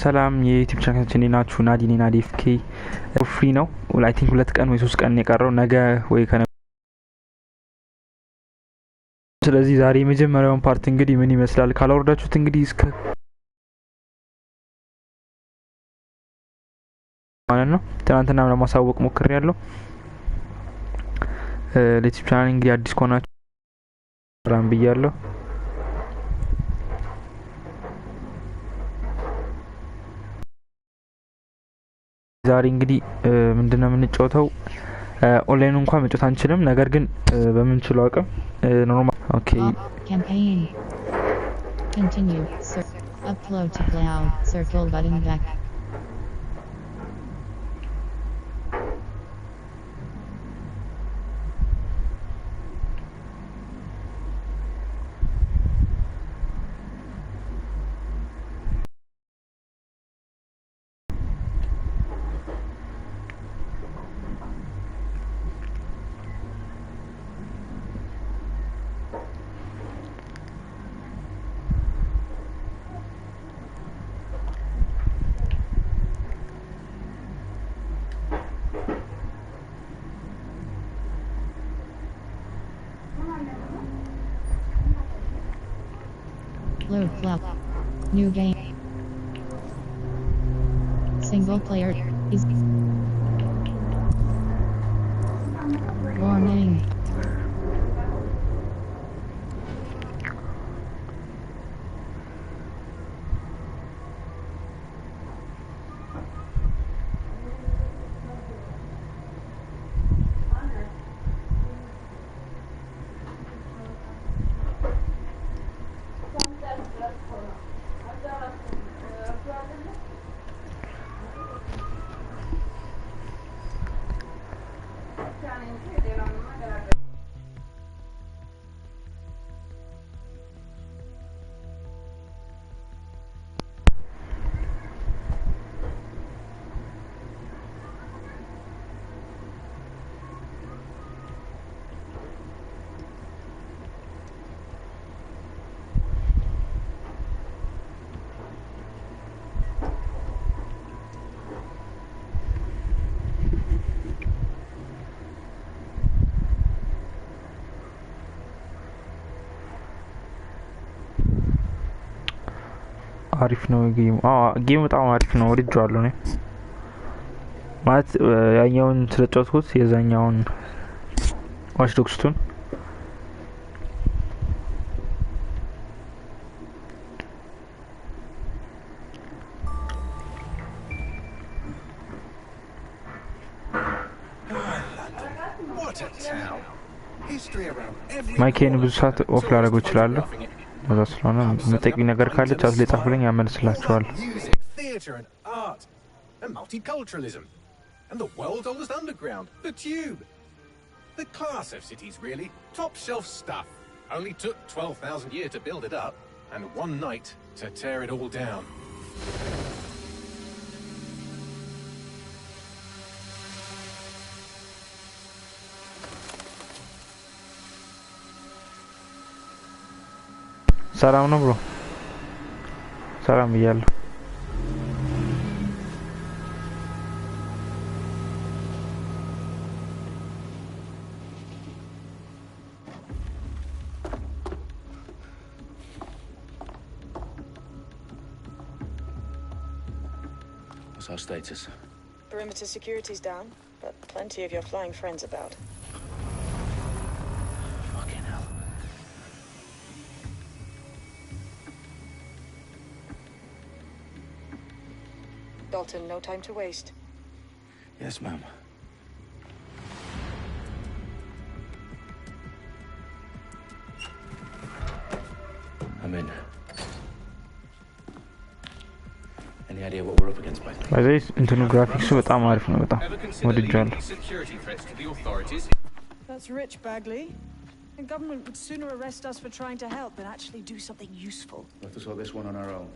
ሰላም የዩቲዩብ ቻናላችን ናችሁ ናዲ ናዲ ኤፍኬ ፍሪ ነው አይ ቲንክ 2 ቀን ወይ 3 ቀን የቀረው ነገ ወይ ከነ ስለዚህ ዛሬ የመጀመሪያውን ፓርት እንግዲህ ምን ይመስላል ካላወርዳችሁት እንግዲህ እስከ ማለት ነው ትናንትና ለማሳወቅ ሞክሬያለሁ ለዩቲዩብ ቻናል እንግዲህ አዲስ ከሆናችሁ ራን ብያለሁ ዛሬ እንግዲህ ምንድነው የምንጫወተው ኦንላይን እንኳን መጫወት አንችልም ነገር ግን በምንችለው አቅም ኖርማል ኦኬ campaign continue upload to cloud circle button back Load cloud. New game. Single player is warning. አሪፍ ነው ጌም በጣም አሪፍ ነው ወድጄዋለሁ ነው ማለት ያኛውን ስለጫወትኩት የዛኛውን ዋች ዶግስቱን ማይኬን ብዙ ሰዓት ኦፍ ላደርገው እችላለሁ ወዛ ስለሆነ መጠቅኝ ነገር ካለ ቻት ላይ ጻፉልኝ ያመልስላችኋል and multiculturalism and the world's oldest underground, the tube. The class of cities, really. Top shelf stuff. Only took 12,000 years to build it up and one night to tear it all down. ሰላም ነው ብሮ ሰላም ይያል What's our status? Perimeter security's down, but plenty of your flying friends about. Fucking hell. Dalton, no time to waste. Yes, ma'am. I'm in. Any idea what we're up against, by the way? By the way, እንትኑ ግራፊክሱ በጣም አሪፍ ነው በጣም ወድጄዋለሁ That's rich, Bagley. The government would sooner arrest us for trying to help than actually do something useful. We'll have to sort this one on our own.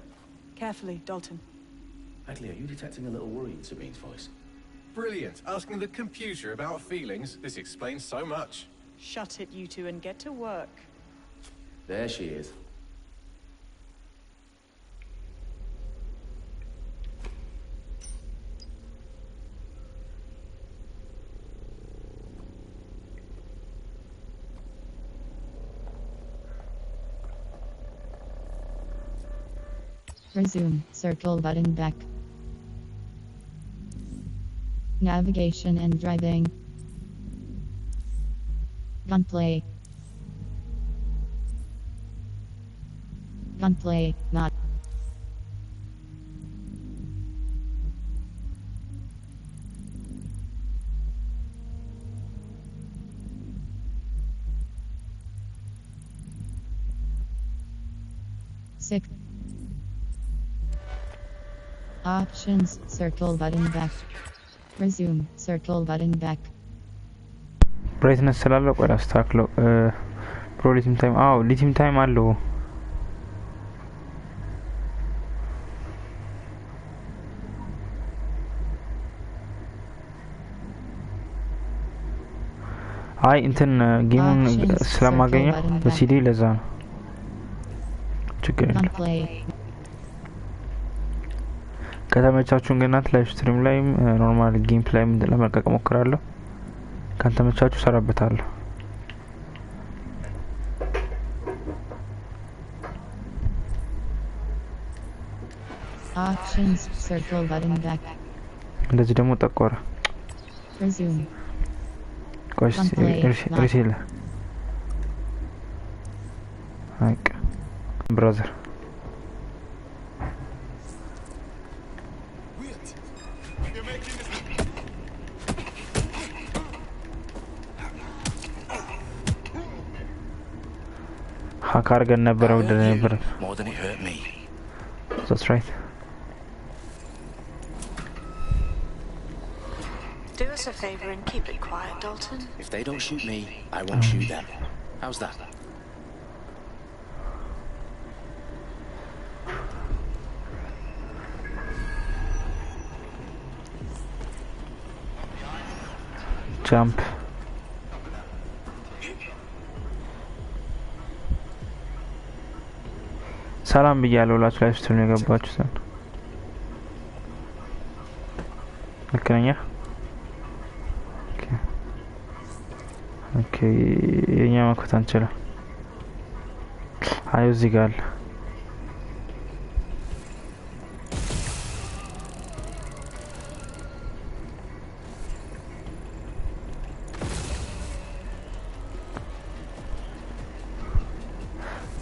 Carefully, Dalton. Bagley, are you detecting a little worry in Sabine's voice? Brilliant. Asking the computer about feelings. This explains so much. Shut it, you two, and get to work. There she is. Resume. Circle button back. Navigation and driving. Gunplay. Gunplay, not. Sick. Options, circle button back. Resume, circle button back. ብራይትነስ ስላለው ቆይ አስተካክለው ፕሮ ሊቲም ታይም ሊቲም ታይም አለው አይ እንትን ጌሙን ስለማገኘው በሲዲ ለዛ ነው ችግር የለም ከተመቻችሁ ግን ላይቭ ስትሪም ላይ ኖርማል ጌም ፕሌይ ለመልቀቅ ሞክራለሁ ካንተመቻችሁ ሰራበታለሁ Options, circle button back. እንደዚህ ደግሞ ጠቆረ Resume. ቆይ ሪሲል አይቅ ብራዘር ሀካር ገን ነበር ወደ ነበር More than it hurt me. That's right. Do us a favor and keep it quiet, Dalton. If they don't shoot me, I won't shoot them. How's that? Jump. ሰላም ብያለሁ ላችሁ ላይቭ ስትሪም የገባችሁትን ልክነኛ ኦኬ የኛ መክፈት አንችልም አዩ እዚህ ጋር አለ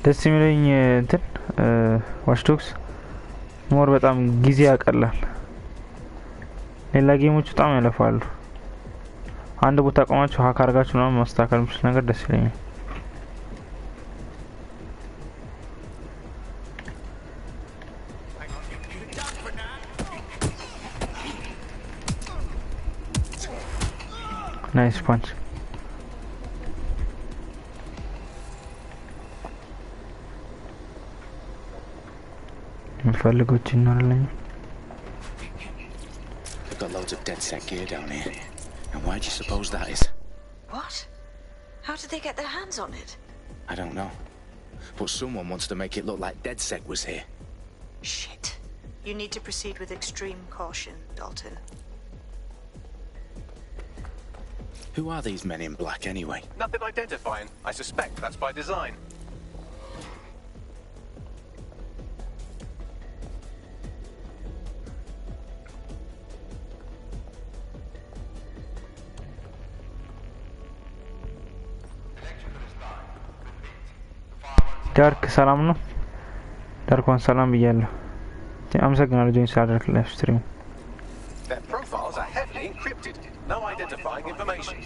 ደስ የሚለኝ እንትን ዋችዶግስ ሞር በጣም ጊዜ ያቀላል ሌላ ጌሞች በጣም ያለፋሉ አንድ ቦታ ቆማችሁ ሀክ አርጋችሁ ነው ማስተካከል የምትችሉት ነገር ደስ ይለኛል ናይስ ፓንች ፈልጎች ይኖርልኝ We've got loads of dead set gear down here. And why do you suppose that is? What? How did they get their hands on it? I don't know. But someone wants to make it look like DedSec was here. Shit. You need to proceed with extreme caution, Dalton. Who are these men in black anyway? Nothing identifying. I suspect that's by design. ዳርክ ሰላም ነው ዳርኳን ሰላም ብያለሁ አመሰግናለሁ ጆይን ስላደረክ ላይቭ ስትሪም Their profiles are heavily encrypted. No identifying information.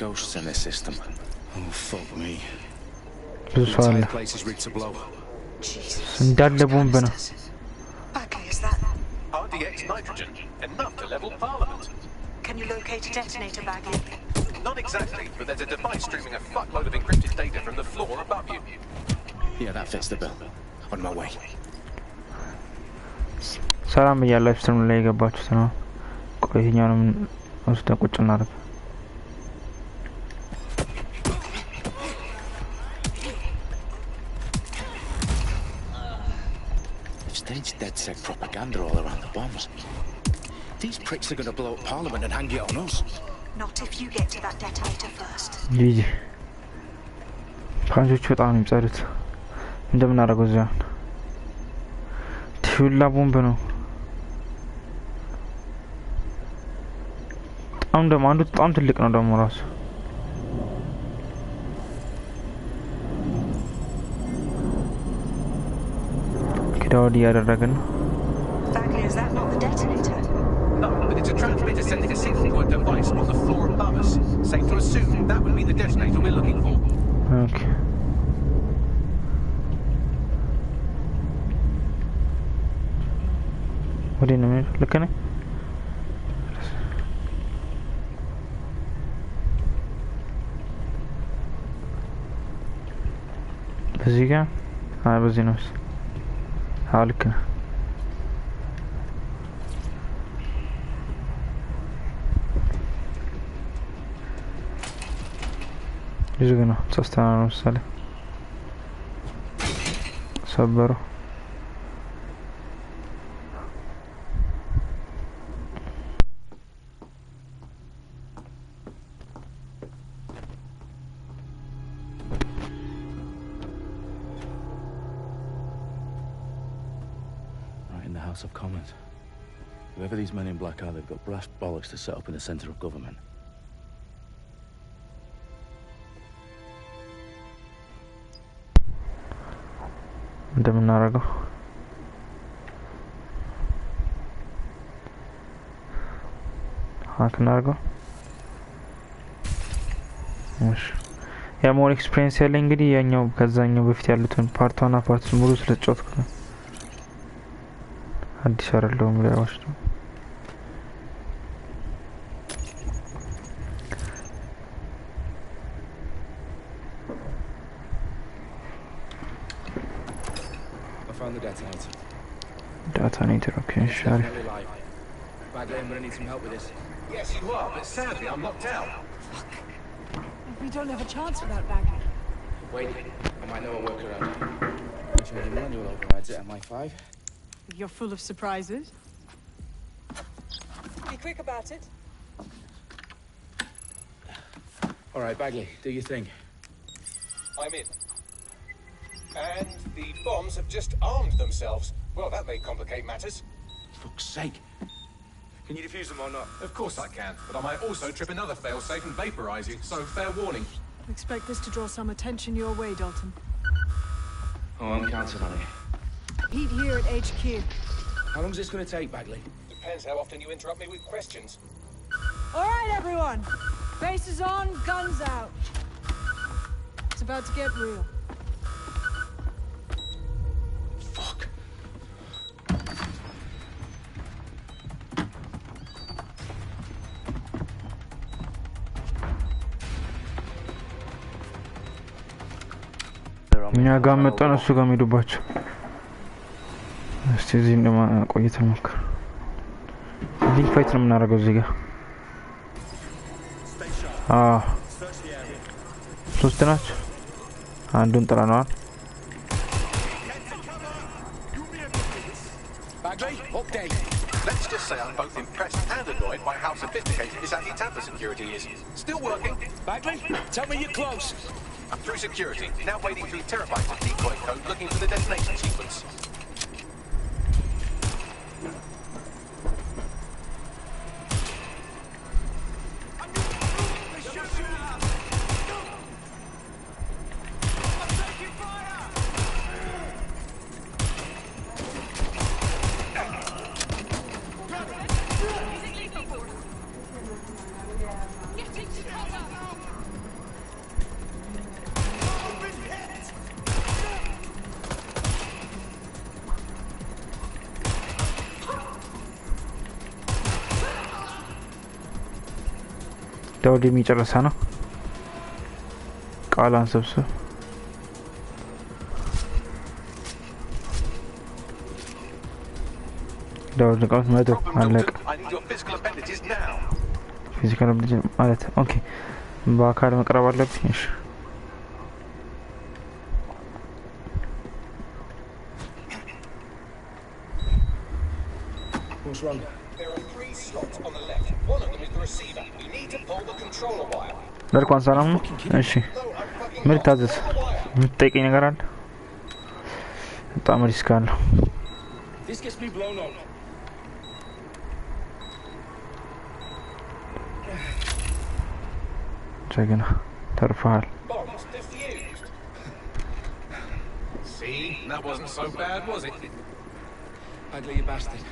Ghosts in this system. Oh, fuck me. ብዙ ሰው አለ Entire place is rigged to blow. Jesus. እንዳለ ቦምብ ነው Badly is that? RDX nitrogen. Enough to level Parliament. Can you locate a detonator baggie? Not exactly, but there's a device streaming a fuckload of encrypted data from the floor above you. Yeah, that fits the bill. On my way. ሰላም ብያለሁ ላይቭ ስትሪም ላይ የገባችሁት ነው ቆይ ይሄኛውንም ወስደን ቁጭ እናድርግ Staged DedSec propaganda all around the bombs. These pricks are going to blow up Parliament and hang it on us. Not if you get to that detonator first. ጂጂ ፓንቾቹ በጣም ነው የሚጸዱት እንደምን አደረገው እዚያ ሁላ ቦምብ ነው። በጣም ደግሞ አንዱ በጣም ትልቅ ነው ደግሞ ራሱ። ኪዳውዲ ያደረገን Bagley, is that not the detonator? No, but it's a transmitter sending a signal to a device on the floor above us. Safe to assume that would be the detonator we're looking for. Okay. What do you mean? Look at it. በዚህ ጋር በዚህ ነው። ልክ ነው። ዝግ ነው። ሶስተኛ ነው መሰለኝ ሰበረው። House of Commons. Whoever these men in black are, they've got brass bollocks to set up in the centre of government. እንደምናደርገው ሀክ እናድርገው። እሺ ያ ሞር ኤክስፒሪየንስ ያለኝ እንግዲህ ያኛው ከዛኛው በፊት ያሉትን ፓርት 1 እና ፓርት 2 ሙሉ ስለተጫወትኩ ነው። አዲስ አይደለሁም ሊያዋሽ ነው። I found the detonator. Detonator, okay, sure. Bagley, I'm gonna need some help with this. Yes, you are, but sadly I'm locked out. We don't have a chance without Bagley. Wait, I might know a workaround. Changing manual overrides at MI5. You're full of surprises. Be quick about it. All right, Bagley, do your thing. I'm in. And the bombs have just armed themselves. Well, that may complicate matters. Fuck's sake. Can you defuse them or not? Of course I can, but I might also trip another failsafe and vaporize you, so fair warning. Expect this to draw some attention your way, Dalton. Oh, I'm counting on it. Pete here at HQ. How long is this gonna take, Bagley? Depends how often you interrupt me with questions. All right, everyone. Faces on, guns out. It's about to get real. Fuck. እኛ ጋር መጣን እሱ ጋር ሄዱባቸው። እስቲ እዚህ እንደማ ቆይተን ሞክር። ሊንክ ፋይት ነው የምናደርገው እዚህ ጋር። ሶስት ናቸው። አንዱን ጥለነዋል። Bagley, update. Let's just say I'm both impressed and annoyed by how sophisticated this anti-tamper security is. Still working. Bagley, tell me you're close. I'm through security, now wading through terabytes of decoy code looking for the destination sequence. ዳውድ የሚጨርሳ ነው። ቃላን ሰብስብ ዳውድ ንቃት መቶ አለቀ። ፊዚካል አብሊቲ ማለት ኦኬ። በአካል መቅረብ አለብኝ። እሺ What's wrong? There are 3 slots on the left. One of them is the receiver. We need to pull the controller wire. ለርኳን ሰላም ነው። እሺ ምን ታዘዝ? የምትጠይቀኝ ነገር አለ? በጣም ሪስክ አለው። This gets me blown up. ጀግና ተርፈሃል። Bombs defused. See, that wasn't so bad, was it? Ugly, you bastard.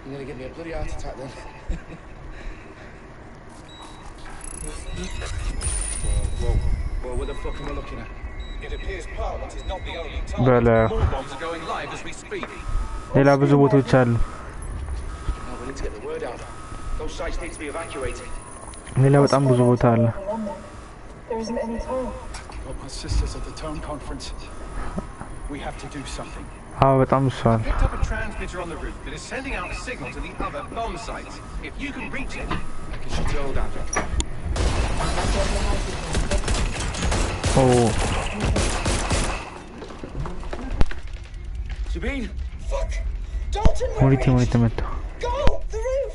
You're gonna give me a bloody heart attack then. Whoa, what the fuck am I looking at? It appears Parliament is not the only target. Bella. More bombs are going live as we speak. ሌላ ብዙ ቦታዎች አሉ። No, we need to get the word out. Those sites need to be evacuated. ሌላ በጣም ብዙ ቦታ አለ። There isn't any time. Got my sisters at the tone conference. We have to do something. አዎ በጣም ብዙ አለ። Picked up a transmitter on the roof that is sending out a signal to the other bomb sites. If you can reach it, I can shut it all down. Oh. Sabine? Fuck! Dalton, ሙኒቲ መጣ። Go! The roof!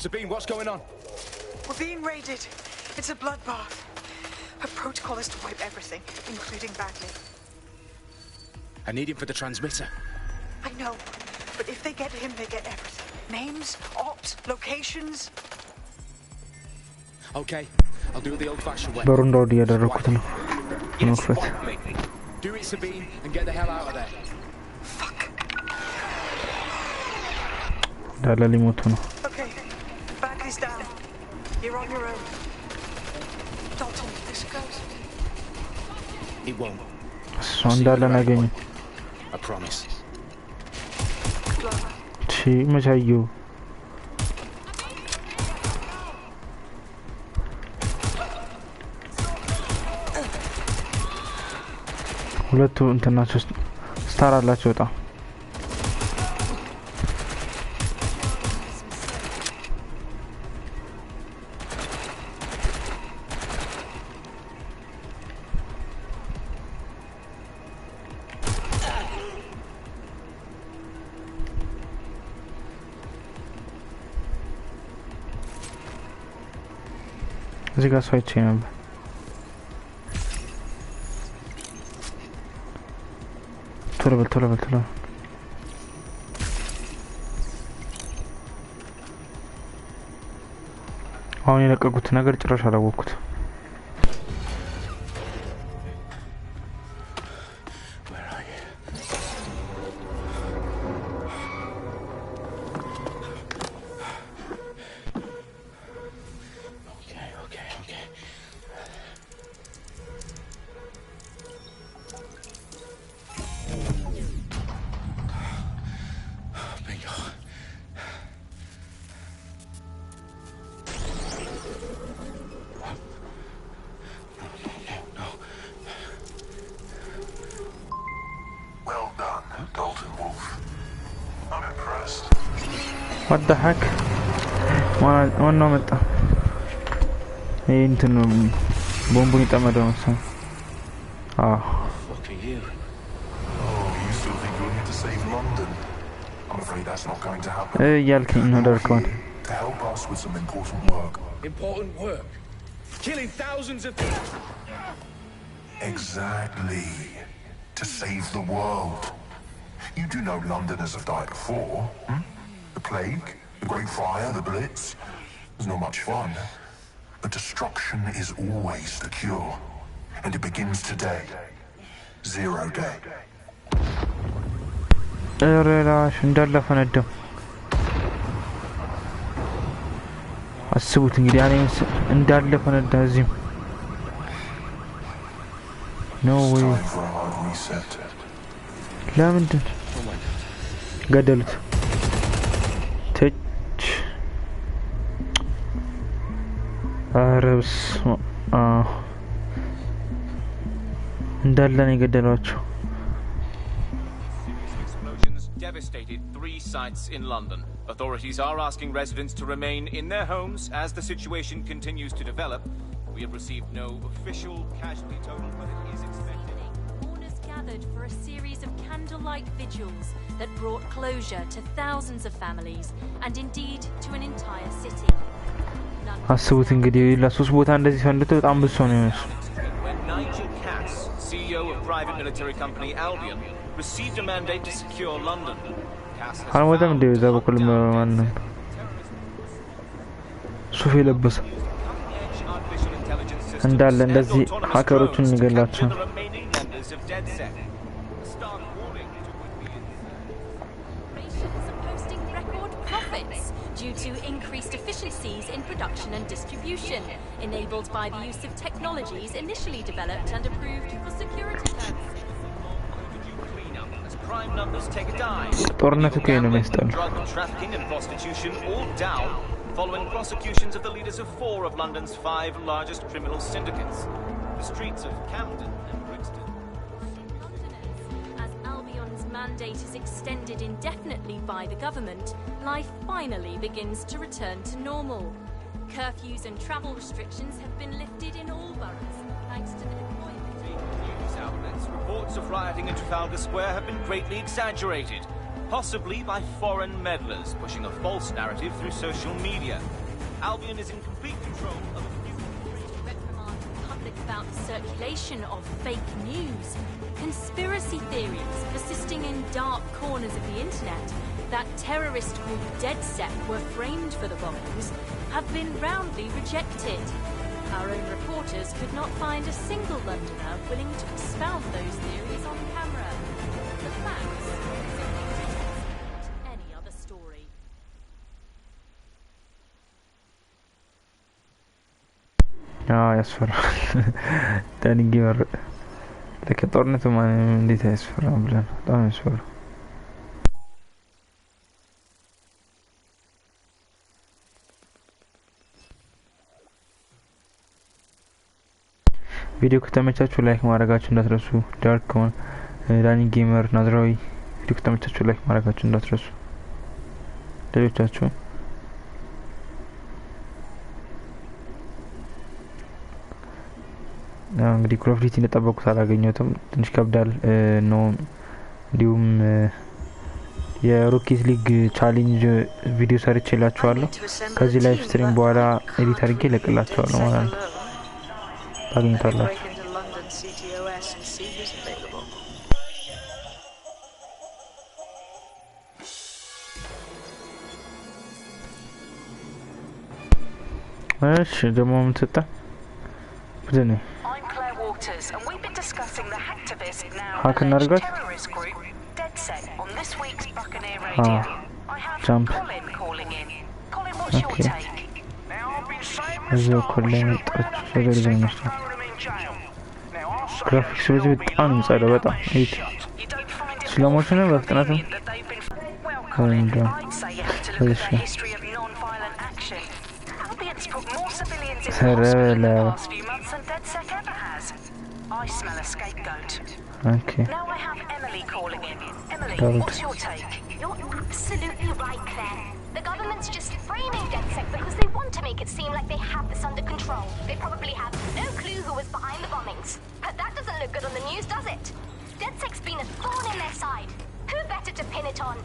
Sabine, what's going on? We're being raided. It's a bloodbath. Her protocol is to wipe everything, including Bagley. I need him for the transmitter. I know, but if they get him, they get everything. Names, ops, locations. Okay, I'll do it the old-fashioned way. በሩን ዳውድ እያደረኩት ነው። መክፈት Do it, Sabine, and get the hell out of there. ዳላ ሊሞቱ ነው። Okay, Bagley's down. You're on your own. Dalton, if this goes. It won't. እሷ እንዳለ ናገኝ። I promise. Good luck. ቺ መቻዩ ሁለቱ እንትናቸው ስታር አላቸው በጣም እዚህ ጋር ሰው አይቼ ነበር። ቶሎ በል አሁን የለቀቁት ነገር ጭራሽ አላወቅኩት። What the heck? One no meta. Into bomb ይጠመደው መሰለኝ። Fuck are you? Oh, you still think you're here to save London? I'm afraid that's not going to happen. እያልከኝ ነው ደርኮን. To help us with some important work. Important work? Killing thousands of people? Exactly. To save the world. You do know Londoners have died before, The plague, the Great Fire, the Blitz. It's not much fun. But destruction is always the cure. And it begins today. 0 day. እራሽ እንዳለ ፈነደው። አስቡት እንግዲህ እኔ እንዳለ ፈነዳ እዚህም No way. ለምንድን ገደሉት? ተች አረብስ እንዳለ ነው የገደሏቸው። Explosions devastated 3 sites in London. Authorities are asking residents to remain in their homes as the situation continues to develop. We have received no official casualty total, but it is expected. Mourners gathered for a series of candlelight vigils that brought closure to thousands of families and indeed to an entire city. አስቡት እንግዲህ ለሶስት ቦታ እንደዚህ ፈንድቶ በጣም ብዙ ሰው ነው የሚመስለው When Nigel Cass, CEO of private military company Albion, received a mandate to secure London. Cass has አልሞተም found እንደ እዛ በኩል ማን ሱፍ የለበሰ artificial intelligence systems እንዳለ and እንደዚህ autonomous ሀከሮቹን drones to እንገላቸው capture the remaining members of DedSec. A stark warning to would-be Corporations are posting record profits due to increased efficiencies in production and distribution, enabled by the use of technologies initially developed and approved for security purposes. as crime numbers take a dive. ጦርነቱ Illegal ከየት ነው gambling, የሚያስጠላው drug trafficking and prostitution all down following prosecutions of the leaders of 4 of London's 5 largest criminal syndicates. The streets of Camden and Brixton. As Albion's mandate is extended indefinitely by the government, life finally begins to return to normal. Curfews and travel restrictions have been lifted in all boroughs, thanks to the deployment. News outlets reports of rioting in Trafalgar Square have been greatly exaggerated, possibly by foreign meddlers pushing a false narrative through social media. Albion is in complete control of a few Reprimand the public about the circulation of fake news. Conspiracy theories persisting in dark corners of the internet that terrorist group DedSec were framed for the bombings have been roundly rejected. Our own reporters could not find a single Londoner willing to expound those theories on camera. The facts any other story. ያስፈራል ዳንጊ ወር ለከጦርነቱ ማን እንዴት ያስፈራል ብለን በጣም ያስፈራል ቪዲዮ ከተመቻችሁ ላይክ ማድረጋችሁ እንዳትረሱ ዳርክ ኮን ዳኒ ጌመር ናዝራዊ ቪዲዮ ከተመቻችሁ ላይክ ማድረጋችሁ እንዳትረሱ ሌሎቻችሁ እንግዲህ ኮል ኦፍ ዲቲ እንደጠበቁት አላገኘሁትም ትንሽ ከብዳል ነው እንዲሁም የሮኬት ሊግ ቻሌንጅ ቪዲዮ ሰርቼላችኋለሁ ከዚህ ላይቭ ስትሪም በኋላ ኤዲት አድርጌ ለቅላችኋለሁ ማለት ነው ታገኙታላችሁ እሺ ደግሞ ምን ተጣ ብደኔ and we've been discussing the hacktivist now terrorist group DedSec on this week's Buccaneer Radio. I have Colin calling in. Colin, what's your take? Now I've been saying Colin graphics was a bit inside of it. Slow motion of nothing. I'd say you have to look at the history of non-violent action. Albion's put more civilians in hospital in the past few months than DedSec ever has. I smell a scapegoat. Okay. Now I have Emily calling in. Emily, what's your take? You're absolutely right, Claire. The government's just framing DedSec because they want to make it seem like they have this under control. They probably have no clue who was behind the bombings. But that doesn't look good on the news, does it? DedSec's been a thorn in their side. Who better to pin it on?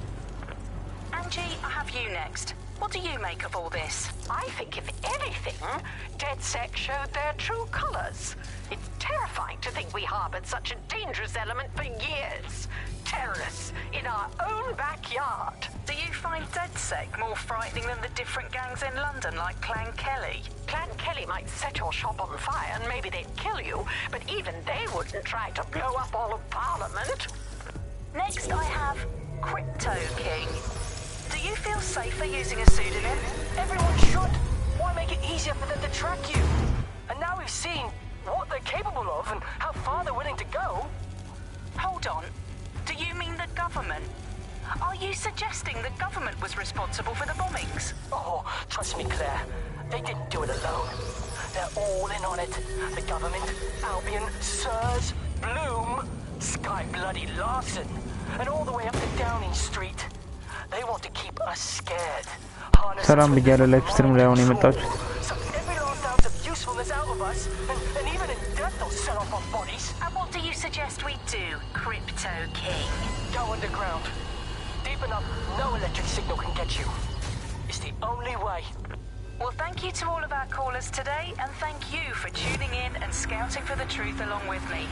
Angie, I have you next. What do you make of all this? I think, if anything, DedSec showed their true colours. It's terrifying to think we harboured such a dangerous element for years. Terrorists in our own backyard. Do you find DedSec more frightening than the different gangs in London, like Clan Kelly? Clan Kelly might set your shop on fire and maybe they'd kill you, but even they wouldn't try to blow up all of Parliament. Next I have Crypto King. Do you feel safer using a pseudonym? Everyone should. Why make it easier for them to track you? And now we've seen what they're capable of and how far they're willing to go. Hold on. Do you mean the government? Are you suggesting the government was responsible for the bombings? Oh, trust me, Claire. They didn't do it alone. They're all in on it. The government, Albion, Sirs, Bloom, Sky Bloody Larson, and all the way up to Downing Street. They want to keep us scared. ሰላም ብያለሁ ላይፍ ስትሪም ላይ አሁን የመጣችሁት every last ounce of usefulness out of us, and even in death they'll set off our bodies. And what do you suggest we do, Crypto King? Go underground. Deep enough, no electric signal can get you. It's the only way. Well, thank you to all of our callers today, and thank you for tuning in and scouting for the truth along with me.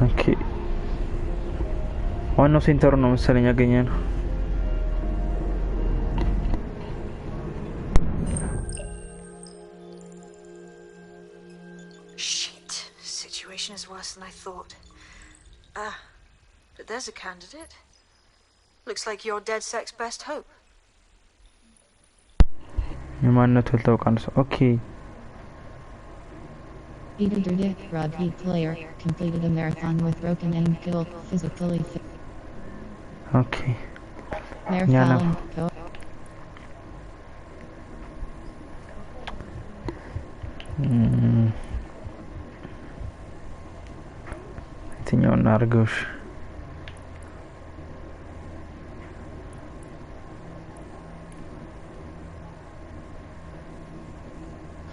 Okay. ዋናው ሴንተሩ ነው መሰለኝ ያገኘነው። Shit. Situation is worse than I thought. But there's a candidate. Looks like you're DedSec's best hope. የማንነቱ ያልታወቀ ሰው ኦኬ Peter Dick, rugby player, completed a marathon with broken ankle, physically fit. Okay. Marathon. የትኛውን አድርገውሽ?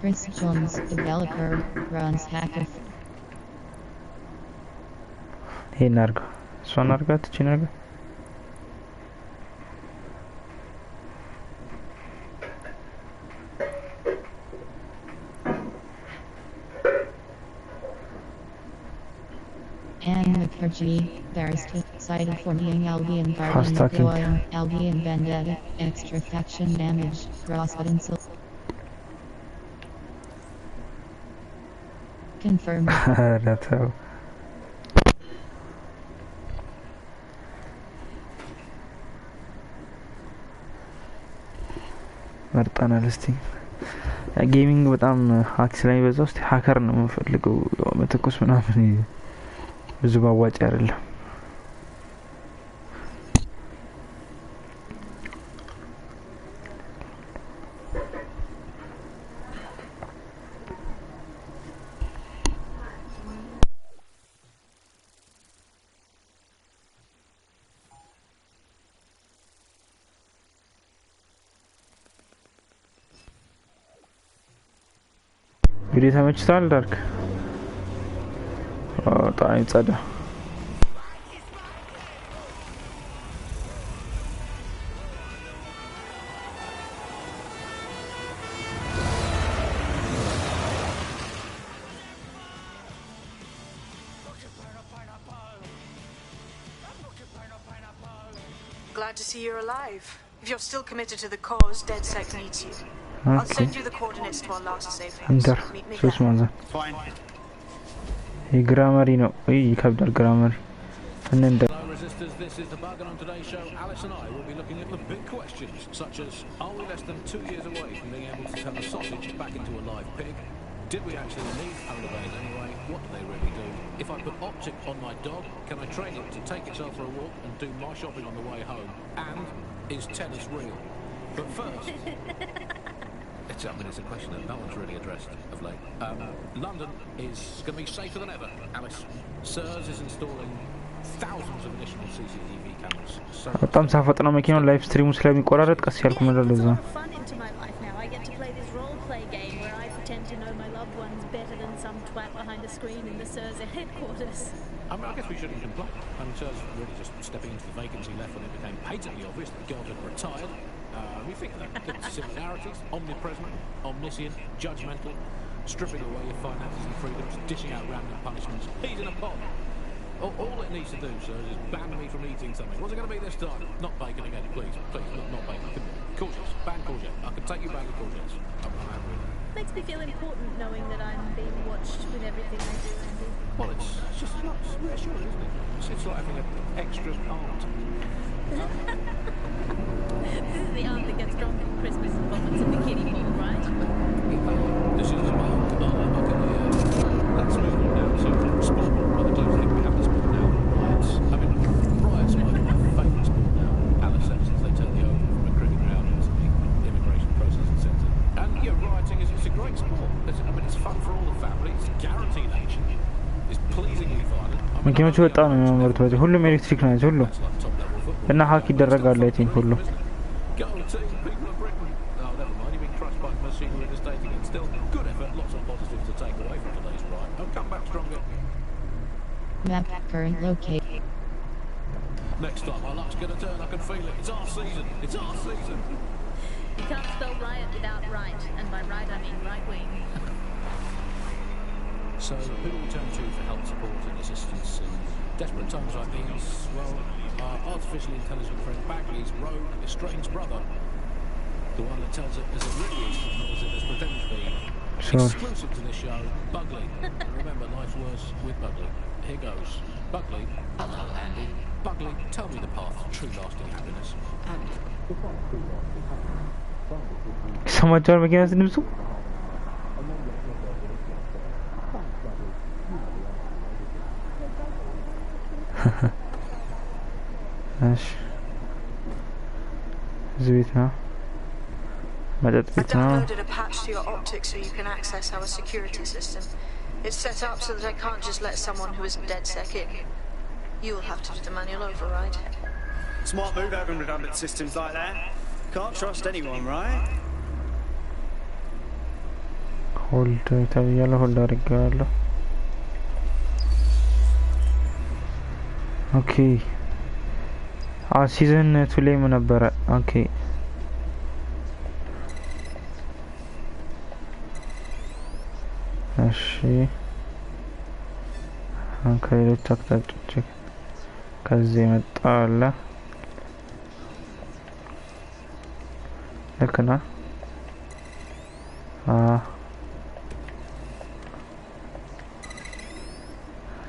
Chris Jones, developer, runs hacker. Hey Narga, so Narga, Chinarga. Anne Mukherjee, barrister, cited for being Albion Garden, Albion vendetta, extra faction damage, crosscut insult. Confirmed. That's how. መርጠናል እስቲ ጌሚንግ በጣም ሀክ ስለሚበዛ ውስጥ ሀከር ነው የምፈልገው መተኮስ ምናምን ብዙ ባዋጭ አይደለም ቪዲዮ ተመችቷል ዳርክ በጣም ይጸዳ Glad to see you're alive. If you're still committed to the cause, DedSec needs you. I'll send you the coordinates to our last safe house. Meet me there. Fine. Hey, grammar, you know. Hey, you have that grammar. And then the... Hello, resistors. This is the Bargain on Today's show. Alice and I will be looking at the big questions, such as, are we less than 2 years away from being able to turn a sausage back into a live pig? Did we actually need polar bears anyway? What do they really do? If I put optic on my dog, can I train it to take itself for a walk and do my shopping on the way home? And is tennis real? But first... it's a question that no one's really addressed of late. London is going to be safer than ever, Alice. SIRS is installing thousands of additional CCTV cameras. በጣም ሳፈጥነው መኪናውን ላይቭ ስትሪሙ ስለሚቆራረጥ ቀስ ያልኩ መደለ እዛ fun into my life now. I get to play this role play game where I pretend to know my loved ones better than some twat behind a screen in the SIRS headquarters. I mean, I guess we shouldn't complain. I mean, SIRS really just stepping into the vacancy left when it became patently obvious that God had retired. We think of that. Similarities, omnipresent, omniscient, judgmental, stripping away your finances and freedoms, dishing out random punishments. He's in a pot. All it needs to do, sir, is ban me from eating something. What's it going to be this time? Not bacon again, please. Please, not bacon. Courgettes. Ban courgette. I can take you back to courgettes. I'm happy with it. Makes me feel important knowing that I'm being watched with everything I do, Andy. Well, it's just it's reassuring, isn't it? It's like having an extra aunt. This is the aunt that gets drunk at Christmas and vomits in the kiddie pool, right? This is the mark. Let's move on now to sport. By the close thing we have to sport now. Riots. I mean, riots are my favourite sport now. Alice said since they turned the oval from a cricket ground into the immigration processing centre. And yeah, rioting it's a great sport. It's fun for all the family. It's guaranteed action. It's pleasingly violent. መኪኖቹ በጣም ነው የሚያምሩት በዚህ ሁሉም ኤሌክትሪክ ናቸው ሁሉ እና ሀክ ይደረጋል አይ ቲንክ ሁሉ Go team, people of Britain. Oh, never mind, you've been crushed by machinery in the state again. Still, good effort, lots of positives to take away from today's riot. And come back stronger. Map current location. Next time my luck's going to turn, I can feel it. It's our season. It's our season. You can't spell riot without right, and by right I mean right wing. So, who do we turn to for help, support and assistance in desperate times like these? Well, our artificially intelligent friend Bagley's rogue, estranged brother. The one that tells it as it really is, not as it is pretended to be. Sure. Exclusive to this show, Bugley. Remember, life's worse with Bugley. Here goes. Bugley. Hello, Andy. Bugley, tell me the path to true lasting happiness. Andy. ይሰማቸዋል መኪና ድምፁ? እሺ እዚህ ቤት ነው መጠጥ I ቤት ነው። downloaded a patch to your optics so you can access our security system. It's set up so that I can't just let someone who isn't DedSec in. You'll have to do the manual override. Smart move having redundant systems like that. Can't trust anyone, right? ሆልድ ተብያለሁ። ሆልድ አድርጌዋለሁ። ኦኬ ሲዝን 2 ላይ ምን ነበረ? ኦኬ እሺ ከሌሎች አቅጣጫዎች ከዚህ የመጣ አለ። ልክ ነህ?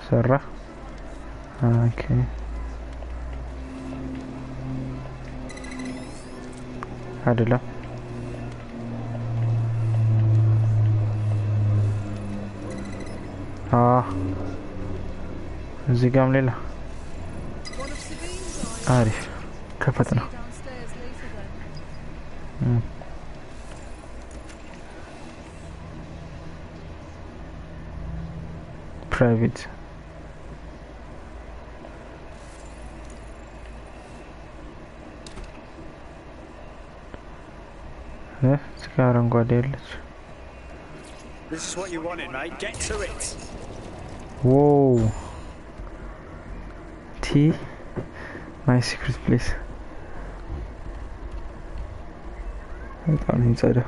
ሰራ። ኦኬ አይደለም እዚህ ጋርም ሌላ አሪፍ ከፈት ነው። ፕራይቬት እዚህ ጋር አረንጓዴ ያለች This is what you wanted, mate. Get to it. Whoa. T. My secret place. I found inside.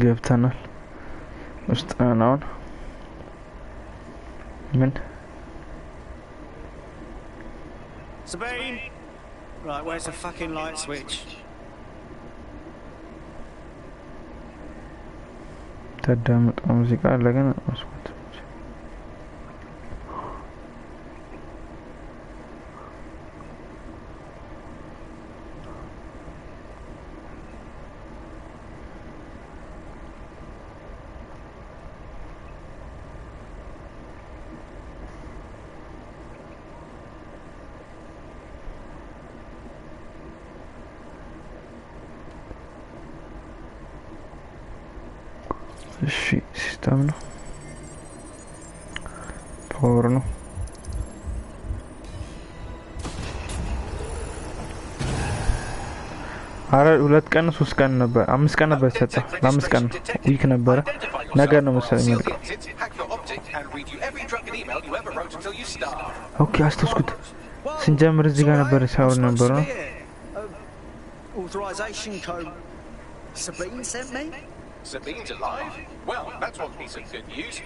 ገብተናል ውስጥ ነው። ምን Sabine! Right, where's the fucking light switch? ተዳምጥ ሙዚቃ አለ ግን መስማት እሺ ሲስተም ነው ፓወር ነው አረ 2 ቀን 3 ቀን ነበር 5 ቀን ነበር ሰጠው ለ5 ቀን ዊክ ነበር ነገ ነው መሰለኝ መልቀው ኦኬ አስተስኩት ስንጀምር እዚህ ጋር ነበር ሳውር ነበር ነው Authorization code. Sabine sent me? Sabine's alive? Well, that's one piece of good news.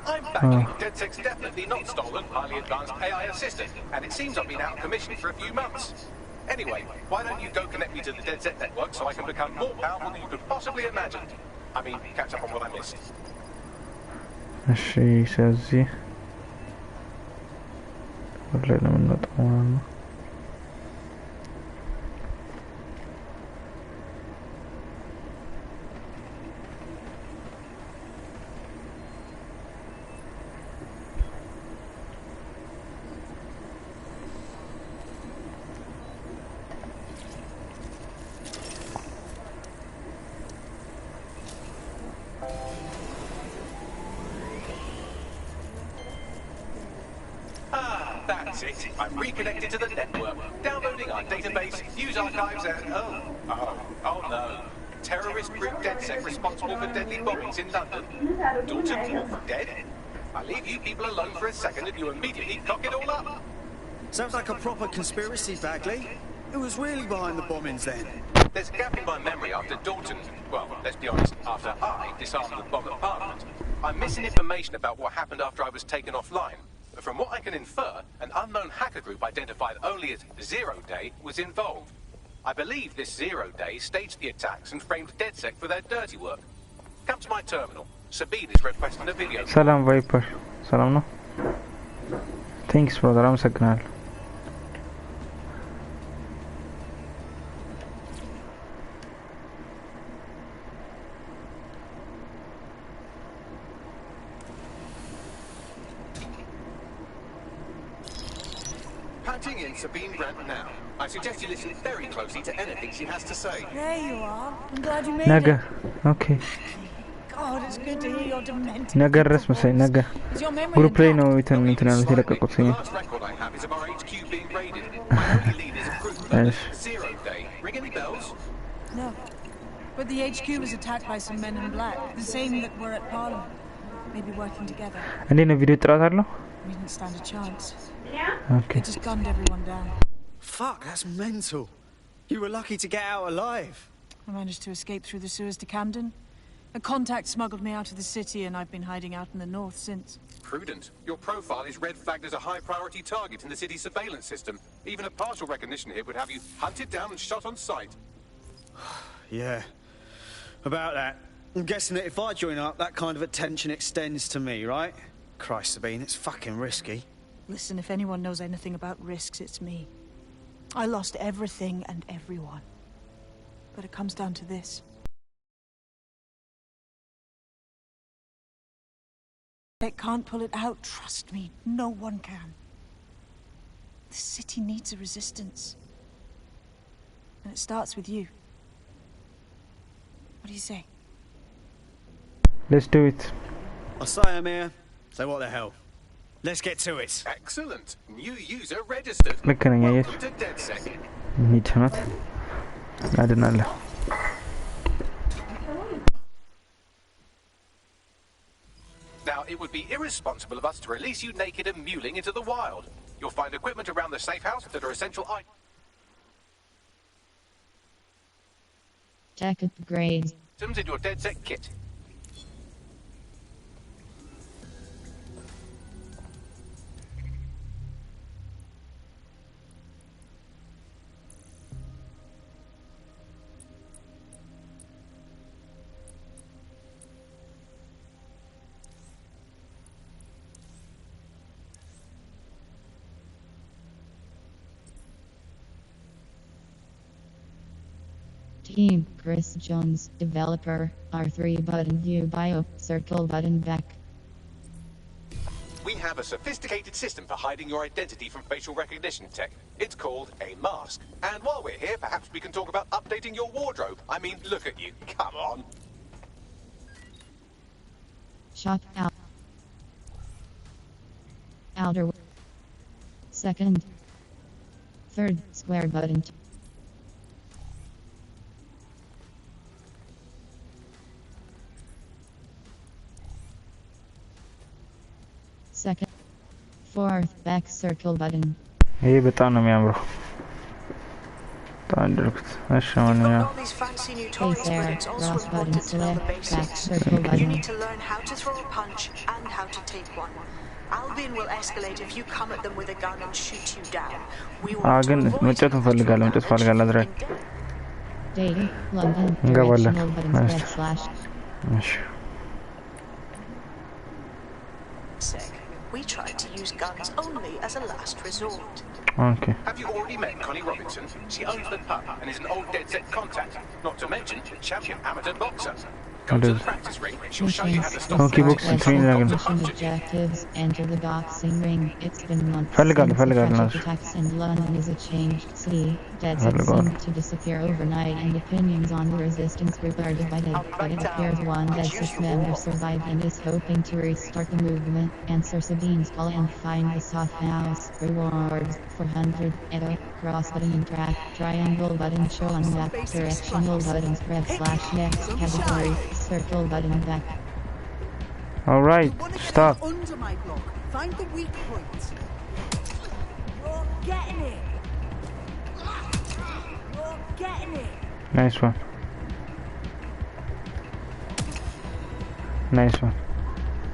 I'm Bagley. DedSec's definitely not stolen highly advanced AI assistant, and it seems I've been out of commission for a few months. Anyway, why don't you go connect me to the DedSec network so I can become more powerful than you could possibly imagine? I mean, catch up on what I missed. She says, yeah. Let them not on. That's it. I've reconnected to the network, downloading our database, news archives, and oh no. Terrorist group DedSec responsible for deadly bombings in London. Dalton Wolf dead? I leave you people alone for a second and you immediately cock it all up. Sounds like a proper conspiracy, Bagley. Who was really behind the bombings then? There's a gap in my memory after Dalton, well, let's be honest, after I disarmed the bomb at Parliament. I'm missing information about what happened after I was taken offline. But from what I can infer, an unknown hacker group identified only as Zero Day was involved. I believe this Zero Day staged the attacks and framed DedSec for their dirty work. Come to my terminal. Sabine is requesting a video. Salam Viper. Salam no? Thanks brother, I'm Sagnal. Patching in Sabine Brandt now. I suggest you listen very closely to anything she has to say. There you are. I'm glad you made Naga. it. Okay. God, it's good to hear you're demented. Naga رسم سي Naga. Group play no يتن يتنال تلقى قصية. The last record I have is of our HQ being raided. My only lead is a group Zero Day. Ring any bells? No. But the HQ was attacked by some men in black, the same that were at Parliament. Maybe working together. عندنا فيديو ترى له. We didn't stand a chance. Okay. They just gunned everyone down. Fuck, that's mental. You were lucky to get out alive. I managed to escape through the sewers to Camden. A contact smuggled me out of the city, and I've been hiding out in the north since. Prudent. Your profile is red flagged as a high-priority target in the city's surveillance system. Even a partial recognition hit would have you hunted down and shot on sight. Yeah. About that. I'm guessing that if I join up, that kind of attention extends to me, right? Christ, Sabine, it's fucking risky. Listen, if anyone knows anything about risks, it's me. I lost everything and everyone. But it comes down to this. I can't pull it out, trust me. No one can. The city needs a resistance. And it starts with you. What do you say? Let's do it. I say, Amir. So what the hell? Let's get to it. Excellent. New user registered. Welcome to DedSec. Niçin? Adınarlı. Now, it would be irresponsible of us to release you naked and mewling into the wild. You'll find equipment around the safe house that are essential Tech upgrades. items in your DedSec kit. Team Chris Jones, developer, R3 button view bio, circle button back. We have a sophisticated system for hiding your identity from facial recognition tech. It's called a mask. And while we're here, perhaps we can talk about updating your wardrobe. I mean, look at you. Come on. Shot out. Outer. Second. Third square button. Second. Fourth back circle button. هي بتاعنا ميامرو. تعال All these fancy new toys, but it's also important to know the basics. You need to learn how to throw a punch and how to take one. Albion will escalate if you come at them with a gun and shoot you down. We want to avoid متى تفعل أدري. Data, London, directional button slash. ماشي. We try to use guns only as a last resort. Okay. Have you already met Connie Robinson? She owns the pub and is an old DedSec contact. Not to mention a champion amateur boxer. Go to the practice ring. She'll show you how to stop Okay, books and training again. Objectives. Enter the boxing ring. It's been months since tragic attacks in London is a changed city. Dead seem to disappear overnight, and opinions on the resistance group are divided. But it appears one Dead Six member survived and is hoping to restart the movement. Answer Sabine's call and find the soft house. Rewards 400. Edo. Cross button and drag. Triangle button show on map. Directional buttons press / next category. Circle button back. Alright, stop. Under my block. Find the weak point. You're getting it. You're getting it. Nice one. Nice one.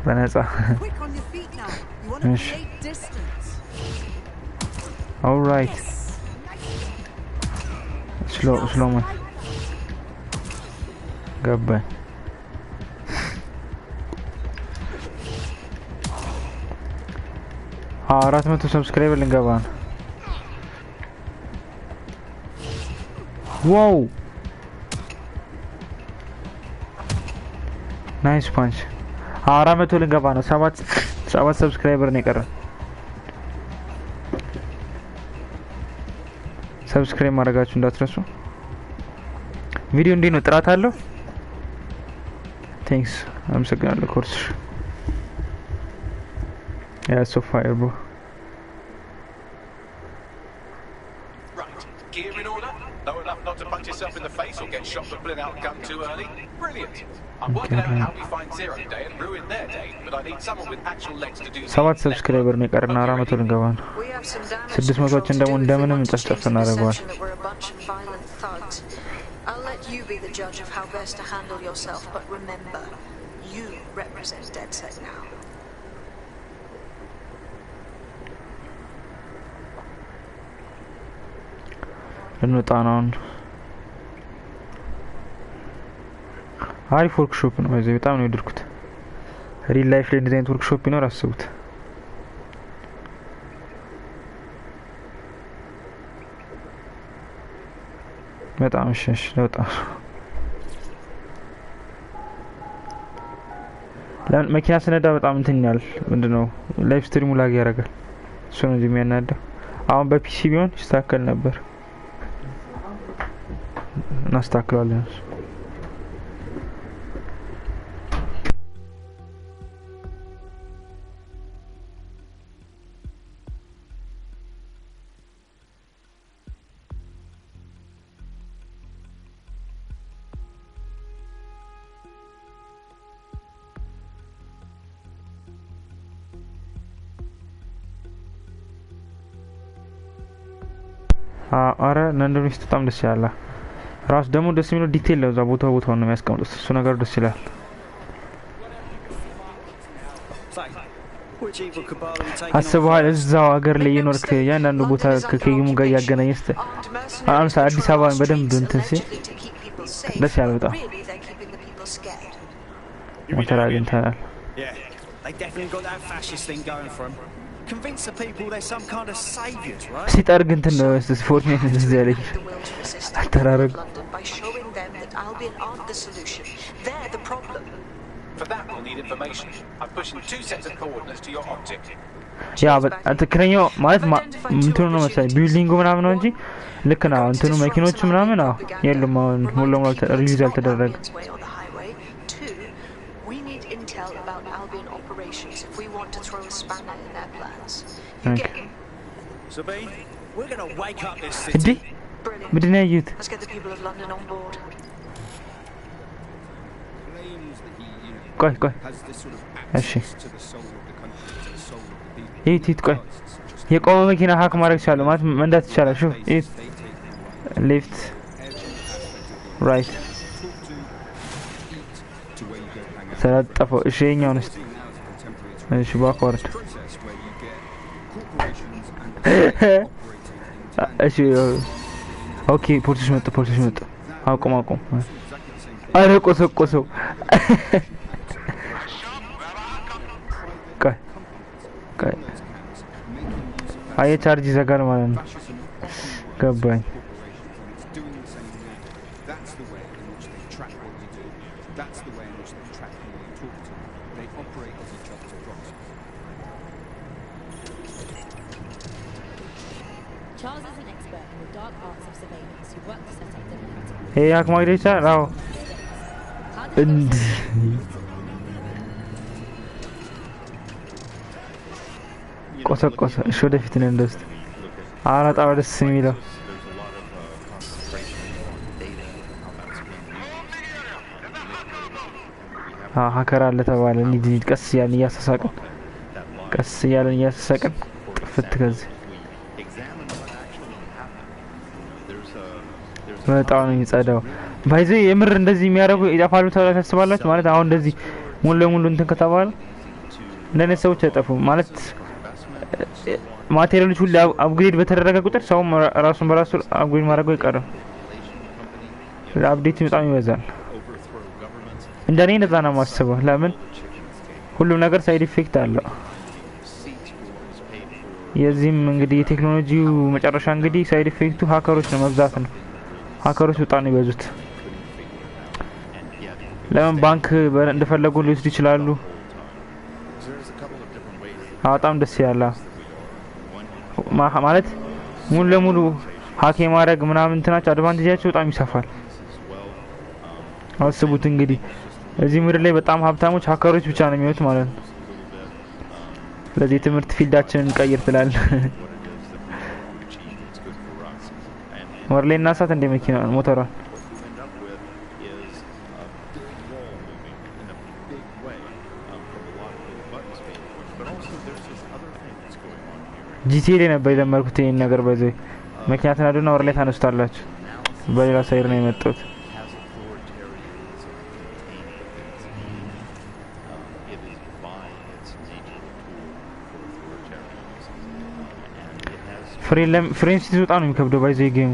Vanessa. Quick on your feet now. You want to create distance. Alright. Yes. Slow man. Goodbye. አራት መቶ ሰብስክራይበር ልንገባ ነው። ዋው ናይስ ፓንች። 400 ልንገባ ነው። 7 ሰብስክራይበር ነው የቀረን። ሰብስክራይብ ማድረጋችሁ እንዳትረሱ። ቪዲዮ እንዴት ነው? ጥራት አለው? ቴንክስ አመሰግናለሁ። ኮርስ Yeah, so fire, bro. Right, gear in order? Low enough not to punch yourself in the face or get shot for pulling out a gun too early? Brilliant. I'm working out how we find Zero Day and ruin their day, but I need someone with actual legs to do the 7 ሰብስክራይበር ነው የቀረን። 400 ልንገባ ነው። 600ዎችን ደግሞ እንደምንም እንጨፍጨፍ እናደርገዋለን። I'll let you be the judge of how best to handle yourself, but remember, you represent DedSec now. እንወጣ ነው። አሪፍ ወርክሾፕ ነው። በጣም ነው የወደድኩት። ሪል ላይፍ ላይ እንደዚህ አይነት ወርክሾፕ ቢኖር አስቡት። በጣም ሸሽ ለውጣ ለምን መኪና ስነዳ በጣም እንትኛል። ምንድነው ላይፍ ስትሪሙ ላግ ያደርጋል። እሱ ነው እንጂ የሚያናደው። አሁን በፒሲ ቢሆን ይስተካከል ነበር። እናስተካክላለን። አረ ለንደን ውስጥ በጣም ደስ ያለ ራስ ደግሞ ደስ የሚለው ዲቴል ነው። እዛ ቦታው ነው የሚያስቀምጡት። እሱ ነገር ደስ ይላል። አስበዋል እዛው ሀገር ላይ የኖርክ ያንዳንዱ ቦታ ከጌሙ ጋር ያገናኘስ አምሳ አዲስ አበባ በደንብ እንትን ሲል ደስ ያለ በጣም ሞተር አግኝተናል። Convince the people they're some kind of saviors, right? ሲጠርግ እንትን ነው ስፖርትሜን እንደዚህ ያለኝ አተራረግ by showing them that Albion aren't the solution. They're the problem. For that we'll need information. I'm pushing 2 sets of coordinates to your optic. ያ በትክክለኛው ማለት እንትኑ ነው መሰለኝ ቢልዲንጉ ምናምን ነው እንጂ ልክ ነው እንትኑ መኪኖቹ ምናምን አዎ የሉም። አሁን ሙሉ ለሙሉ ሪሊዝ አልተደረገ። If we want to throw a spanner in their plans. You get me? Sabine, we're going to wake up this city. Brilliant. Let's get the people of London on board. Go. እሺ ይት ቆይ የቆመ መኪና ሀክ ማድረግ ይችላል ማለት መንዳት ይችላል። ሹ ይት ሌፍት ራይት ተለጠፈው። እሺ የኛውን እስቲ እሺ ባክወርድ እሺ ኦኬ ፖሊስ መጣ አቁም አረ ቆሰቆሰው ቆይ አይ ቻርጅ ዘጋር ማለት ነው ገባኝ። and saying that that's the way in which they track what you do. That's the way in which they track who you talk to. They operate as a just proxy. Charles is an expert in the dark arts of surveillance who worked to set up diplomatic. Hey, jak ma gdzieś rało. ቆሰቆሰ እሺ ወደፊት ነው እንደዚህ አራጣው ደስ የሚለው ሀከር አለ ተባለ እንሂድ ቀስ እያልን እያሳሳቅን ጥፍት ከዚህ በጣም ነው የሚጸዳው ባይዘ የምር እንደዚህ የሚያደርጉ ይጣፋሉ ታስባላችሁ ማለት አሁን እንደዚህ ሙሉ ለሙሉ እንትን ከተባለ እንደኔ ሰዎች አይጠፉም ማለት ማቴሪያሎች ሁሉ አፕግሬድ በተደረገ ቁጥር ሰው ራሱን በራሱ አፕግሬድ ማድረግ አይቀርም አፕዴት በጣም ይበዛል እንደኔ እንደዛ ነው የማስበው ለምን ሁሉም ነገር ሳይድ ኢፌክት አለው የዚህም እንግዲህ የቴክኖሎጂው መጨረሻ እንግዲህ ሳይድ ኢፌክቱ ሀከሮች ነው መብዛት ነው ሀከሮች በጣም ነው ይበዙት ለምን ባንክ እንደፈለጉ ሊወስዱ ይችላሉ በጣም ደስ ያላ ማለት ሙሉ ለሙሉ ሀክ ማድረግ ምናምን እንትናቸው አድቫንቴጃቸው በጣም ይሰፋል አስቡት እንግዲህ እዚህ ምድር ላይ በጣም ሀብታሞች ሀከሮች ብቻ ነው የሚሆኑት ማለት ነው ስለዚህ ትምህርት ፊልዳችንን ቀይር ትላል ወርሌና ሳት እንደ መኪና ሞተሯ ጂቲኤ ላይ ነበር የለመድኩት ይሄን ነገር በዚህ መኪና ተናዱና ወር ላይ ታነስታላችሁ በሌላ ሳይር ነው የመጣሁት ፍሬም ሲወጣ ነው የሚከብደው ባይዘይ ጌሙ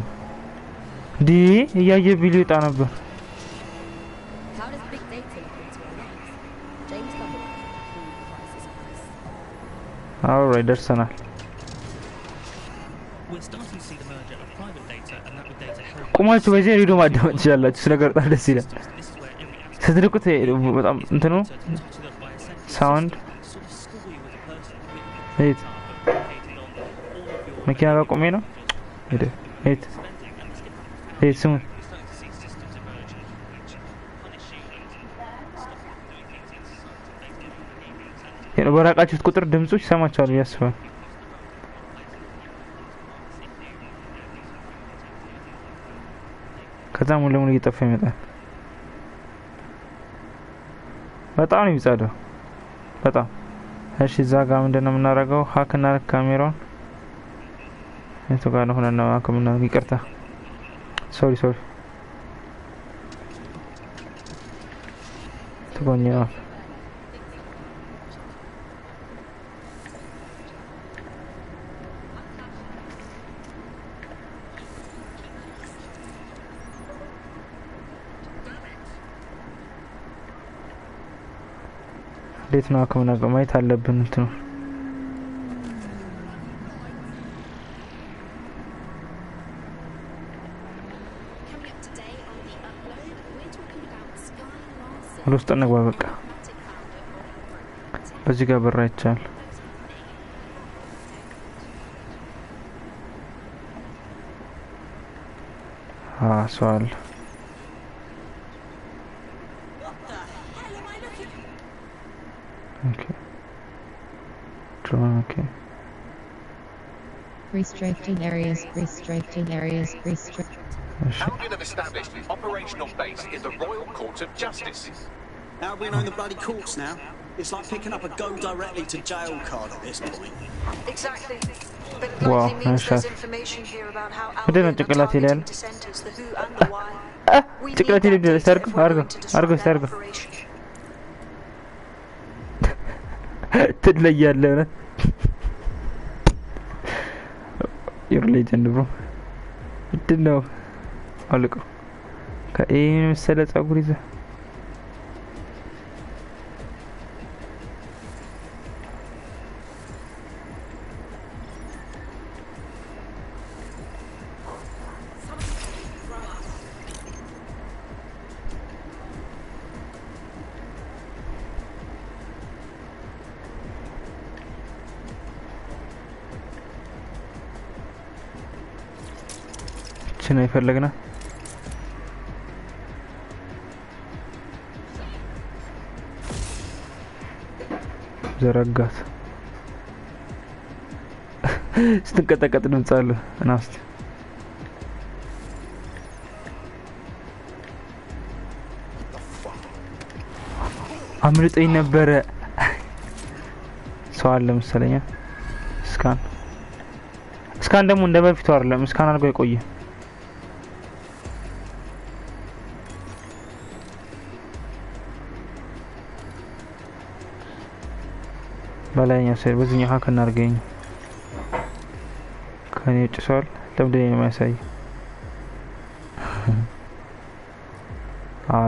ዲ እያየ ቢል ይወጣ ነበር Alright, ደርሰናል ቁማችሁ በዚህ ሬዲዮ ማዳመጥ ትችላላችሁ ስለገር በጣም ደስ ይላል ስትልቁት በጣም እንትኑ ሳውንድ ሄት መኪና ጋር ቆሜ ነው ሄት ስሙ በራቃችሁት ቁጥር ድምጾች ይሰማችኋል ያስባል ከዛ ሙሉ ለሙሉ እየጠፋ ይመጣል በጣም ነው የሚጸዳው በጣም እሺ እዛ ጋር ምንድነው የምናደርገው ሀክ እና ካሜራውን እሱ ጋር ነው ሆነና አከምና ይቅርታ ሶሪ ተጎኛ እንዴት ነው አከምና ማየት አለብን እንትኑ ውስጥ እንግባ በቃ በዚህ ጋር በራ ይቻል ሰዋል Restricted areas. Albion have established an operational base in the Royal Court of Justice. Albion own the bloody courts now. It's like picking up a go directly to jail card at this point. Exactly. But it likely means there's information here about how Albion are targeting dissenters, the who and the why. We need that data if we're going to disrupt their operation. ትለያለህ You're a legend, bro. Didn't know. Oh, look. Kain messala ጸጉር ይዘህ ነው የፈለግነው ዘረጋት ስትንቀጠቀጥ ድምጽ አለ እናስት አምልጠኝ ነበረ ሰው አለ መሰለኝ ስካን ደግሞ እንደበፊቱ አይደለም ስካን አድርጎ የቆየ በላይኛው ሳይድ በዚህኛው ሀክ እናድርገኝ ከኔ ውጭ ሰው አለ ለምንድን ነው የሚያሳይ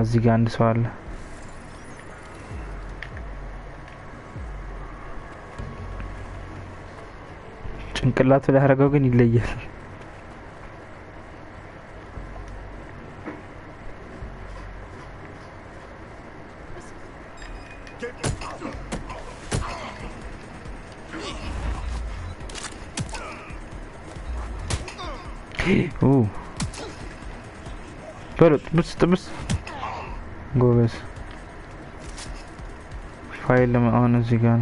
እዚህ ጋር አንድ ሰው አለ ጭንቅላቱ ላይ አደረገው ግን ይለያል بس ጎበዝ ፋይል ለማን እዚህ ጋር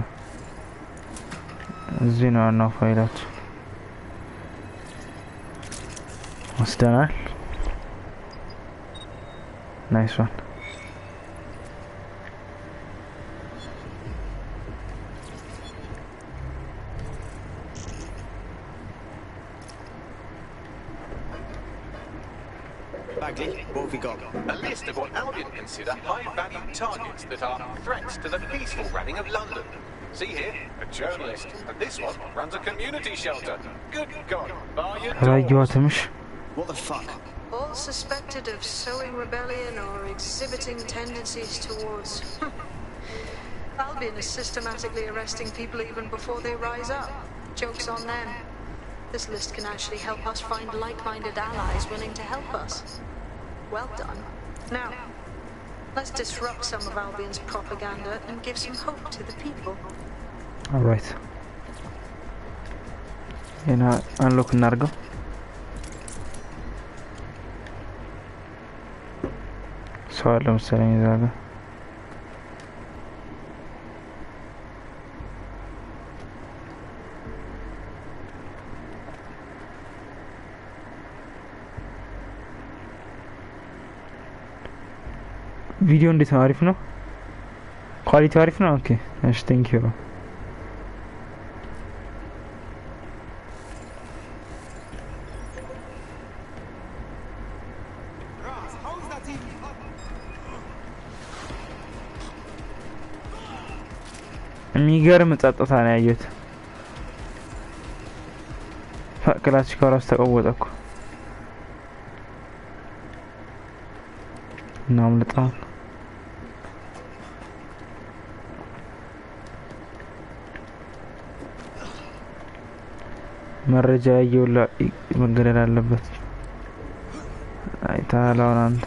እዚህ ነው እና ፋይላችን ወስደናል ናይስ ዋን What have we got? A list of what Albion consider high-value targets that are threats to the peaceful running of London. See here, a journalist. And this one runs a community shelter. Good God, bar your doors. What the fuck? All suspected of sowing rebellion or exhibiting tendencies towards... Albion is systematically arresting people even before they rise up. Joke's on them. This list can actually help us find like-minded allies willing to help us. Well done. Now, let's disrupt some of Albion's propaganda and give some hope to the people. Alright. Unlock Nargo. So I'm saying that. ቪዲዮ እንዴት ነው አሪፍ ነው ኳሊቲ አሪፍ ነው ኦኬ እሺ ቴንክ ዩ የሚገርም ጸጥታ ነው ያየሁት ክላሲክ ራስ ተቀወጠ እኮ እናምልጣ መረጃ ያየውላ መገደል አለበት አይታላውን አንተ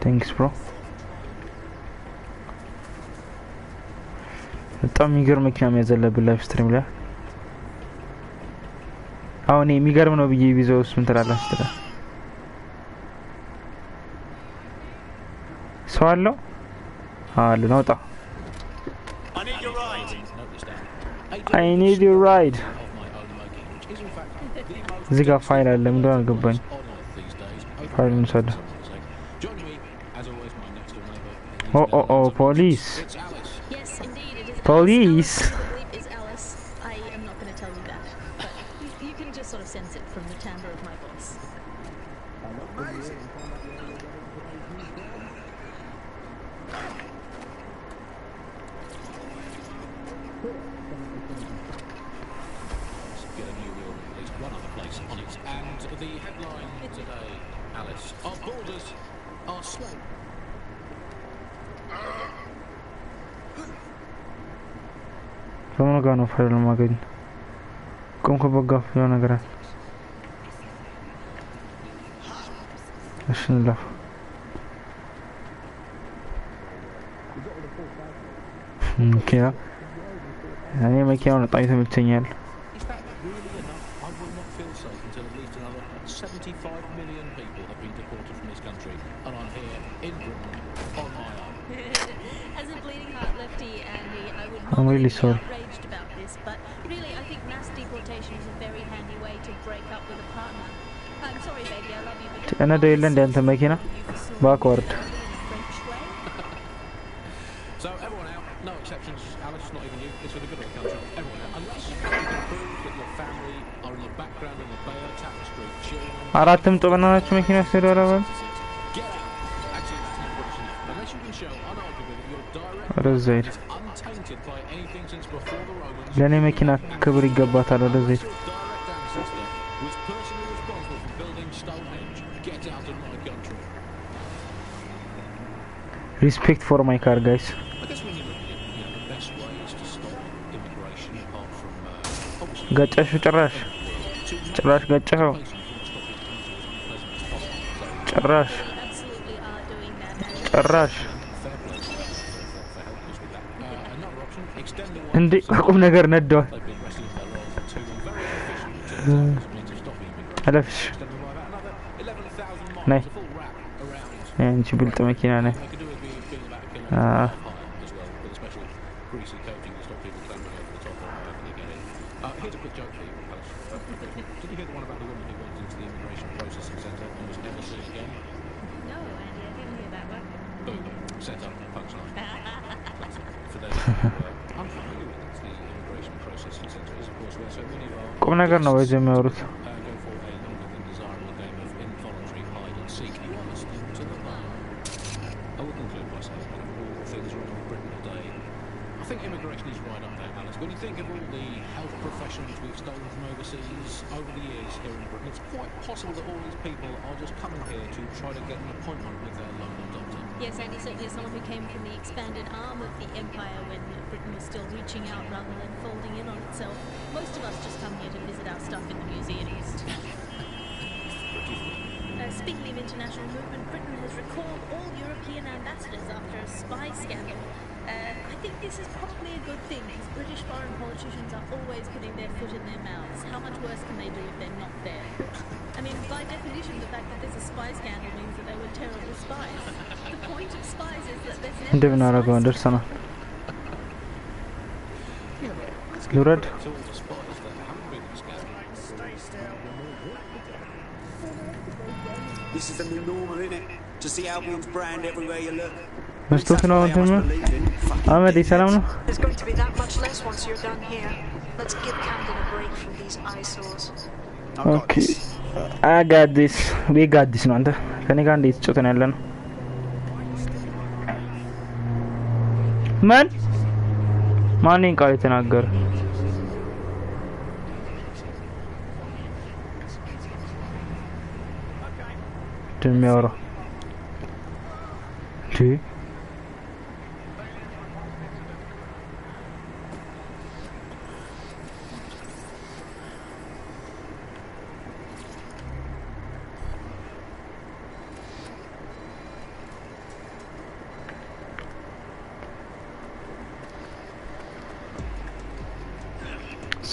ቴንክስ ብሮ በጣም የሚገርም መኪና የሚያዘለብን ላይፍ ስትሪም ላይ አሁን የሚገርም ነው ብዬ ቢዘውስ ምን ትላላችሁ ሰው አለው አለ ነውጣ I need your ride. እዚህ ጋር ፋይል አለ ምን እንደሆነ አልገባኝ ፋይሉን ሰደ ኦ ፖሊስ ፖሊስ Sono gano fare la magari. Comunque buggaff io una gran. Bismillah. كده يعني مكياون طايته متسنيل feel safe until at least another 75 million people have been deported from this country, and I'm here in Britain on my own. As a bleeding heart lefty, Andy, I would I'm really be sorry. outraged about this, but really I think mass deportation is a very handy way to break up with a partner. I'm sorry, baby, I love you, but أنا ده إلا أنت ماكينة backward. So everyone out, no exceptions. Alice, not even you. It's for the good of the country. Everyone out, unless you can prove that your family are in the background of the Bayer tapestry, cheering on. አራትም ጥበናችሁ መኪና ሲደረበል Get out. Actually, that's not British enough. Unless you can show unarguably that your direct ወደዚህ is untainted by anything since before the Romans. ለኔ መኪና ክብር ይገባታል ወደዚህ Direct ancestor was personally responsible for building Stonehenge. Get out of my country. respect for my car guys I guess when you look at it, the best way is to stop immigration apart from ገጨሹ ጭራሽ ገጨኸው ጭራሽ እንዴ ቁም ነገር ነደዋል አለፍሽ ነይ አንቺ ብልጥ መኪና ነይ Here's a quick joke for you, Alice. Did you hear the one about the woman who went into the immigration processing centre and was never seen again? No, Andy, I didn't hear that one. Boom. Set up punchline. For those who are unfamiliar with it, the immigration processing centre is, of course, where so many of our ቁም ነገር ነው በዚህ የሚያወሩት go for a longer than desirable game of involuntary hide and seek. You are listening to the bar. I will conclude by saying that of all the things wrong with Britain today, I think immigration is right up there, Alice. When you think of all the health professionals we've stolen from overseas over the years here in Britain, it's quite possible that all these people are just coming here to try to get an appointment with their local doctor. Yes, Andy, certainly as someone who came from the expanded arm of the empire when Britain was still reaching out rather than folding in on itself, most of us just come here to visit our stuff in the museums. Speaking of international movement, Britain has recalled all European ambassadors after a spy scandal. I think this is probably a good thing, because British foreign politicians are always putting their foot in their mouths. How much worse can they do if they're not there? I mean, by definition, the fact that there's a spy scandal means that they were terrible spies. The point of spies is that there's never እንደምን አደረገው እንደርሰናል ልውረድ This is the new normal, isn't it? To see Albion's brand everywhere you look. መስቶት ነው እንትን አመድ ሰላም ነው There's going to be that much less once you're done here. Let's give Camden a break from these eyesores. Okay. I got this. We got this ነው አንተ ከኔ ጋር እንዴት ጮተን ያለ ነው ማን ቃል የተናገረ እንደሚያወራ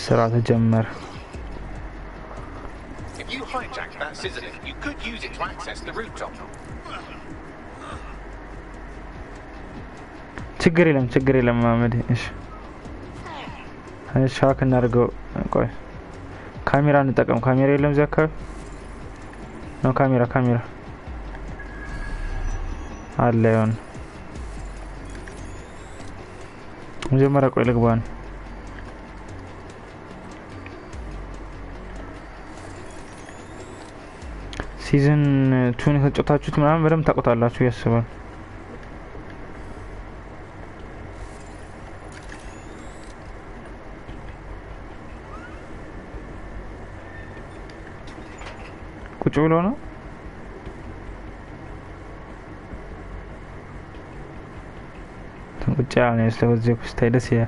ስራ ተጀመረ If you hijacked that scissor lift, you could use it to access the rooftop. ችግር የለም ማመድ እሺ ሻክ እናድርገው ቆይ ካሜራ እንጠቀም ካሜራ የለም እዚህ አካባቢ ነው ካሜራ አለ ይሁን መጀመሪያ ቆይ ልግባን ሲዝን 2 ከተጫወታችሁት ምናምን በደንብ ታውቁታላችሁ ያስባል ቁጭ ብሎ ነው ቁጭ ያለ ስለዚህ ኩስታይ ደስ ያ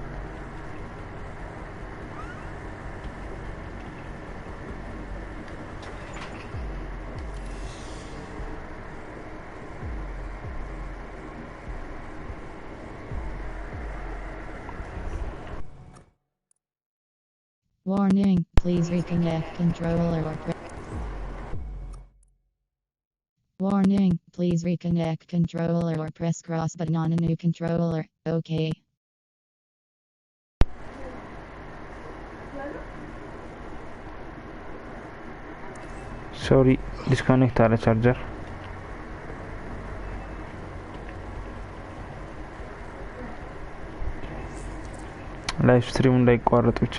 Warning, Please reconnect controller or press. Warning, please reconnect controller or press cross button on a new controller. Okay. Sorry, disconnect our charger. Live stream እንዳይቋረጥ ብቻ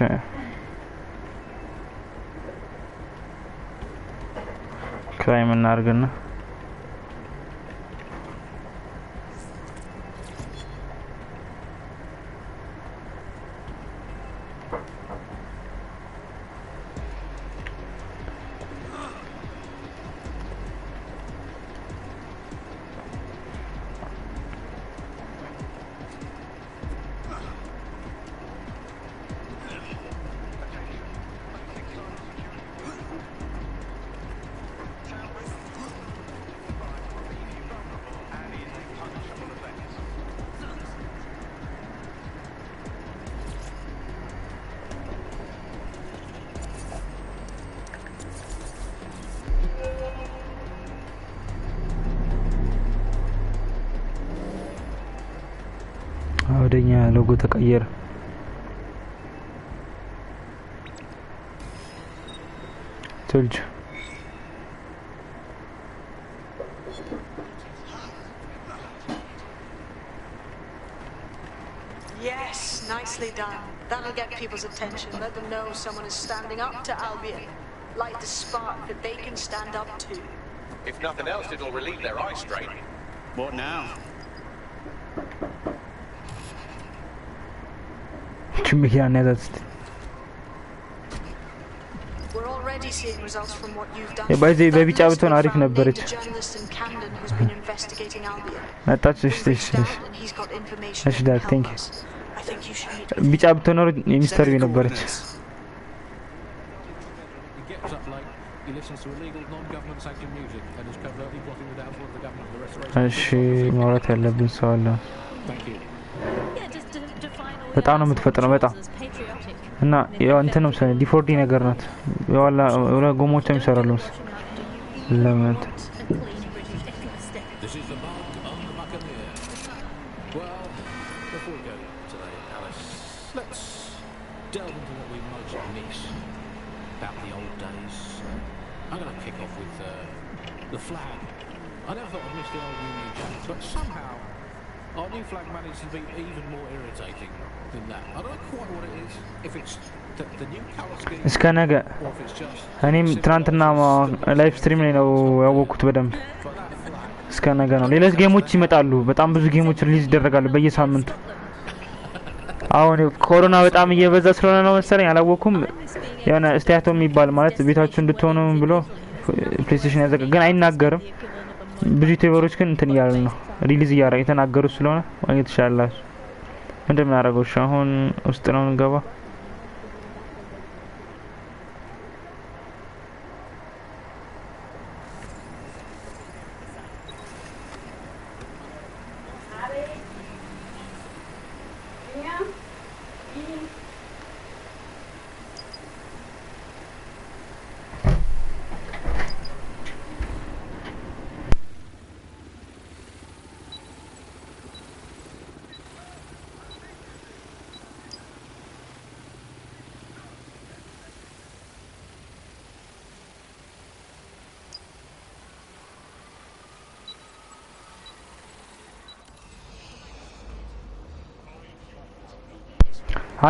ክራይም እናርግና ወደኛ ሎጎ ተቀየረ። ቶልጅ Yes, nicely done. That'll get people's attention. Let them know someone is standing up to Albion. Light the spark that they can stand up to. If nothing else, it'll relieve their eye strain. What now? We're already seeing results from what you've done. በዚህ በቢጫ ብትሆን አሪፍ ነበረች። እሺ ዳክ ቴንክ ዩ። ቢጫ ብትሆን ኖሮ የሚስተር ቢ ነበረች። እሺ ማውራት ያለብን ሰው አለ። በጣም ነው የምትፈጥነው በጣም እና ያው እንትን ነው ሰለ ዲፎርዲ ነገር ናት ያላ ወላ ጎሞችም ይሰራሉ ለምን Our new flag managed to be even more irritating than that. I don't know quite what it is. If it's the new color scheme እስከ ነገ እኔም ትናንትና ላይቭ ስትሪም ላይ ነው ያወቁት በደንብ እስከ ነገ ነው። ሌሎች ጌሞች ይመጣሉ። በጣም ብዙ ጌሞች ሪሊዝ ይደረጋሉ በየሳምንቱ። አሁን ኮሮና በጣም እየበዛ ስለሆነ ነው መሰለኝ አላወኩም። የሆነ ስታያቶ የሚባል ማለት ቤታችሁ እንድትሆኑ ብሎ ፕሌይስቴሽን ያዘጋ ግን አይናገርም። ብዙ ዩቲዩበሮች ግን እንትን እያሉ ነው ሪሊዝ እያደረገ የተናገሩ ስለሆነ ማግኘት ይችላላችሁ። ምንድነው ያደረገው? አሁን ውስጥ ነው እንገባ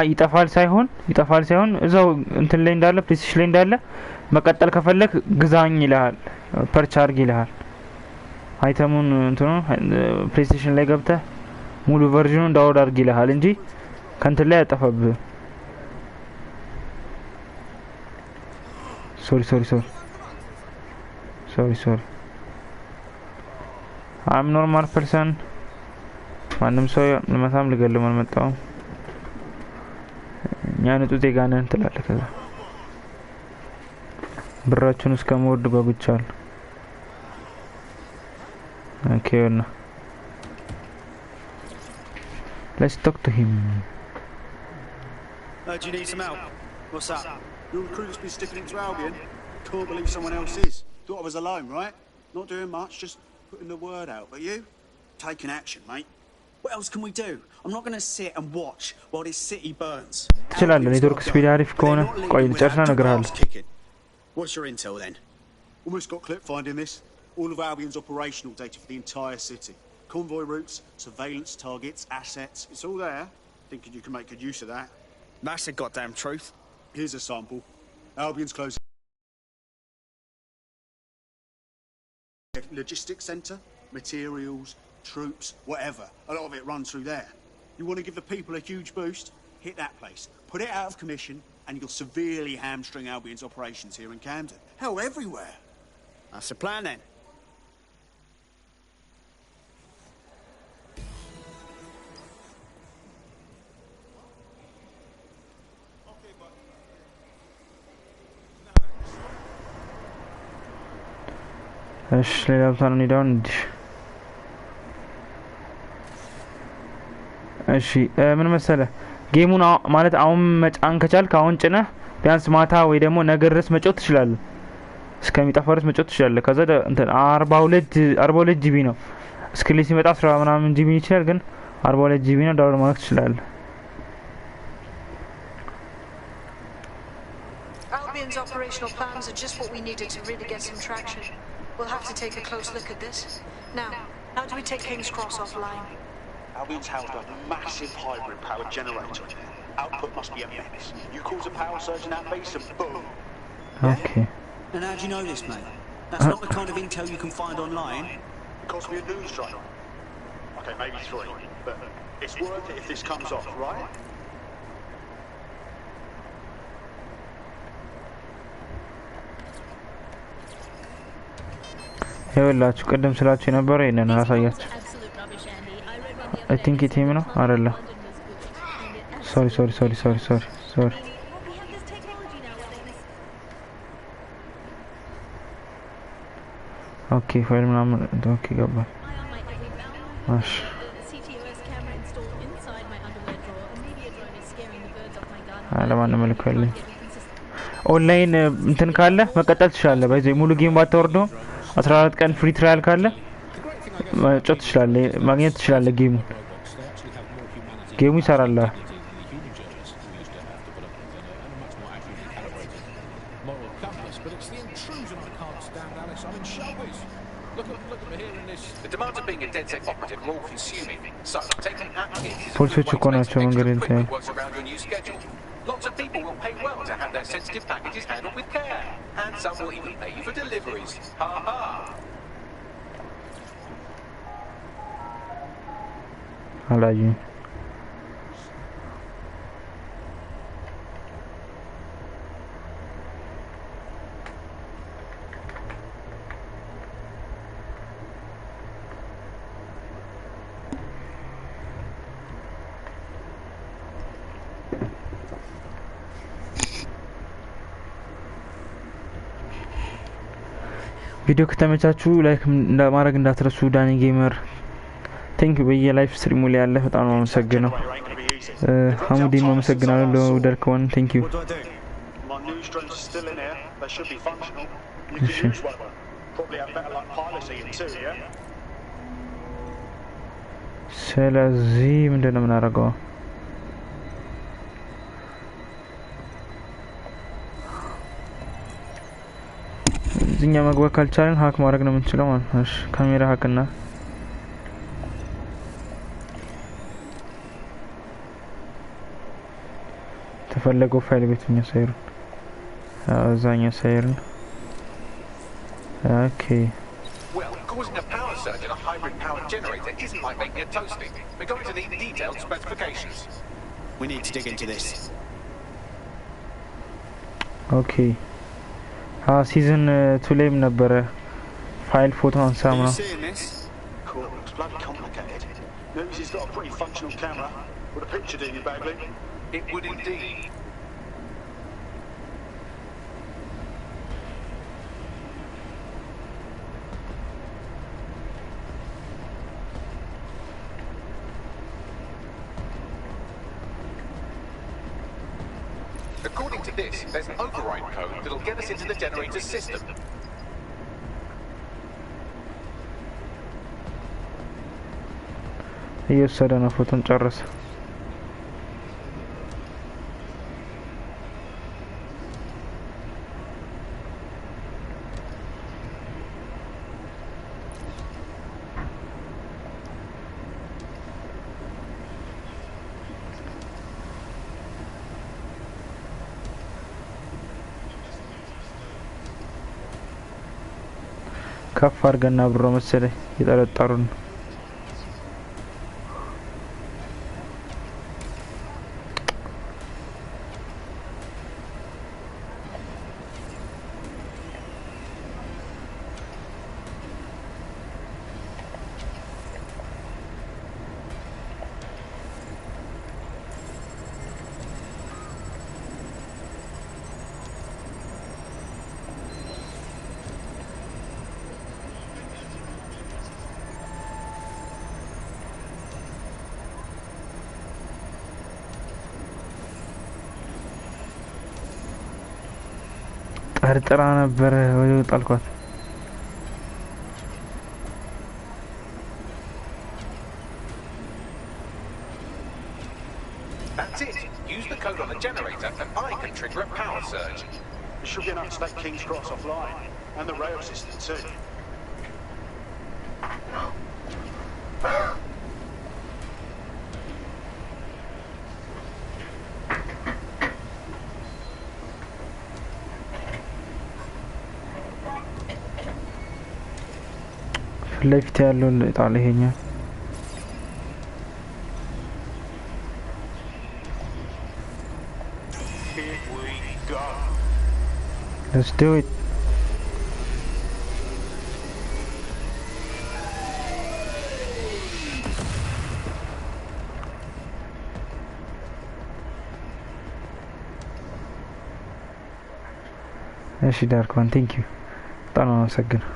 ይጠፋል ሳይሆን እዛው እንትን ላይ እንዳለ ፕሌይስቴሽን ላይ እንዳለ መቀጠል ከፈለክ ግዛኝ ይልሃል ፐርች አርግ ይልሃል አይተሙን እንትኑ ፕሌይስቴሽን ላይ ገብተህ ሙሉ ቨርዥኑን ዳውንሎድ አርግ ይልሃል እንጂ ከንትን ላይ ያጠፋብህ ሶሪ I'm normal person ማንም ሰው ለማሳም ልገልም አልመጣሁም ኛነቱ ዜጋ ነን ትላለህ ከዛ ብራችሁን እስከመወድ ጓጉቻለሁ Okay, no. Let's talk to him. Do you need some help? What's up? You're the crew that's been sticking it to Albion. Can't believe someone else is. Thought I was alone, right? Not doing much, just putting the word out. But you? Taking action, mate. What else can we do? I'm not going to sit and watch while this city burns. ትችላለህ ኔትወርክ ስፒድ አሪፍ ከሆነ ቆይ ልጨርስና እነግርሃለሁ What's your intel then? Almost got clip finding this. All of Albion's operational data for the entire city. Convoy routes, surveillance targets, assets. It's all there. Thinking you can make good use of that. That's the goddamn truth. Here's a sample. Albion's closing logistics centre, materials, troops, whatever. A lot of it runs through there. You want to give the people a huge boost? Hit that place. Put it out of commission, and you'll severely hamstring Albion's operations here in Camden. Hell, everywhere. That's the plan then. እሺ ሌላ ቦታ ነው እንሂዳውን እሺ ምን መሰለህ ጌሙን ማለት አሁን መጫን ከቻልክ አሁን ጭነህ ቢያንስ ማታ ወይ ደግሞ ነገ ድረስ መጫወት ትችላለህ እስከሚጠፋ ድረስ መጫወት ትችላለህ ከዛ እንትን 42 ጂቢ ነው እስክሪን ሲመጣ 10 ምናምን ጂቢ ይችላል ግን 42 ጂቢ ነው ዳውንሎድ ማድረግ ትችላለህ Albion's operational plans are just what we needed to really get some traction. We'll have to take a close look at this. Now, how do we take King's Cross offline? Albion's housed a massive hybrid powered generator in there. Output must be immense. You cause a power surge in that base and boom. Okay. And how do you know this, mate? That's not the kind of intel you can find online. It cost me a news drone. Okay, maybe 3. But it's worth it if this comes off, right? ይኸውላችሁ ቅድም ስላችሁ የነበረ ይሄንን አላሳያችሁ I think it him ነው አይደለ sorry ኦኬ ፋይል ምናምን ኦኬ ገባ ማሽ አለማን መልከልኝ ኦንላይን እንትን ካለ መቀጠል ትችላለህ በዚህ ሙሉ ጌም ባታወርደው 14 ቀን ፍሪ ትራያል ካለ መጫወት ትችላለህ ማግኘት ትችላለህ ጌሙ ይሰራል ፖሊሶች እኮ ናቸው መንገድ እንትን Lots of people will pay well to have their sensitive packages handled with care. And some will even pay you for deliveries. Ha ha! Alaji. ቪዲዮ ከተመቻችሁ ላይክ ማድረግ እንዳትረሱ ዳኒ ጌመር ቴንክ ዩ በየላይቭ ስትሪሙ ላይ ያለ በጣም ነው መሰግነው ሐሙዲ ነው መሰግናለሁ ለወደድከውን ቴንክ ዩ ስለዚህ ምንድነው የምናደርገው እኛ መግባት ካልቻለን ሀክ ማድረግ ነው የምንችለው ማለት ነው። እሺ ካሜራ ሀክና ተፈለገው ፋይል ቤትኛ ሳይሩ አዛኛ ሳይሩ ኦኬ Well, causing a power surge in a hybrid powered generator isn't like making a toasting. We're going to need detailed specifications. We need to dig into this. Okay. Season 2 ላይም ነበረ ፋይል ፎቶ አንሳም ነው Cool, it's bloody complicated. Notice he's got a pretty functional camera. Would a picture do you badly? It would indeed. According According to this, there's an override code that'll get us into the generator's system. እየወሰደ ነው ፎቶን ጨረሰ ከፍ አድርገና ብሮ መሰለኝ የጠረጠሩን ጠርጥራ ነበር ወይ ጣልኳት That's it. Use the code on the generator and I can trigger a power surge. It should be enough to take King's Cross offline, and the rail system too. ለፊት ያለው ጣል ይሄኛው Let's do it. እሺ ዳርኳን ቴንክ ዩ በጣም አመሰግናለሁ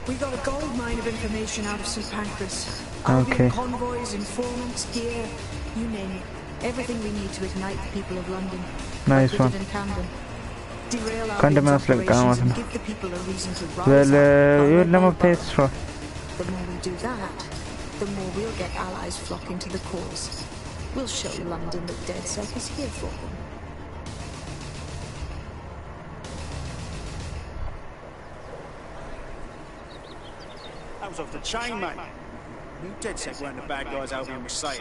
We got a gold mine of information out of St. Pancras. Okay. Convoys, informants, gear, you name it. Everything we need to ignite the people of London. Nice like we one. did in Camden. Derail our Camden big መስለቅ operations ማለት and ነው give the people a reason to rise በለ up. ይሁን ለመፍታት ስራ The more we do that, the more we'll get allies flocking to the cause. We'll show London that DedSec is here for them. That was off the chain, mate. You DedSec weren't the bad guys Albion was saying.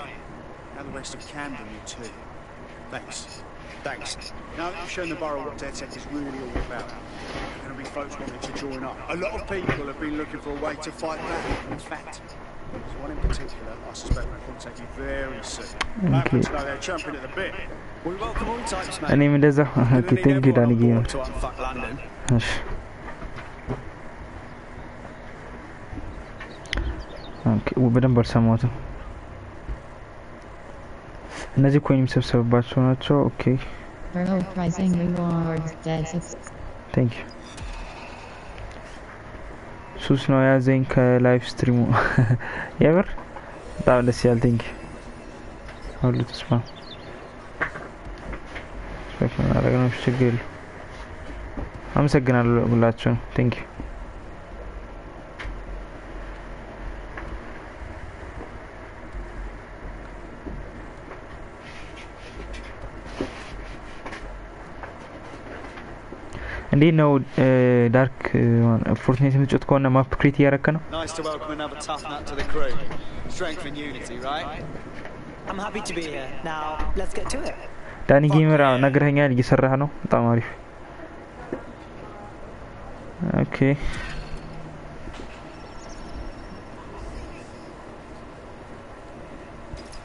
Now the rest of Camden knew too. Thanks. Thanks. Now that you've shown the borough what DedSec is really all about, there are going to be folks wanting to join up. A lot of people have been looking for a way to fight back. In fact, there's one in particular I suspect will contact you very soon. I happen to know they're jumping at the bit. We welcome all types, mate. እኔም እንደዛ ኦኬ ቴንክ ዩ ዳኒ ጌም To unfuck London. እሺ ኦኬ በደንብ አልሰማሁትም እነዚህ ኮይን የሚሰበሰብባቸው ናቸው ኦኬ Pricing rewards DedSec. ቴንክ ዩ ሱስ ነው ያዘኝ ከላይቭ ስትሪሙ የምር በጣም ደስ ይላል ቴንክ ዩ ሁሉ ተስፋ ሰከና አረጋው ችግር የለም አመሰግናለሁ ሁላችሁም ቴንክ ዩ እንዴት ነው ዳርክ ፎርትናይት የምትጮት ከሆነ ማፕ ክሬት እያረከ ነው Nice to welcome another tough nut to the crew. Strength and unity, right? I'm happy to be here. Now, let's get to it. ዳኒ ጌመር ነግረኸኛል እየሰራህ ነው በጣም አሪፍ ኦኬ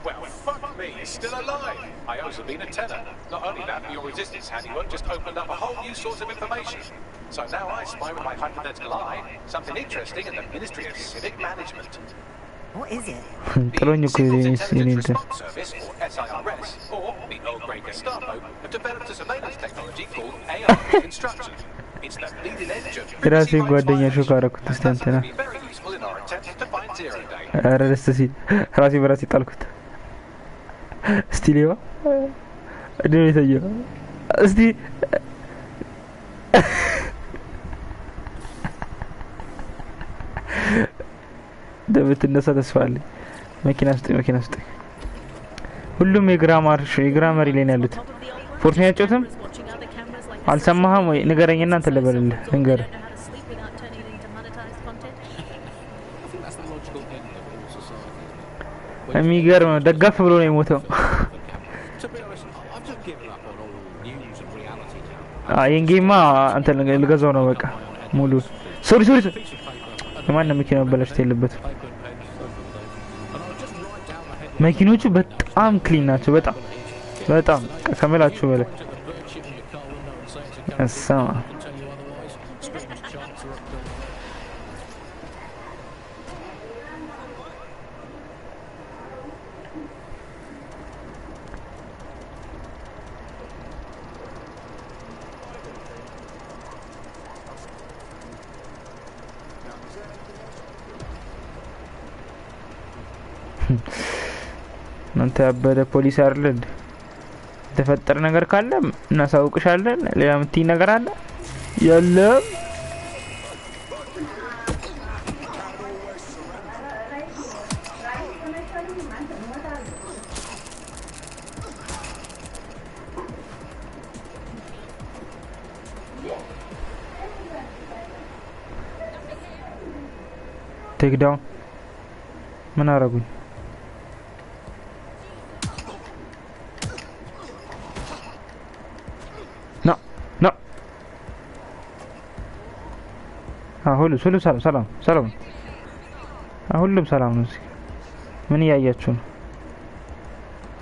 Well, fuck me, he's still alive. I also been a tenor. Not only that, but your resistance handiwork just opened up a whole new source of information. So now I spy with my hypothetical eye something interesting in the Ministry of Civic Management. What is it? ጥሎኝ እኮ Intelligence የኔ Response Service, or SIRS, or the old grey Gestapo, have developed a surveillance technology called AI reconstruction. It's the leading edge of ራሴ ጓደኛ ሾክ አደረኩት እስቲ አንተና very useful in our attempt to find zero day. ኧረ ደስ ሲል ራሴ በራሴ ጣልኩት እስቲ ሌባ እንደው ይተየው እስቲ ደብትነሳ ተስፋ አለኝ መኪና ውስጥ ሁሉም የግራመሪ ላይ ነው ያሉት ፎርትናይት አይጮትም አልሰማህም ወይ ንገረኝና አንተ ልበልልህ እንገር የሚገርም ነው ደጋፍ ብሎ ነው የሞተው የንጌማ አንተ ልገዛው ነው በቃ ሙሉ ሶሪ የማን መኪና በላሽት የለበትም መኪኖቹ በጣም ክሊን ናቸው በጣም ከመላችሁ በላይ እሰማ እናንተ ያበደ ፖሊስ አይደል የተፈጠረ ነገር ካለ እናሳውቅሻለን ሌላ ምትይ ነገር አለ የለም ቴክ ዳውን ምን አረጉኝ ሁሉም ሰላም ሁሉም ሰላም ነው እዚህ ምን ያያችሁ ነው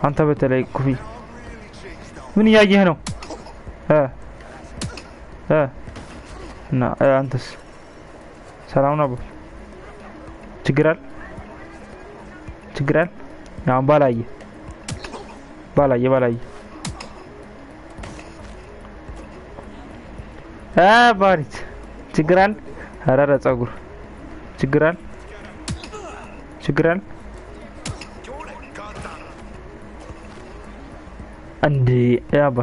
አንተ በተለይ ኩፊ ምን ያያህ ነው እና አንተስ ሰላም ነው ችግር አለ ያን ባላየ ባሪት ችግር አለ አራራ ጸጉር ችግር አለ እንዴ ያባ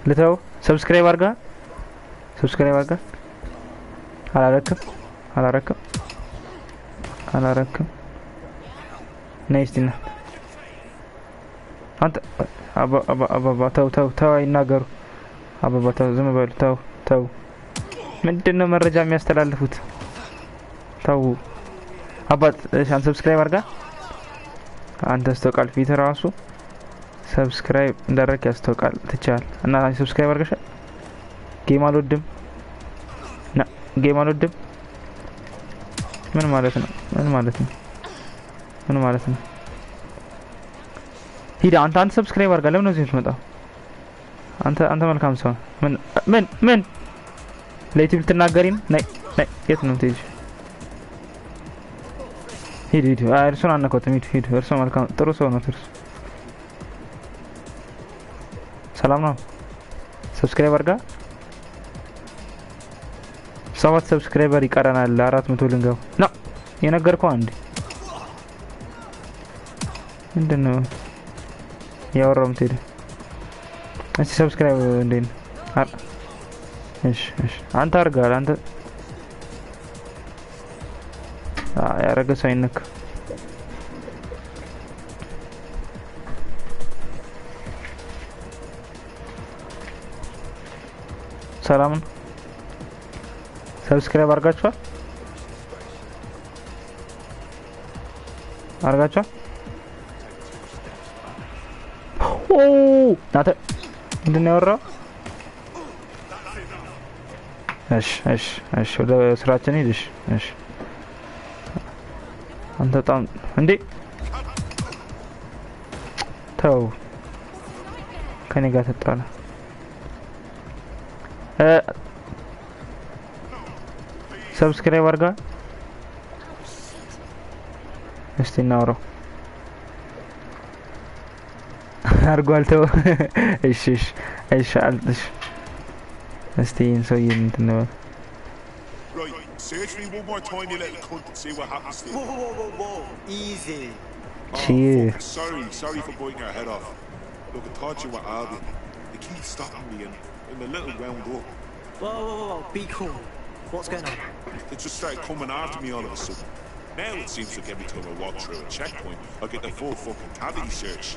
ለታው ሰብስክራይብ አርጋ አላረክም ነይስቲና አንተ አባ ተው አይናገሩ አባ ተው ዝም በሉ ተው ምንድነው መረጃ የሚያስተላልፉት ተው አባት እሺ ሰብስክራይብ አርጋ አንተ አስተውቃል ፊት ራሱ ሰብስክራይብ እንዳረክ ያስተውቃል ትቻል እና ሰብስክራይብ አርጋሽ ጌም አልወድም ምን ማለት ነው ሂድ አንተ ሰብስክራይብ አርጋ ለምን ነው እዚህ የምትመጣው አንተ መልካም ሰው ምን ለዩቲዩብ ልትናገሪን ነይ የት ነው ትሄጂ ሂድ እርሱን አነኮትም ሂድ እርሱ መልካም ጥሩ ሰው ነው እርሱ ሰላም ነው ሰብስክራይብ አርጋ 7 ሰብስክራይበር ይቀረናል 400 ልንገው ነው የነገርኩህ አንዴ ምንድነው ያወራው ምትሄድ እስቲ ሰብስክራይብ እንዴት እሺ አንተ አርጋል አንተ ያረገ ሳይነክ ሰላም ሰብስክራይብ አርጋችኋል ናተ ምንድነው ያወራው እሺ ወደ ስራችን ሄድሽ እሺ አንተ በጣም እንዴ ተው ከኔ ጋር ተጣላ ሰብስክራይብ አርጋ እስቲ እናውራው አርጓል ተው እሺ እሺ እሺ አልጥሽ እስቲ እንሰውዬ እንትን ነው Right, search me one more time, you little cunt, and see what happens to you. Whoa. Easy. Cheers. Sorry for biting your head off. Look, I thought you were Albion. They keep stopping me and I'm a little wound up. Whoa. Be cool. What's going on? They just started coming after me all of a sudden. Now it seems like every time I walk through a checkpoint, I get the full fucking cavity search.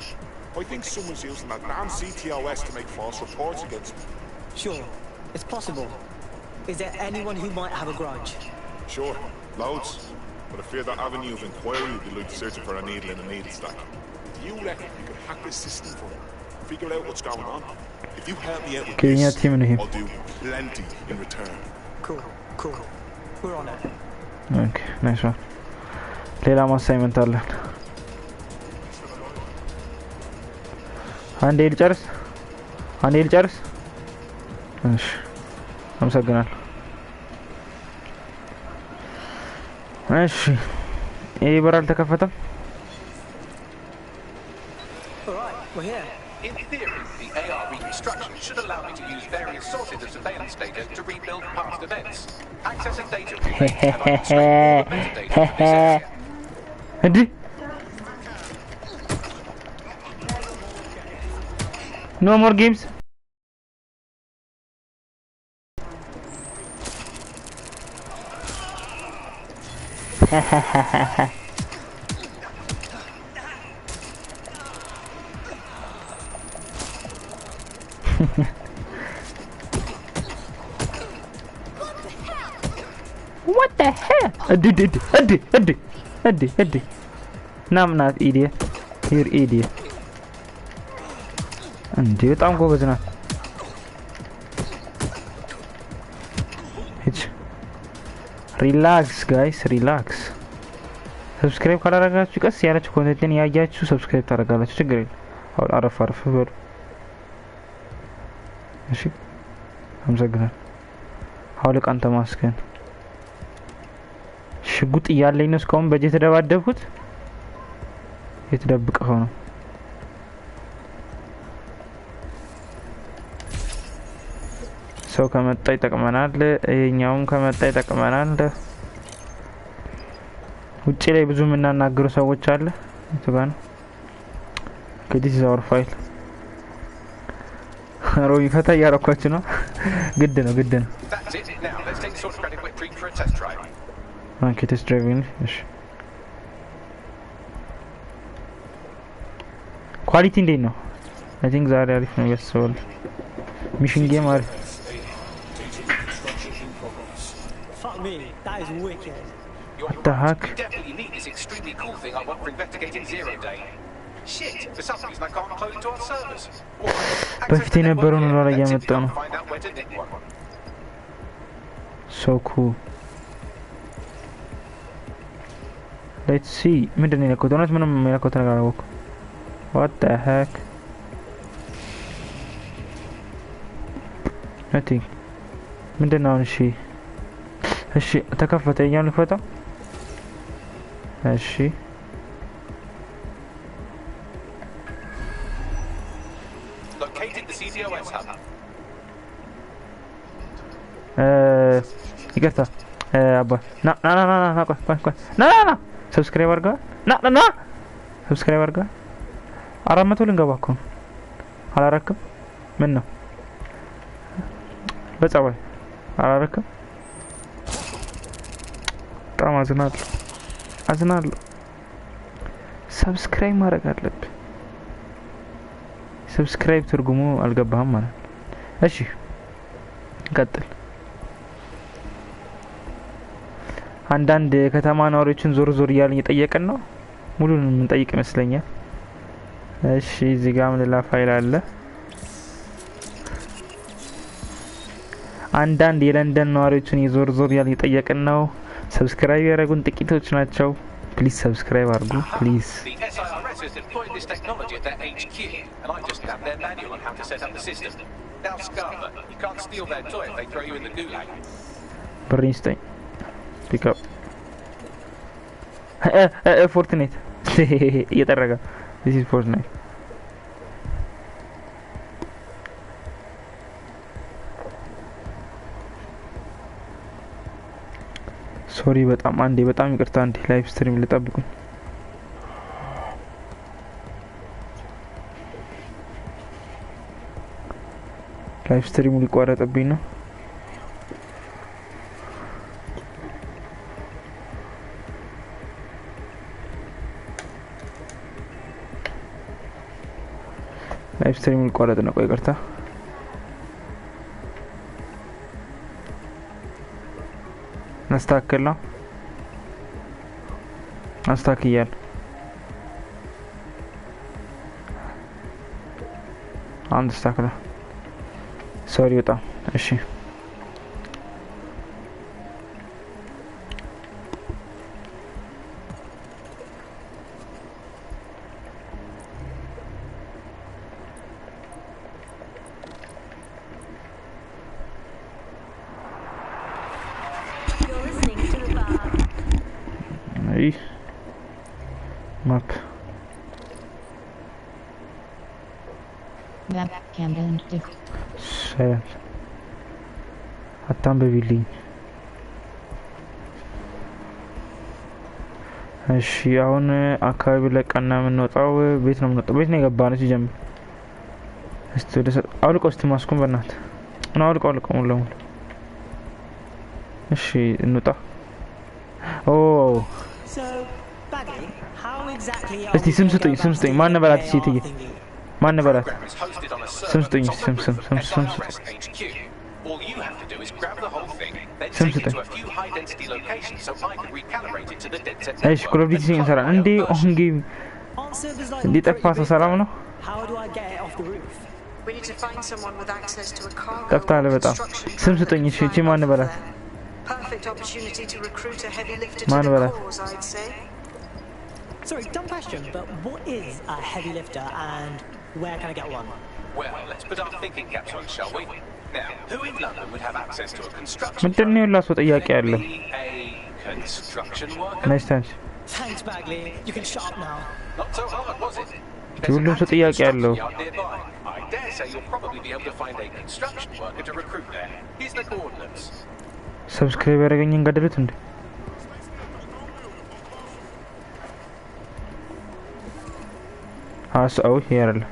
I think someone's using that damn CTOS to make false reports against me. Sure, it's possible. Is there anyone who might have a grudge? Sure, loads. But I fear that avenue of inquiry would be like searching for a needle in a needle stack. Do you reckon you could hack this system for me? Figure out what's going on? If you help me out with this, I'll do plenty in return. Cool. We're on it. Okay, nice one. ሌላ አሳይመንት አለን አንዴ ልጨርስ እሺ አመሰግናለሁ እሺ ይሄ በር አልተከፈተም Alright, we're here. In theory, the AR reconstruction should allow me to use various sources of surveillance data to rebuild past events. Accessing data relays and unconstrained metadata for this area. እንዴ No more games. What the hell? Eddie. No, I'm not idiot. You're idiot. እንዴ በጣም ጎበዝ ናት ሪላክስ ጋይስ ሪላክስ ሰብስክራይብ ካላደረጋችሁ ቀስ ያላችሁ ኮንቴንትን ያያችሁ ሰብስክራይብ ታደርጋላችሁ ችግር የለም አሁን አረፍ በሉ እሺ አመሰግናለሁ አሁን አንተ ማስከን ሽጉጥ እያለኝ ነው እስካሁን በእጄ ተደባደብኩት የተደብቀው ነው ሰው ከመጣ ይጠቅመናል ይሄኛውም ከመጣ ይጠቅመናል ውጪ ላይ ብዙ ምናናገሩ ሰዎች አለ እንትባን ከዲስ ዛወር ፋይል ሮቢ ፈታ ያረኳችሁ ነው ግድ ነው ኦኬ ቴስት ድራይቪንግ እሺ ኳሊቲ እንዴት ነው አይ ቲንክ ዛሬ አሪፍ ነው ያስባል ሚሽን ጌም አሪፍ Me, that is wicked. What the heck? You definitely need this extremely cool thing I want for investigating Zero Day. Shit, for some reason I can't close into our servers. በፊት የነበረውን ነው ላይ ያመጣው ነው So cool. Let's see. ምንድን ነው የነካሁት? እውነት ምንም የነካሁት ነገር አላወኩም። What the heck? Nothing. ምንድን ነው እሺ እሺ ተከፈተ እኛው ልፈታው እሺ located the CTOS hub ይቅርታ አባ ና ቆይ ና ሰብስክራይብ አድርጋ ና ሰብስክራይብ አድርጋ 400 ልንገባ እኮ አላረክም ምን ነው በጸባይ አላረክም በጣም አዝናለሁ ሰብስክራይብ ማድረግ አለብህ ሰብስክራይብ ትርጉሙ አልገባህም ማለት እሺ ቀጥል አንዳንድ ከተማ ነዋሪዎችን ዞር እያልን እየጠየቅን ነው ሙሉን የምንጠይቅ ይመስለኛል እሺ እዚህ ጋር ምን ላ ፋይል አለ አንዳንድ የለንደን ነዋሪዎችን ዞር እያልን እየጠየቅን ነው ሰብስክራይብ ያደረጉን ጥቂቶች ናቸው ፕሊዝ ሰብስክራይብ አድርጉ ፕሊዝ The SIRS has deployed this technology at their HQ and I just have their manual on how to set up the system now Scarlet you can't steal their toy if they throw you in the gulag ብር ይስጠኝ pick up Fortnite. እየጠረገ this is Fortnite. ሶሪ በጣም አንዴ በጣም ይቅርታ አንዴ ላይቭ ስትሪም ልጠብቁኝ። ላይቭ ስትሪሙ ሊቋረጥብኝ ነው። ላይቭ ስትሪሙ ሊቋረጥ ነው። ቆይ ይቅርታ። አስተካክል ነው አስተካክያለሁ። አንድ አስተካክለ ሶሪ በጣም እሺ። Map. Map Camden. Sad. አታንብቢልኝ። እሺ አሁን አካባቢ ለቀና የምንወጣው ቤት ነው የምንወጣው። ቤት ነው የገባነው ሲጀምር። እስቲ ወደ አውልቀው እስቲ ማስኩን በእናትህ እና አውልቀው ሙሉ ለሙሉ። እሺ እንውጣ። ኦ እስቲ ስም ስጡኝ። ማን ነበራት ሴትዬ? ማን ነበራት? ስም ስጡኝ። ስም All you have to do is grab the whole thing, then Some take it sort to a few high-density locations so I can recalibrate it to the dead set. እሺ ኮል ኦፍ ዲዩቲ እንሰራ እንዴ? ኦንጊ እንዴ ጠፋ ሰላም ነው? How do I get it off the roof? We need to find someone with access to a cargo. ጠፍታለ በጣም። ስም ስጡኝ። እሺ ማን ነበራት? Perfect opportunity to recruit a heavy lifter ማን to the ነበራት? cause, I'd say. Sorry, dumb question, but what is a heavy lifter and where can I get one? Well, let's put our thinking caps on, shall we? Now, who in London would have access to a construction ምንድን ነው ላስ ጥያቄ ያለው? a construction worker? ናይስ ታንክስ። Thanks, Bagley. You can shut up now. Not so hard, was it? ሁሉም ሰው ጥያቄ ያለው። Nearby. I dare say you'll probably be able to find a construction worker to recruit there. Here's the coordinates. ሰብስክራይብ ያደረገኝን ገደሉት እንዴ? አው ያረለ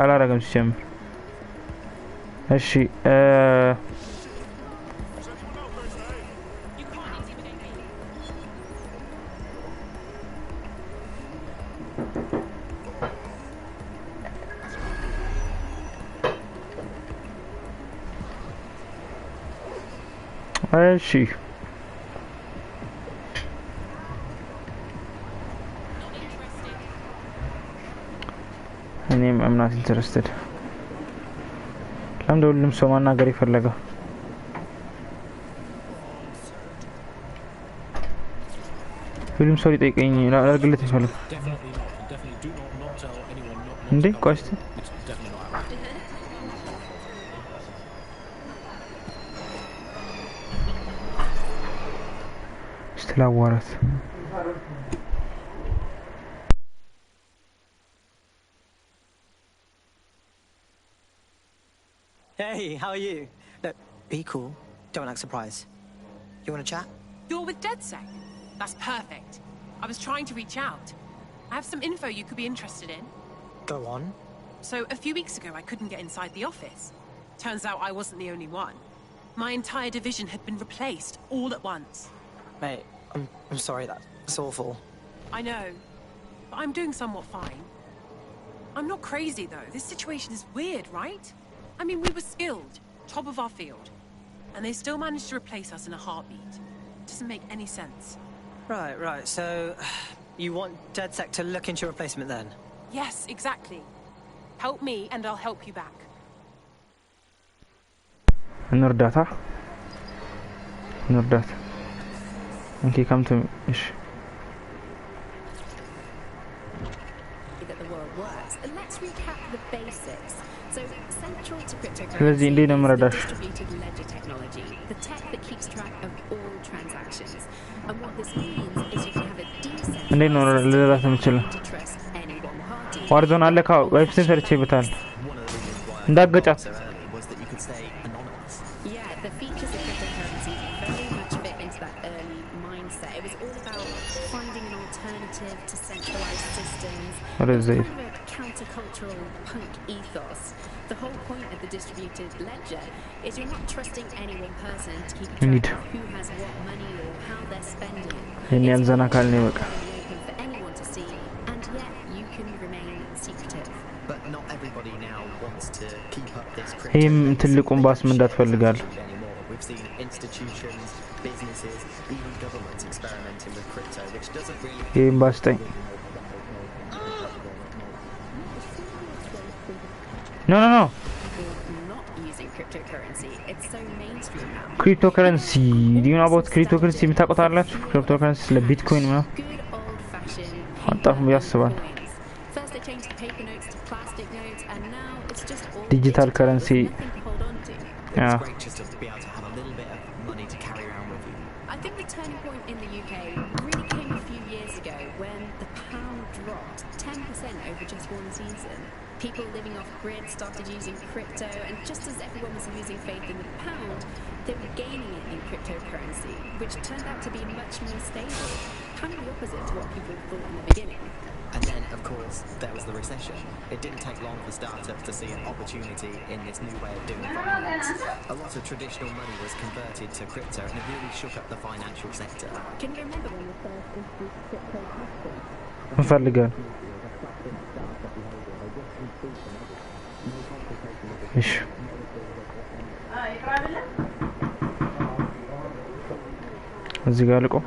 አላረገም ሲጀምር። እሺ እሺ እኔም I'm not interested። ለምን ሁሉም ሰው ማናገር ይፈልጋል? ሁሉም ሰው ሊጠይቀኝ ላደርግለት ይፈልጋል እንዴ? ቆይ እስቲ ላዋራት። Hey, how are you? Look, be cool. Don't act surprised. You want to chat? You're with DedSec? That's perfect. I was trying to reach out. I have some info you could be interested in. Go on. So, a few weeks ago, I couldn't get inside the office. Turns out I wasn't the only one. My entire division had been replaced all at once. Mate, I'm sorry, that's awful. I know, but I'm doing somewhat fine. I'm not crazy, though. This situation is weird, right? I mean, we were skilled, top of our field, and they still managed to replace us in a heartbeat. Doesn't make any sense. Right. So, you want DedSec to look into your replacement then? Yes, exactly. Help me, and I'll help you back. እንርዳታ Okay, come to me. That the world works. Let's recap the basics. So, central to ስለዚህ እንዴት ነው የምረዳሽ? distributed ledger technology, the tech that keeps track of all transactions. And what this means is you can have a decent እንዴት ነው ልረዳት የምችለው? ዋርዞን አለ ካው ዌብሳይት ሰርቼበታል እንዳገጫት Yeah, the features of cryptocurrency very much fit into that early mindset. It was all about finding an alternative to centralized systems. What is it? Kind of a countercultural punk ethos. The whole point of the distributed ledger is you're not trusting any one person to keep track of who has what money or how they're spending it. It's open for anyone to see, and yet you can remain secretive. But not everybody now wants to keep up this ይህም ትልቁን ባስ ምን እንዳትፈልጋል anymore. We've seen institutions, businesses, even governments experimenting with crypto, which doesn't really ይህም ባስ ጠኝ No. Not using cryptocurrency. It's so mainstream now. Cryptocurrency. Do you know about cryptocurrency? የምታውቁት አላችሁ? Cryptocurrency ስለ ቢትኮይን ነው። አጣሁም ያስባል። First they changed the paper notes to plastic notes, and now it's just all digital currency. It's great just to be able to have a little bit of money to carry around with you. I think the turning point in the UK really came a few years ago when the pound dropped 10% over just one season. People living off grid started using crypto, and just as everyone was losing faith in the pound, they were gaining it in cryptocurrency, which turned out to be much more stable, kind of the opposite to what people thought in the beginning. And then, of course, there was the recession. It didn't take long for startups to see an opportunity in this new way of doing finance. A lot of traditional money was converted to crypto, and it really shook up the financial sector. Can you remember when we first introduced crypto testing? እንፈልጋለን እሺ እዚህ ጋር ልቆም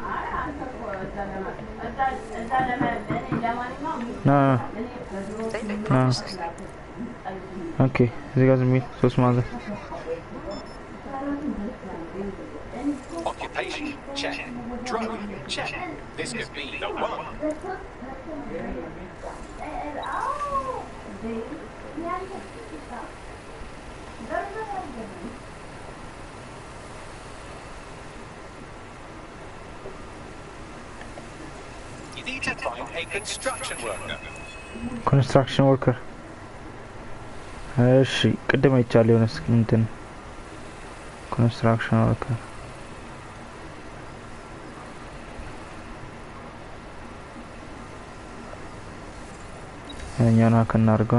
ና ኦኬ እዚህ ጋር ዝም ብዬ ሶስት ማዘር Occupation, check. Drone, check. This could be the one. You need to find a construction worker. Construction worker. እሺ ቅድም አይቻለሁ የሆነ እንትን construction worker እኛና ከናርጋ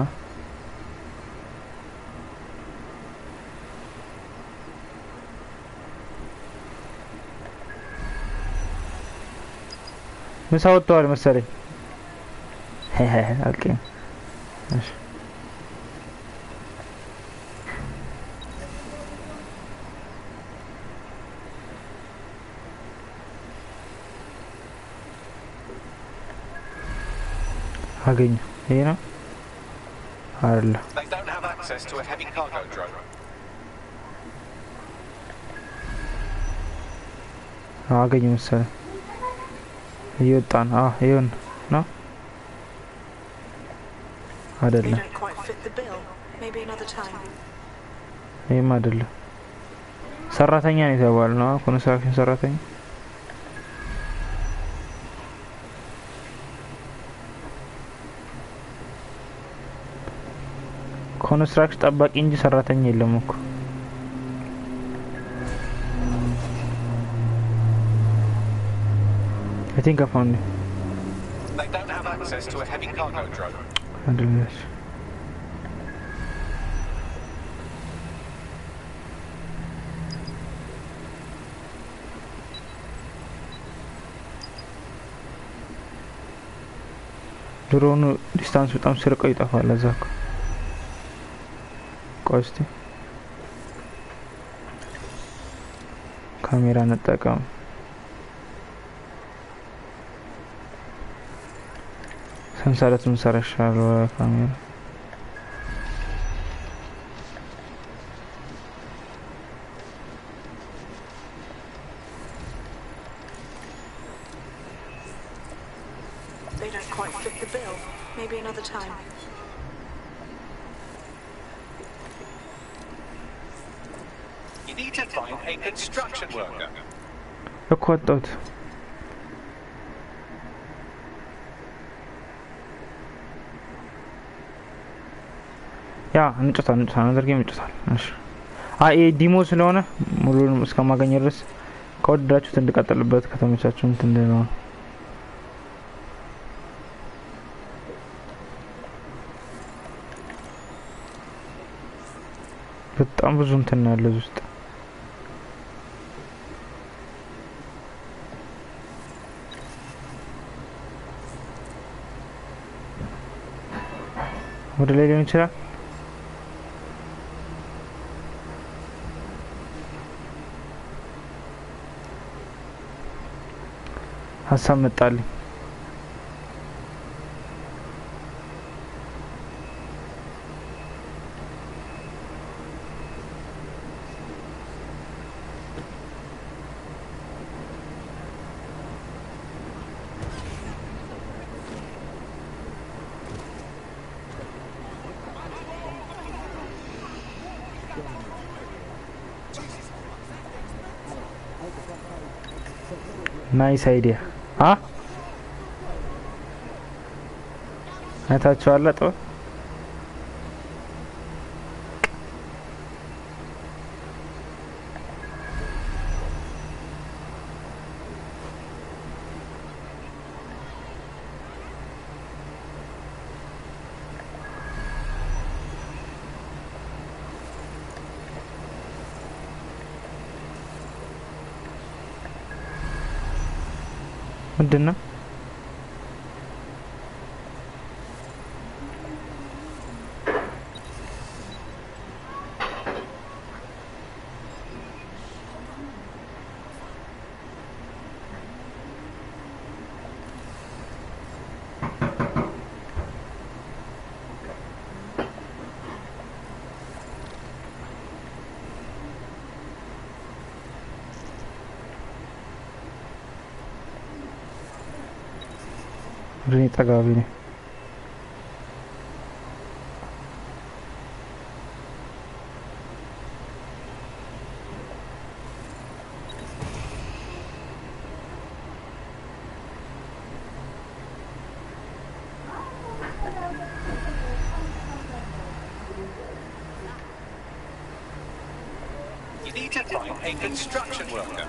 ምሳ ወጥቷል መሰለኝ ኦኬ እሺ አገኘ ይሄ ነው አይደለ They don't have access to a heavy cargo drone. አገኘ መሰለኝ እየወጣን ይሁን ነው አይደለም ይሄም አይደለም ሰራተኛ ነው የተባለው ነው ኮንስትራክሽን ሰራተኛ ኮንስትራክሽን ጠባቂ እንጂ ሰራተኛ የለም እኮ I think I found it. They don't have access to a heavy cargo drone. አይደለም ድሮኑ ዲስታንስ በጣም ሲርቀው ይጠፋል ለዛ እኮ ቆይ እስቲ ካሜራ እንጠቀም ሰንሰለቱን ሰረሻለሁ ካሜራ They don't quite fit the bill. Maybe another time. You need to find a construction worker. እኮ ወጣሁት ያ እንጨታል ነገር ጌም እንጨታል። እሺ አይ ዲሞ ስለሆነ ሙሉንም እስከማገኝ ድረስ ከወደዳችሁት እንድቀጥልበት ከተመቻችሁ እንትን እንደሆነ በጣም ብዙ እንትን ያለው ውስጥ ወደ ላይ ሊሆን ይችላል። ሀሳብ መጣልኝ። ናይስ አይዲያ አይታችኋል አጥቶ ምንድነው? Ini tagabi ni. You need to find a construction worker.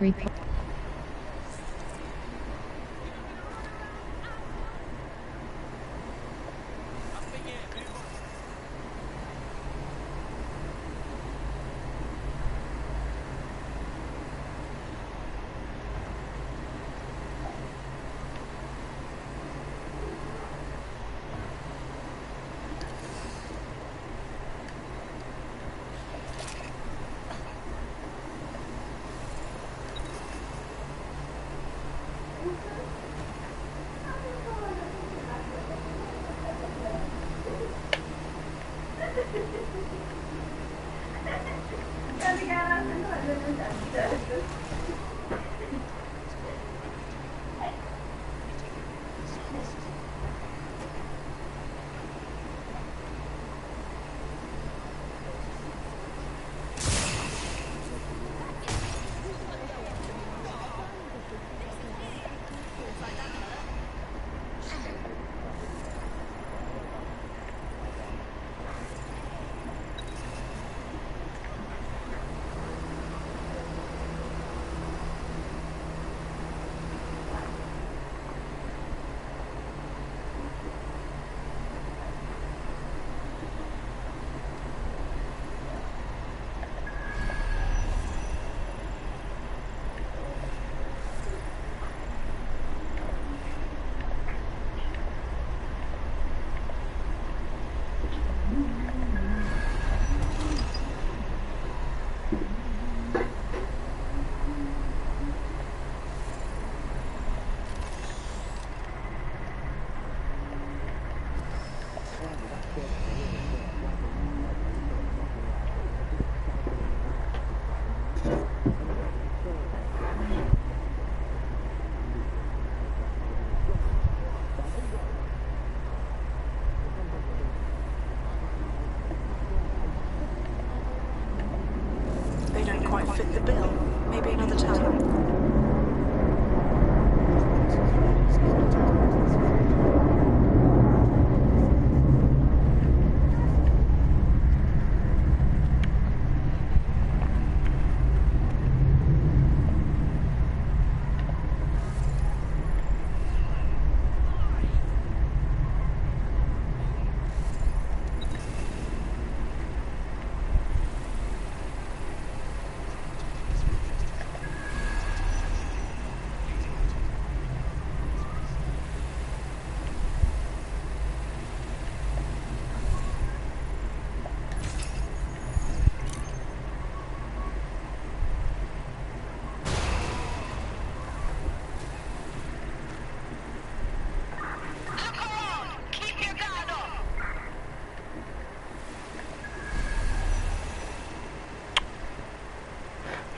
Report.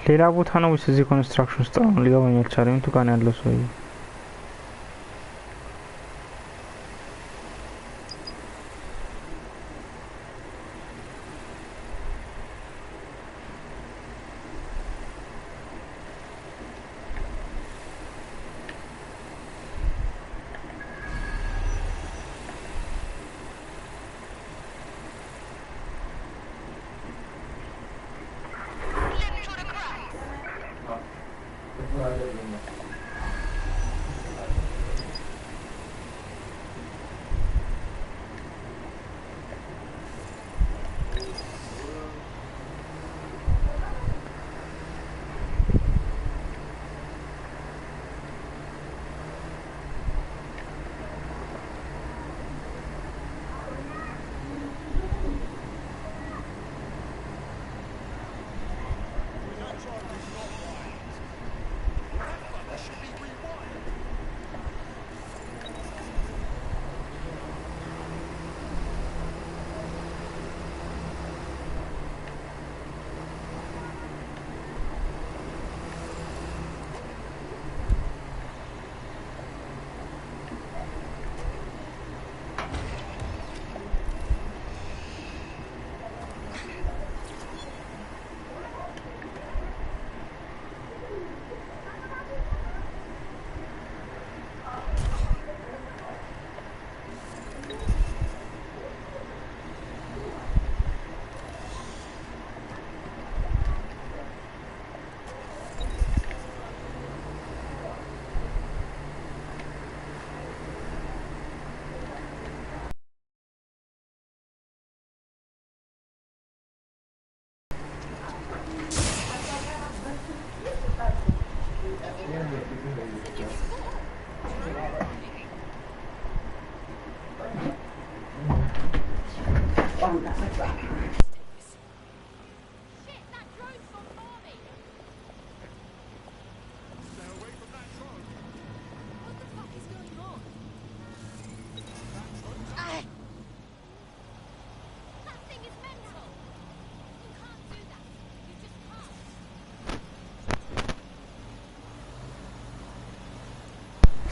ሌላ ቦታ ነው ወይስ እዚህ ኮንስትራክሽን ውስጥ ነው? ሊገባኝ አልቻለም። የቱ ጋር ነው ያለው ሰው?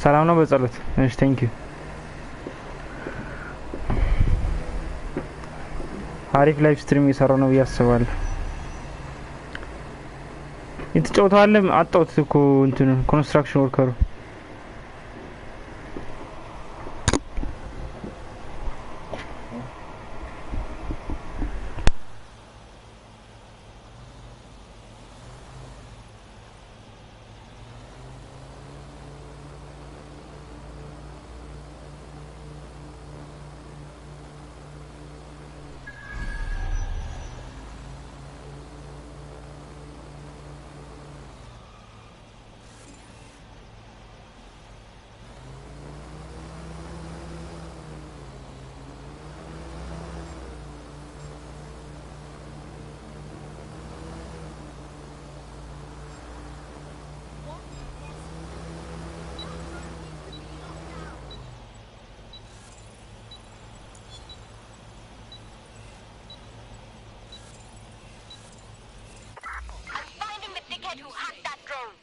ሰላም ነው በጸሎት። እሺ ቴንክ ዩ። አሪፍ ላይቭ ስትሪም እየሰራው ነው ያስባል። የተጫወተዋል አጣውት እኮ እንትን ኮንስትራክሽን ወርከሩ who hacked that drone.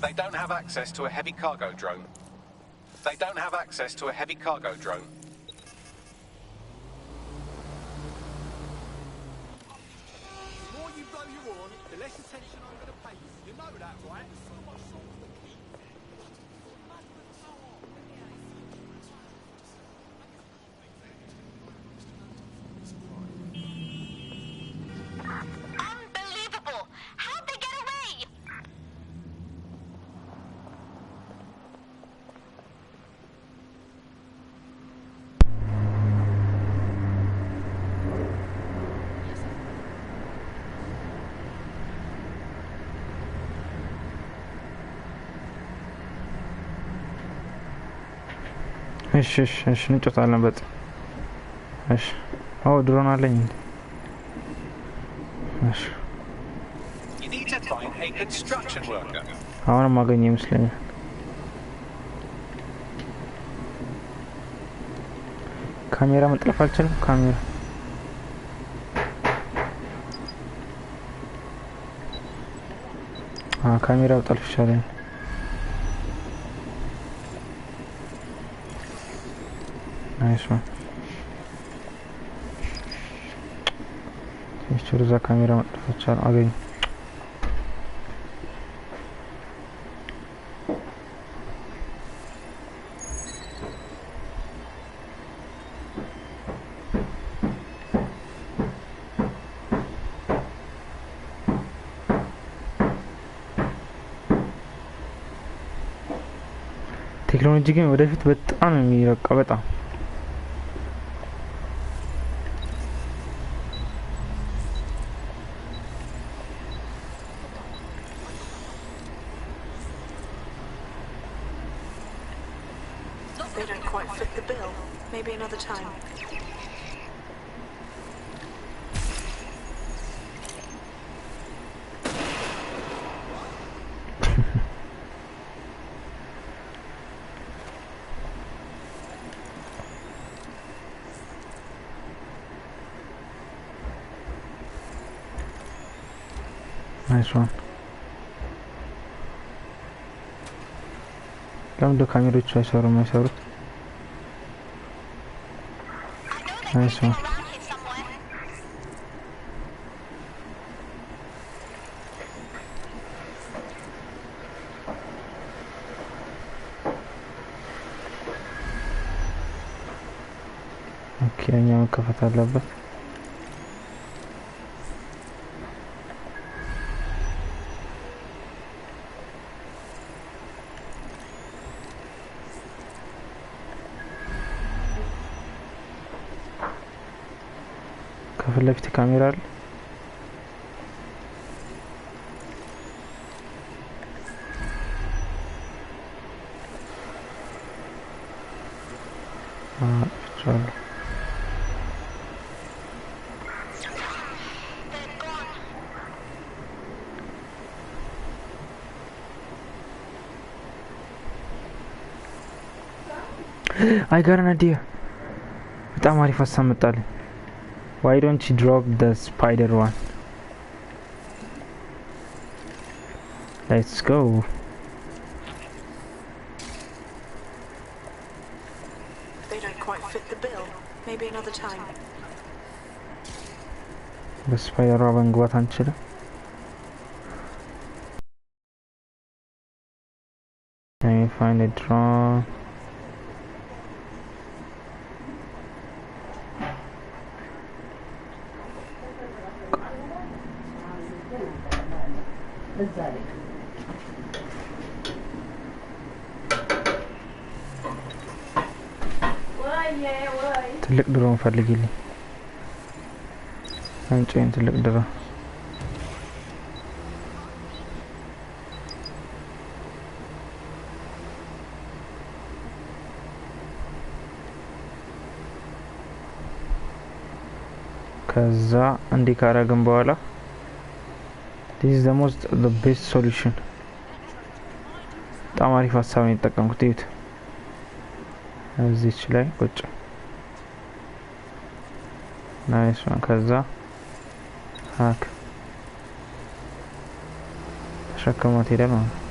They don't have access to a heavy cargo drone. They don't have access to a heavy cargo drone. The more you blow your horn, the less attention I'm going to pay you. You know that, right? So much salt for the key. Unbelievable! How'd they get away? እሺ እንጫወታለን በጣም እሺ ድሮን አለኝ እሺ You need to find a construction worker. አሁን ማገኘ ይመስለኛል። ካሜራ መጥለፍ አልችልም። ካሜራው ጠልፍ ይሻላል። ናይስ ዋን። እዛ ካሜራ መጥለፍ ይቻላል። አገኘ ቴክኖሎጂ ግን ወደፊት በጣም ነው የሚረቀው። በጣም They don't quite fit the bill. Maybe another time. Nice one. ለምን ካሜሮቹ አይሰሩም? Nice one. ኦኬ፣ እኛው መከፈት አለበት። ከፊት ለፊት ካሜራ አለ። ቻለ I got an idea. በጣም አሪፍ ሀሳብ መጣልኝ። Why don't you drop the spider one? Let's go. They don't quite fit the bill. Maybe another time. The spider መግባት አንችልም። Can you find a drone? ትልቅ ድሮን ፈልጊልኝ። አንቺን ትልቅ ድሮን ከዛ እንዲህ ካረግን በኋላ this is the best solution. በጣም አሪፍ ሀሳብ ነው የተጠቀምኩት። እዩት፣ እዚች ላይ ቁጭ ናይስ ዋን። ከዛ ሀክ ተሸክሟት ሄዳል ማለት ነው።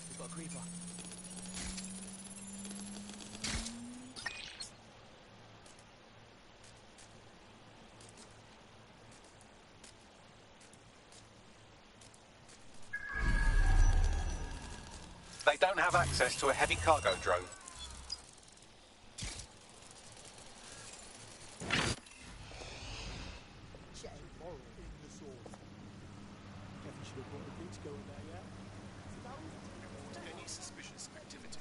We've got a creeper. They don't have access to a heavy cargo drone. Any suspicious activity?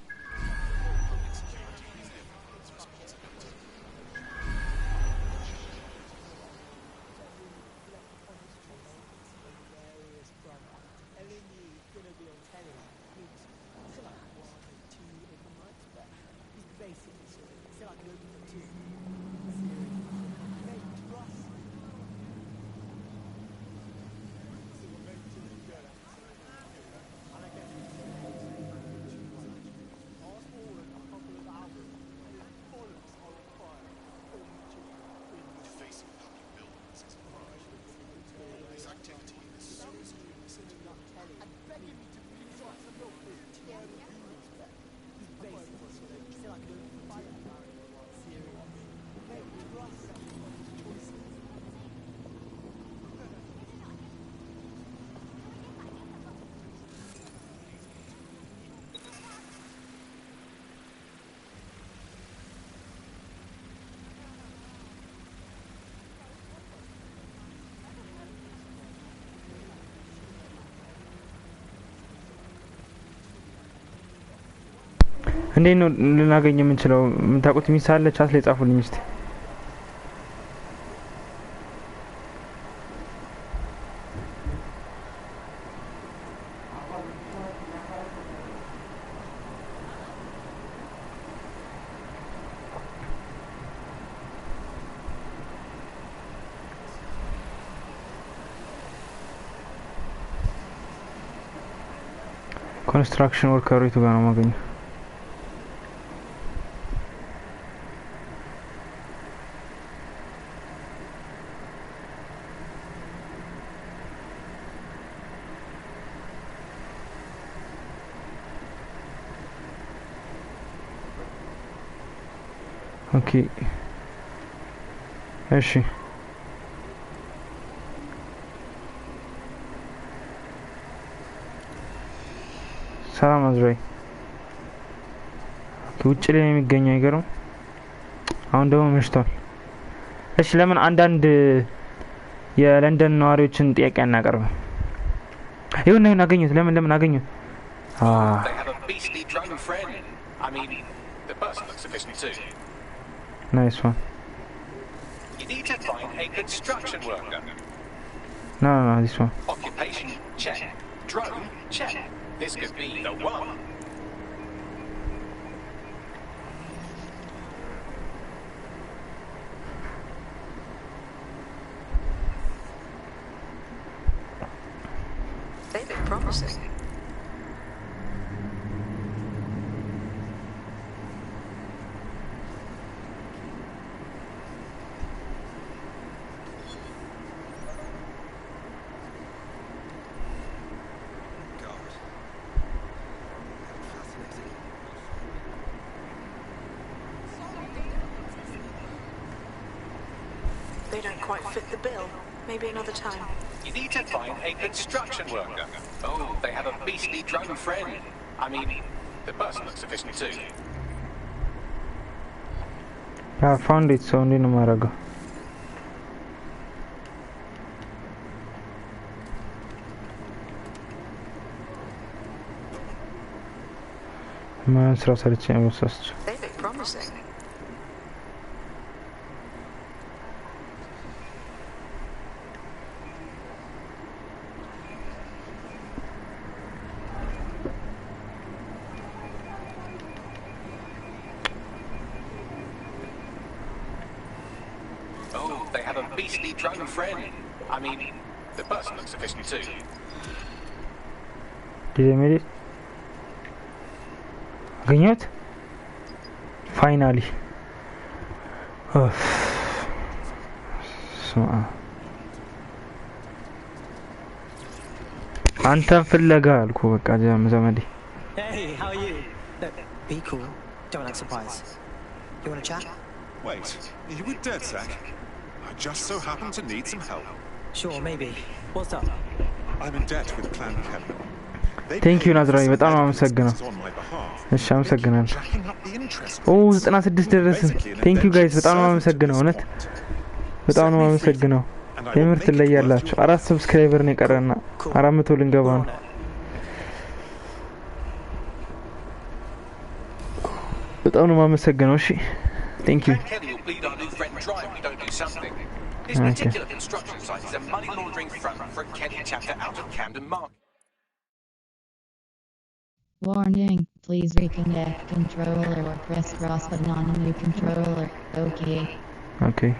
እንዴት ነው ልናገኝ የምንችለው? የምታውቁት ሚስ አለ? ቻት ላይ ጻፉልኝ እስቲ። ኮንስትራክሽን ወርከሩ የቱ ጋር ነው የማገኘው? ኦኬ እሺ ሰላም አዝራይ ውጭ ላይ የሚገኘው አይገርም። አሁን ደግሞ መሽቷል። እሺ ለምን አንዳንድ የለንደን ነዋሪዎችን ጥያቄ አናቀርብም? ይሁን አገኘሁት። ለምን አገኘሁት? Nice one. You need to find a construction worker. No, this one. Occupation, check. Drone, check. This could be the one. They look promising. They don't quite fit the bill. Maybe another time. You need to find a construction worker. Oh, they have a beastly drone friend. I mean, the person looks efficient too. I found it, so only no maraga. They look promising. Beastly drone friend. I mean, the person looks efficient too. Did I made it? Aganyot? Finally. Oh. So አንተን ፍለጋ አልኩ በቃ ዘመዴ Hey, how are you? Look, be cool. Don't act surprised. You want to chat? Wait, are you with DeadSec? I just so happen to need some help. Sure, maybe. What's up? I'm in debt with Clan Kelly. Thank you ናዝራዊ በጣም አመሰግናለሁ እሺ አመሰግናለሁ ኦ 96 ደረስን Thank you guys በጣም አመሰግናለሁ እውነት በጣም ነው አመሰግናለሁ የምርት ላይ ያላችሁ 4 ሰብስክራይበር ነው የቀረና 400 ልንገባ ነው በጣም ነው አመሰግናለሁ እሺ Thank you Kelly will bleed our new friend dry if we don't do something. This particular construction site is a money laundering front for a Kelly chapter out of Camden Market. Warning, please reconnect controller or press cross button on a new controller. Okay. Okay.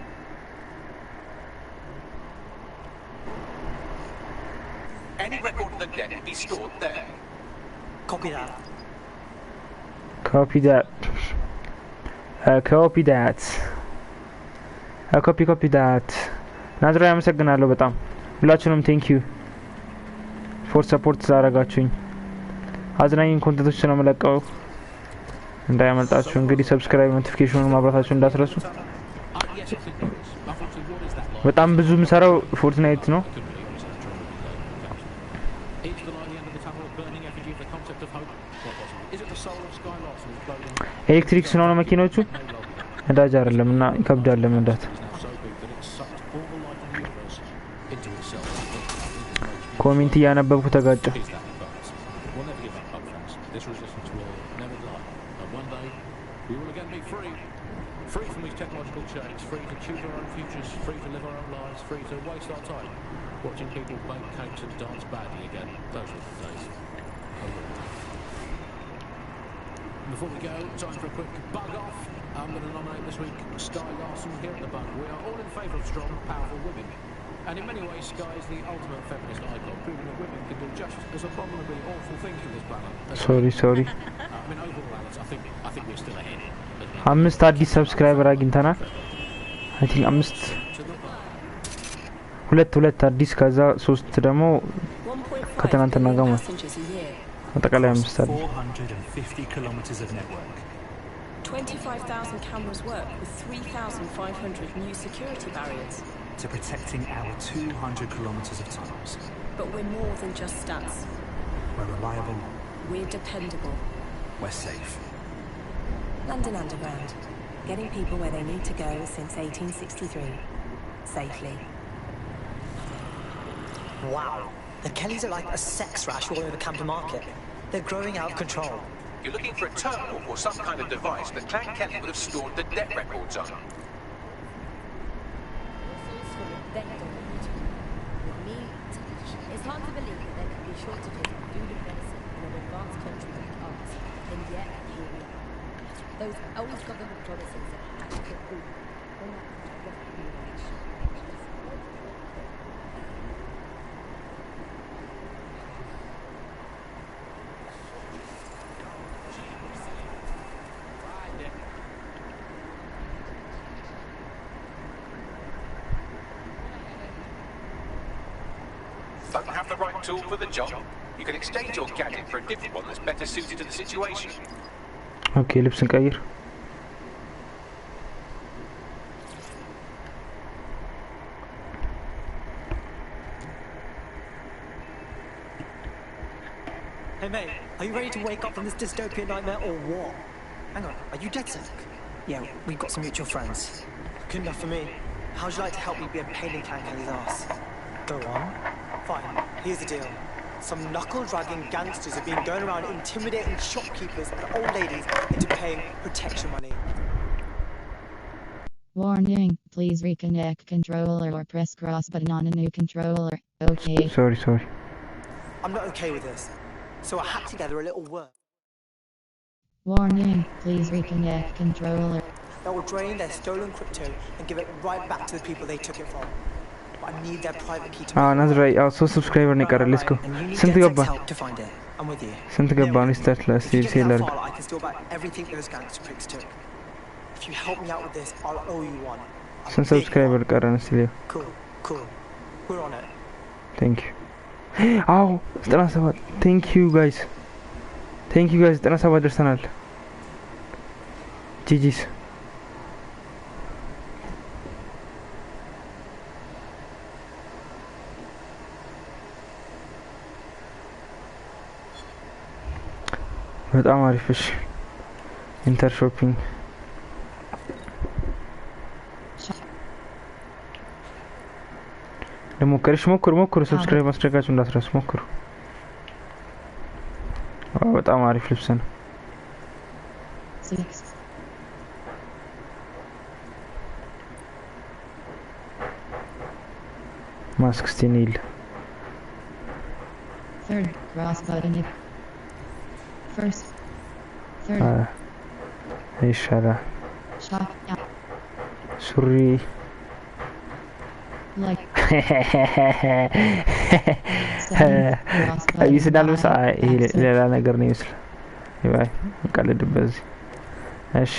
Any record of the dead will be stored there. Copy that. Copy that. Copy that. Copy that. ናዝራዊ አመሰግናለሁ በጣም ሁላችሁንም Thank you for support ስላደረጋችሁኝ አዝናኝ ኮንተንቶች ነው መለቀው እንዳያመልጣችሁ እንግዲህ ሰብስክራይብ ኖቲፊኬሽኑን ማብራታችሁ እንዳትረሱ በጣም ብዙ ምሰራው ፎርትናይት ነው ኤሌክትሪክ ስለሆነ መኪኖቹ ነዳጅ አይደለምና ይከብዳል ለመንዳት ኮሜንት ያነበብኩ ተጋጨ Free from these technological chains, free to choose our own futures, free to live our own lives, free to waste our time watching people bake cakes and dance badly again. Those were the days. Before we go, time for a quick bug off. I'm going to nominate this week Sky Larson here at the Bug. We are all in favour of strong, powerful women. And in many ways, Sky is the ultimate feminist icon, proving that women can do just as abominably awful things with this banner. Sorry. I mean, overall, Alex, I think we're still ahead. አምስት አዲስ ሰብስክራይበር አግኝተናል አይ ቲንክ አምስት ሁለት አዲስ ከዛ 3 ደግሞ ከተናንተና ጋር ማለት አጠቃላይ አምስት አዲስ 450 kilometers of network 25,000 cameras work with 3,500 new security barriers to protecting our 200 kilometers of tunnels. But we're more than just stats. We're reliable. We're dependable. We're safe. London Underground, getting people where they need to go since 1863, safely. Wow, the Kellys are like a sex rash all over Camden Market. They're growing out of control. You're looking for a terminal or some kind of device that Clan Kelly would have stored the debt records on. It's hard to believe that there could be shortages of food and medicine in an advanced country like ours, and yet here we are. Those old government promises of actual food will not just be reached. Don't have the right tool for the job? You can exchange your gadget for a different one that's better suited to the situation. Okay, ልብስ እንቀይር Hey mate, are you ready to wake up from this dystopian nightmare or what? Hang on, are you DeadSec? Yeah, we've got some mutual friends. Good enough for me. How'd you like to help me be a pain in Clan Kelly's ass? Go on. Fine, here's the deal. Some knuckle-dragging gangsters have been going around intimidating shopkeepers and old ladies into paying protection money. Warning, please reconnect controller or press cross button on a new controller. Okay. Sorry. I'm not okay with this, so I hacked together a little word. Warning, please reconnect controller. That will drain their stolen crypto and give it right back to the people they took it from. But I need their private key to ናዝራዊ so subscriber ነው ቀረ let's go ስንት ገባ I'm with you. ስንት ገባ ነው ስታት ለሴለር I can steal back everything those gangster pricks took. If you help me out with this, I'll owe you one. ስንት subscriber ቀረን እስቲ Cool. We're on it. Thank you አዎ 97 ቴንክ ዩ ጋይስ 97 ደርሰናል ጂጂስ በጣም አሪፍ እሺ ኢንተር ሾፒንግ ለሞከርሽ ሞክሩ ሰብስክራይብ ማድረጋችሁ እንዳትረሱ ሞክሩ በጣም አሪፍ ልብስ ነው ማስክ ስቲኒል third cross button first third ይሻላ shop ሱሪ like ይስዳል መሳ ይሄ ሌላ ነገር ነው ይመስል ይባይ እንቀልድበት እሺ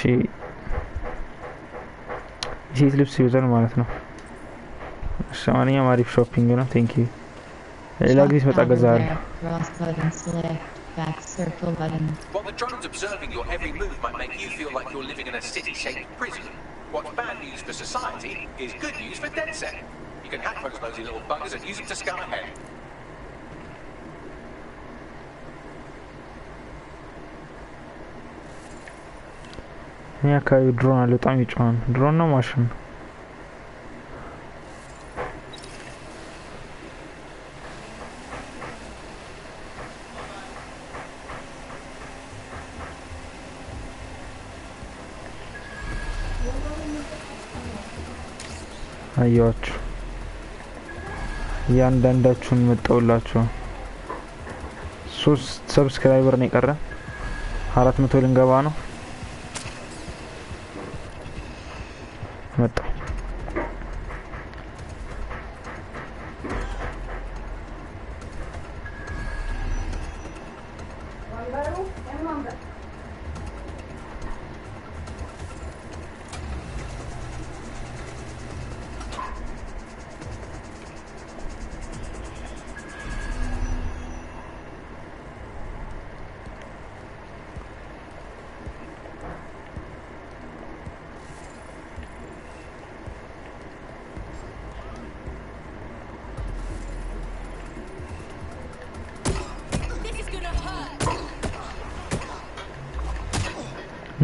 ይሄ ልብስ ይዘን ማለት ነው እሺ ማንኛውም አሪፍ ሾፒንግ ነው ቴንክ ዩ ሌላ ጊዜ መጣ ገዛል back circle button. While the drones observing your every move might make you feel like you're living in a city-shaped prison, what's bad news for society is good news for DedSec. You can hack those nosy little buggers and use them to scan ahead. Yeah, okay, drone አለ በጣም ይጫን ድሮን ነው ማሽን አያችሁ ያንዳንዳችሁን መጣውላችሁ 3 ሰብስክራይበር ነው የቀረ 400 ልንገባ ነው መጣ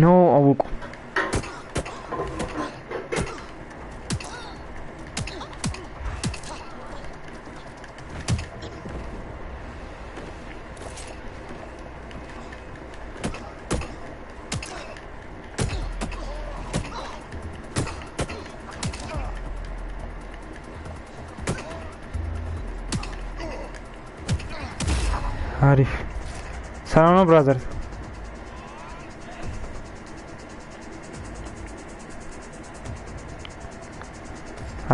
No, አውቁ አሪፍ ሰላም ነው ብራዘር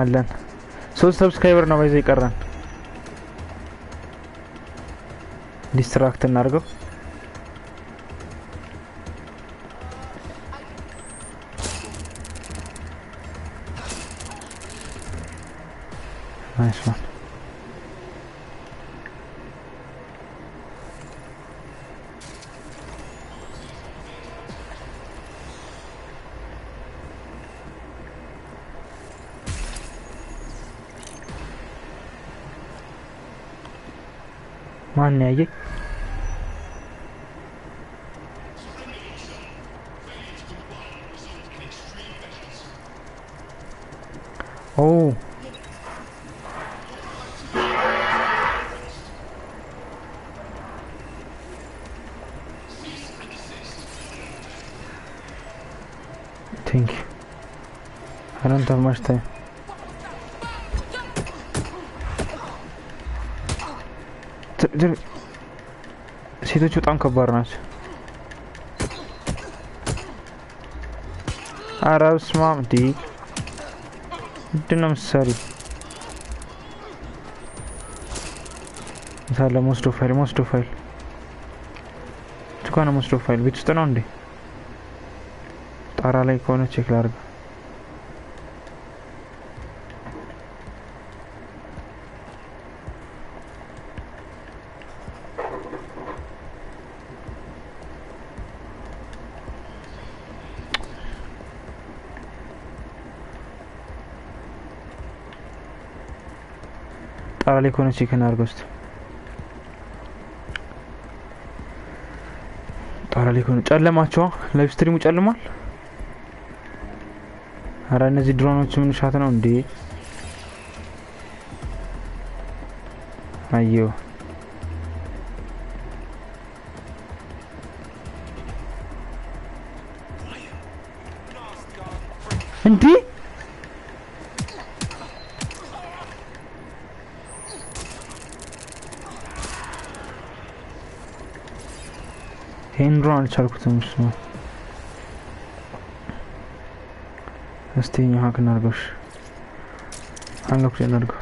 አለን 3 ሰብስክራይበር ነው ባይዘ ይቀራል ዲስትራክት እናርገው ናይስ ዋን ማን ያየ ኦ ቴንክ ዩ I don't have much time ሴቶቹ በጣም ከባድ ናቸው አራብ ስማም ዲ ምንድነው ምሳሌ ሳለ ሞስዶ ፋይል ቱካና ሞስዶ ፋይል ቤት ውስጥ ነው እንዴ ጣራ ላይ ከሆነ ቼክ ላድርግ ጣራ ላይ ከሆነ ቺክን አድርገው እስቲ ጣራ ላይ ከሆነ ጨለማቸው ላይቭ ስትሪሙ ጨልሟል ኧረ እነዚህ ድሮኖች ምን ሻት ነው እንዴ አየው እንዴ ይሄን ድሮን አልቻልኩትም እሱ እስቲ እኛ ሀክ እናድርገውሽ አንገኩ እናድርገው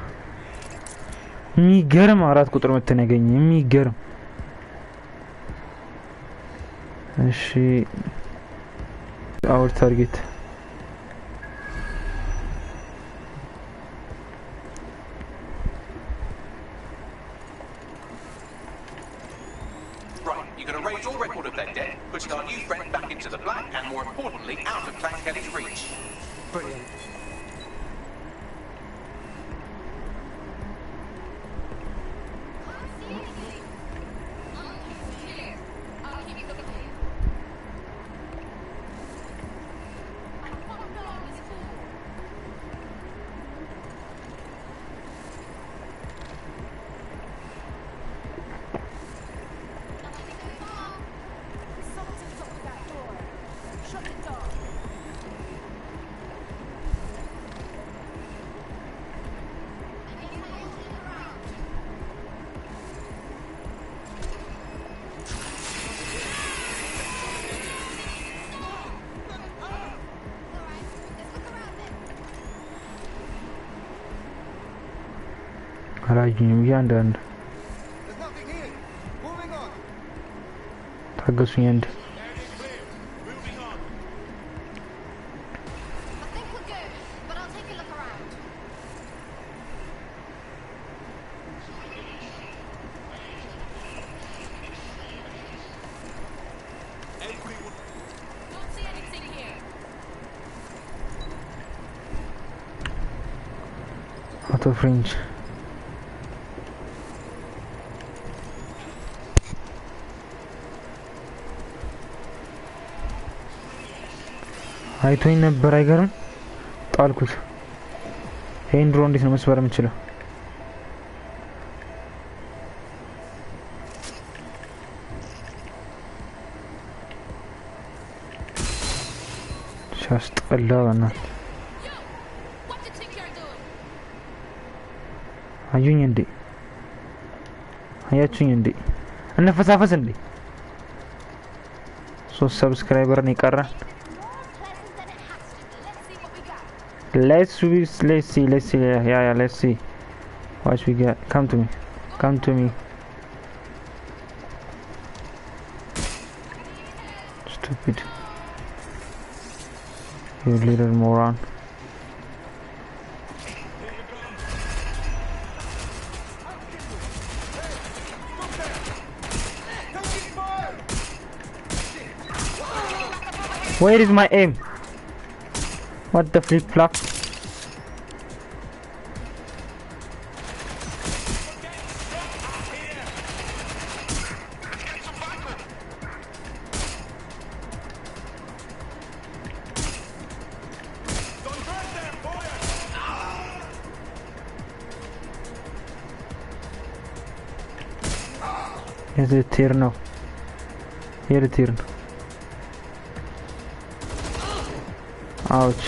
የሚገርም 4 ቁጥር መተን ያገኘ የሚገርም እሺ our target Right, you're going to raise all record of their debt, putting our new friend back into the black and, more importantly, out of Clan Kelly's reach. Brilliant. አላየኝም እያንዳንዱ ታገሱኝ እንዴ auto fringe አይቶኝ ነበር አይገርም ጣልኩት ይሄን ድሮ እንዴት ነው መስበር የምችለው ሻስጠላ በእናትህ አዩኝ እንዴ አያችሁኝ እንዴ እንፈሳፈስ እንዴ 3 ሰብስክራይበር ነው ይቀራል Let's see. Yeah, let's see. What we get? Come to me. Stupid. You little moron. Where is my aim? What the flip flop? Is it here now? Here it here. Ouch.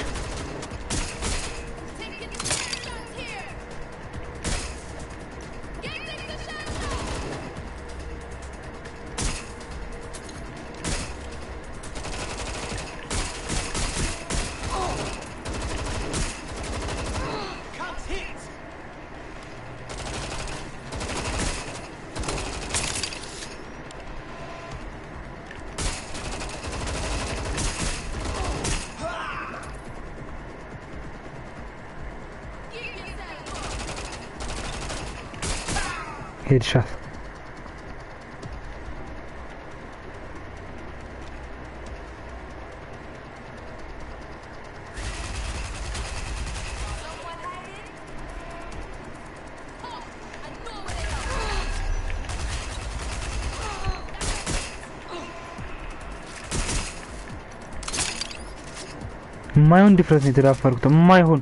Headshot. ማይሆን ዲፍረንስ የተዳፈርኩት ማይሆን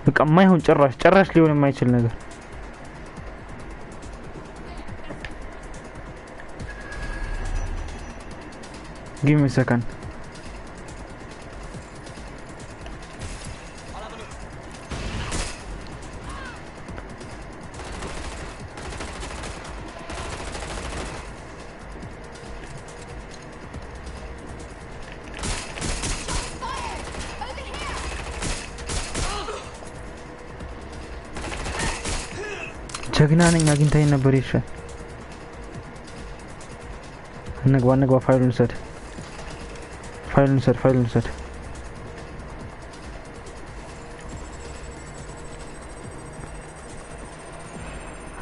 በቃ ማይሆን ጭራሽ ሊሆን የማይችል ነገር Give me a second. ጀግና ነኝ አግኝታኝ ነበር ይሻ እንግባ ፋይሉን ሰድ ፋይሉን ሰድ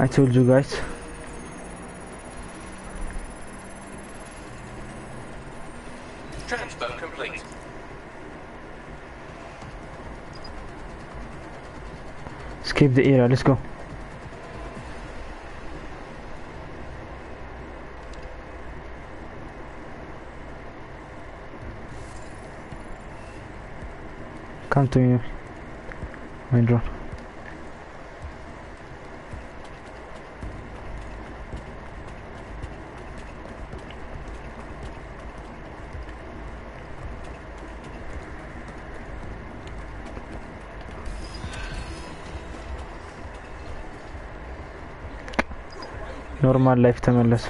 I told you guys transfer complete. Escape the area, let's go. Come to me, my drone. Normal life ተመለሰ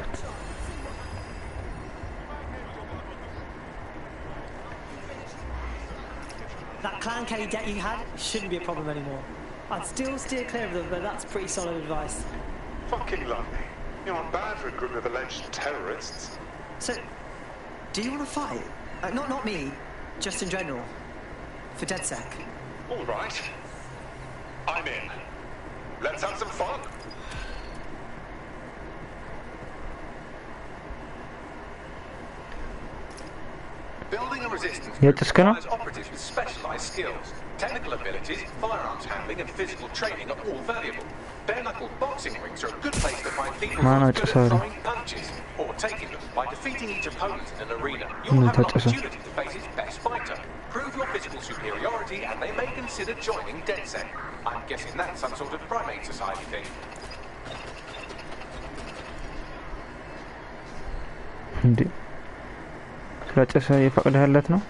That clan K debt you had shouldn't be a problem anymore. I'd still steer clear of them, but that's pretty solid advice. Fucking lovely. You aren't bad for a group of alleged terrorists. So, do you want to fight? Not me, just in general. For DedSec. All right. I'm in. Let's have some fun. Building a resistance Just requires operatives with specialized skills. Technical abilities, firearms handling, and physical training are all valuable. Bare-knuckle boxing rings are a good place to find people who are good at throwing punches or taking them. By defeating each opponent in an arena, you'll have an opportunity to face its best fighter. Prove your physical superiority, and they may consider joining DedSec. I'm guessing that's some sort of primate society thing. ስለጨሰ የፈቀደለት ነው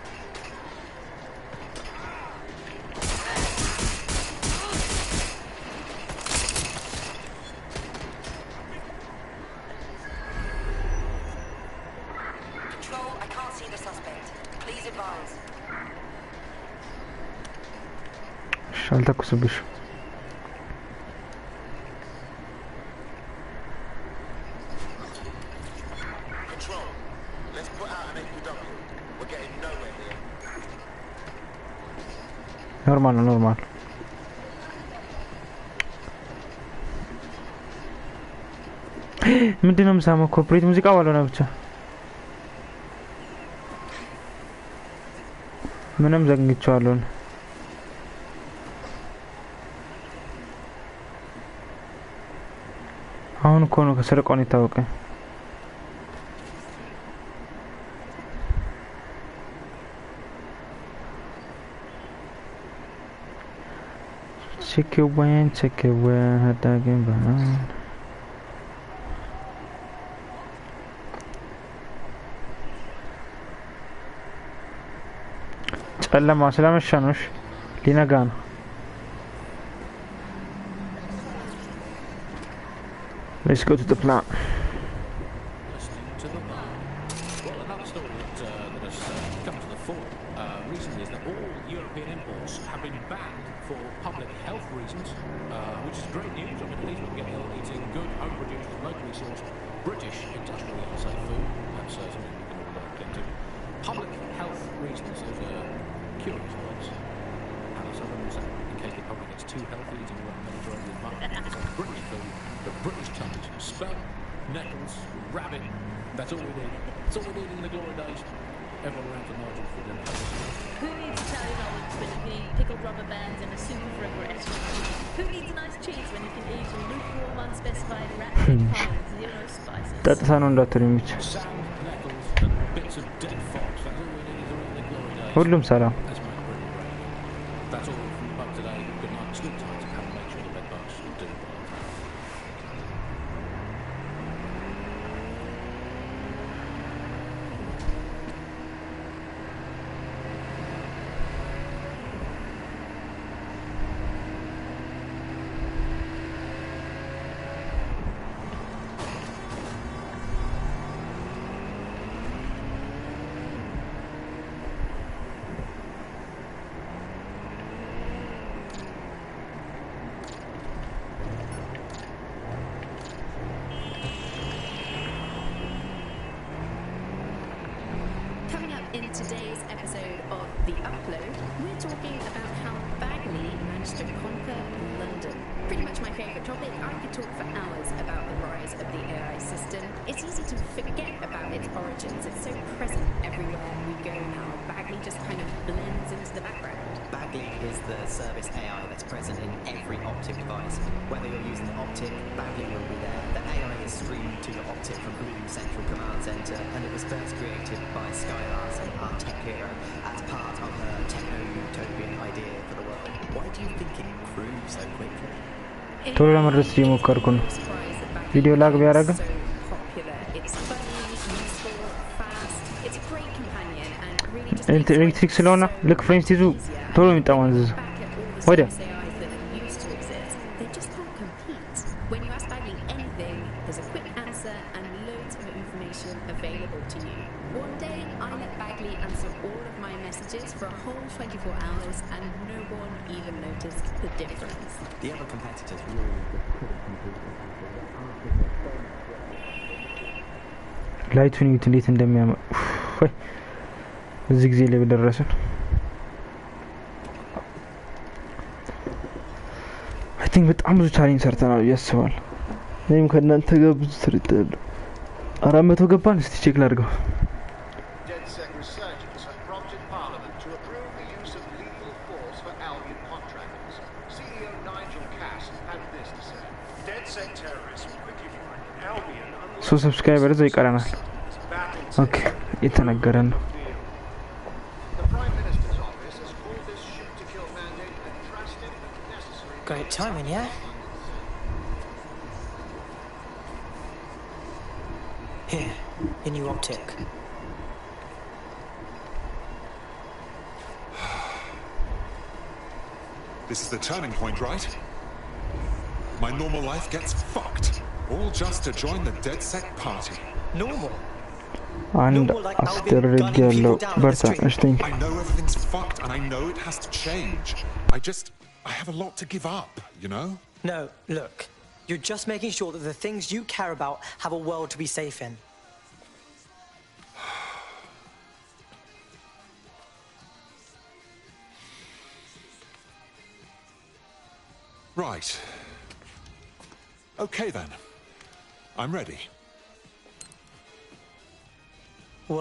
Control, I can't see the suspect. Please advise. አልተኩስብሽ ኖርማል ምንድነው የምሰማው ኮርፖሬት ሙዚቃ ባልሆነ ብቻ ምንም ዘግኝቼዋለሁ አሁን እኮ ነው ከስርቆን የታወቀ check it when had again behind ጨለማ ስለመሸ ነው ሊነጋ ነው let's go to the plant well another story that has come to the fore recently is that all European imports have been banned for public health reasons which is great news. I mean, at least we can get healthy eating good home produced locally sourced British industrially safe food. That's something we can all get to. Public health reasons is curious words. And it's other than in case the public gets too healthy eating around Mediterranean market. So British food, the British touch, spelt, nettles, rabbit, that's all we need. That's all we need in the glory days. Everyone around the margin for them. Who needs Italian olives when you can eat pickled rubber bands and a soup of regret? Who needs a nice cheese when you can eat a lukewarm, unspecified rat meat pie with zero spices? That's how Sand, nettles, and bits of dead fox. That's all we need in the glory days. ሁሉም ሰላም favourite topic. I could talk for hours about the rise of the AI system. It's easy to forget about its origins. It's so present everywhere we go now. Bagley just kind of blends into the background. Bagley is the service AI that's present in every Optic device. Whether you're using the Optic, Bagley will be there. The AI is streamed to your Optic from Bloom's Central Command Centre, and it was first created by Sky Larson, our tech hero, as part of her techno-utopian idea for the world. Why do you think it grew so quickly? ቶሎ ለመድረስ እየሞከርኩ ነው። ቪዲዮ ላግ ቢያደርግ ኤሌክትሪክ ስለሆነ ልክ ፍሬንች ሲይዙ ቶሎ የሚጠማዘዙ ወዲያ When you ask Bagley anything, there's a quick answer and loads of information available to you. One day, I let Bagley answer all of my messages for a whole 24 hours and no one even noticed the difference. The other competitors really ላይቱን ይዩት እንዴት እንደሚያምር እዚህ ጊዜ ላይ በደረሰን አይ ቲንክ በጣም ብዙ ቻሌንጅ ሰርተናል ያስባል እኔም ከእናንተ ጋር ብዙ ሰርቻለሁ 400 ገባን እስቲ ቼክ ላድርገው ሶ ሰብስክራይበር ዘይ ይቀራናል ኦኬ የተነገረን ነው Great timing, yeah? Here, your new Optic. This is the turning point, right? My normal life gets fucked. All just to join the Dead Set party. Normal? And አስደርግ ያለው በርታ እሺ I know everything's fucked and I know it has to change. I have a lot to give up, you know? No, look. You're just making sure that the things you care about have a world to be safe in. Right. Okay then. I'm ready.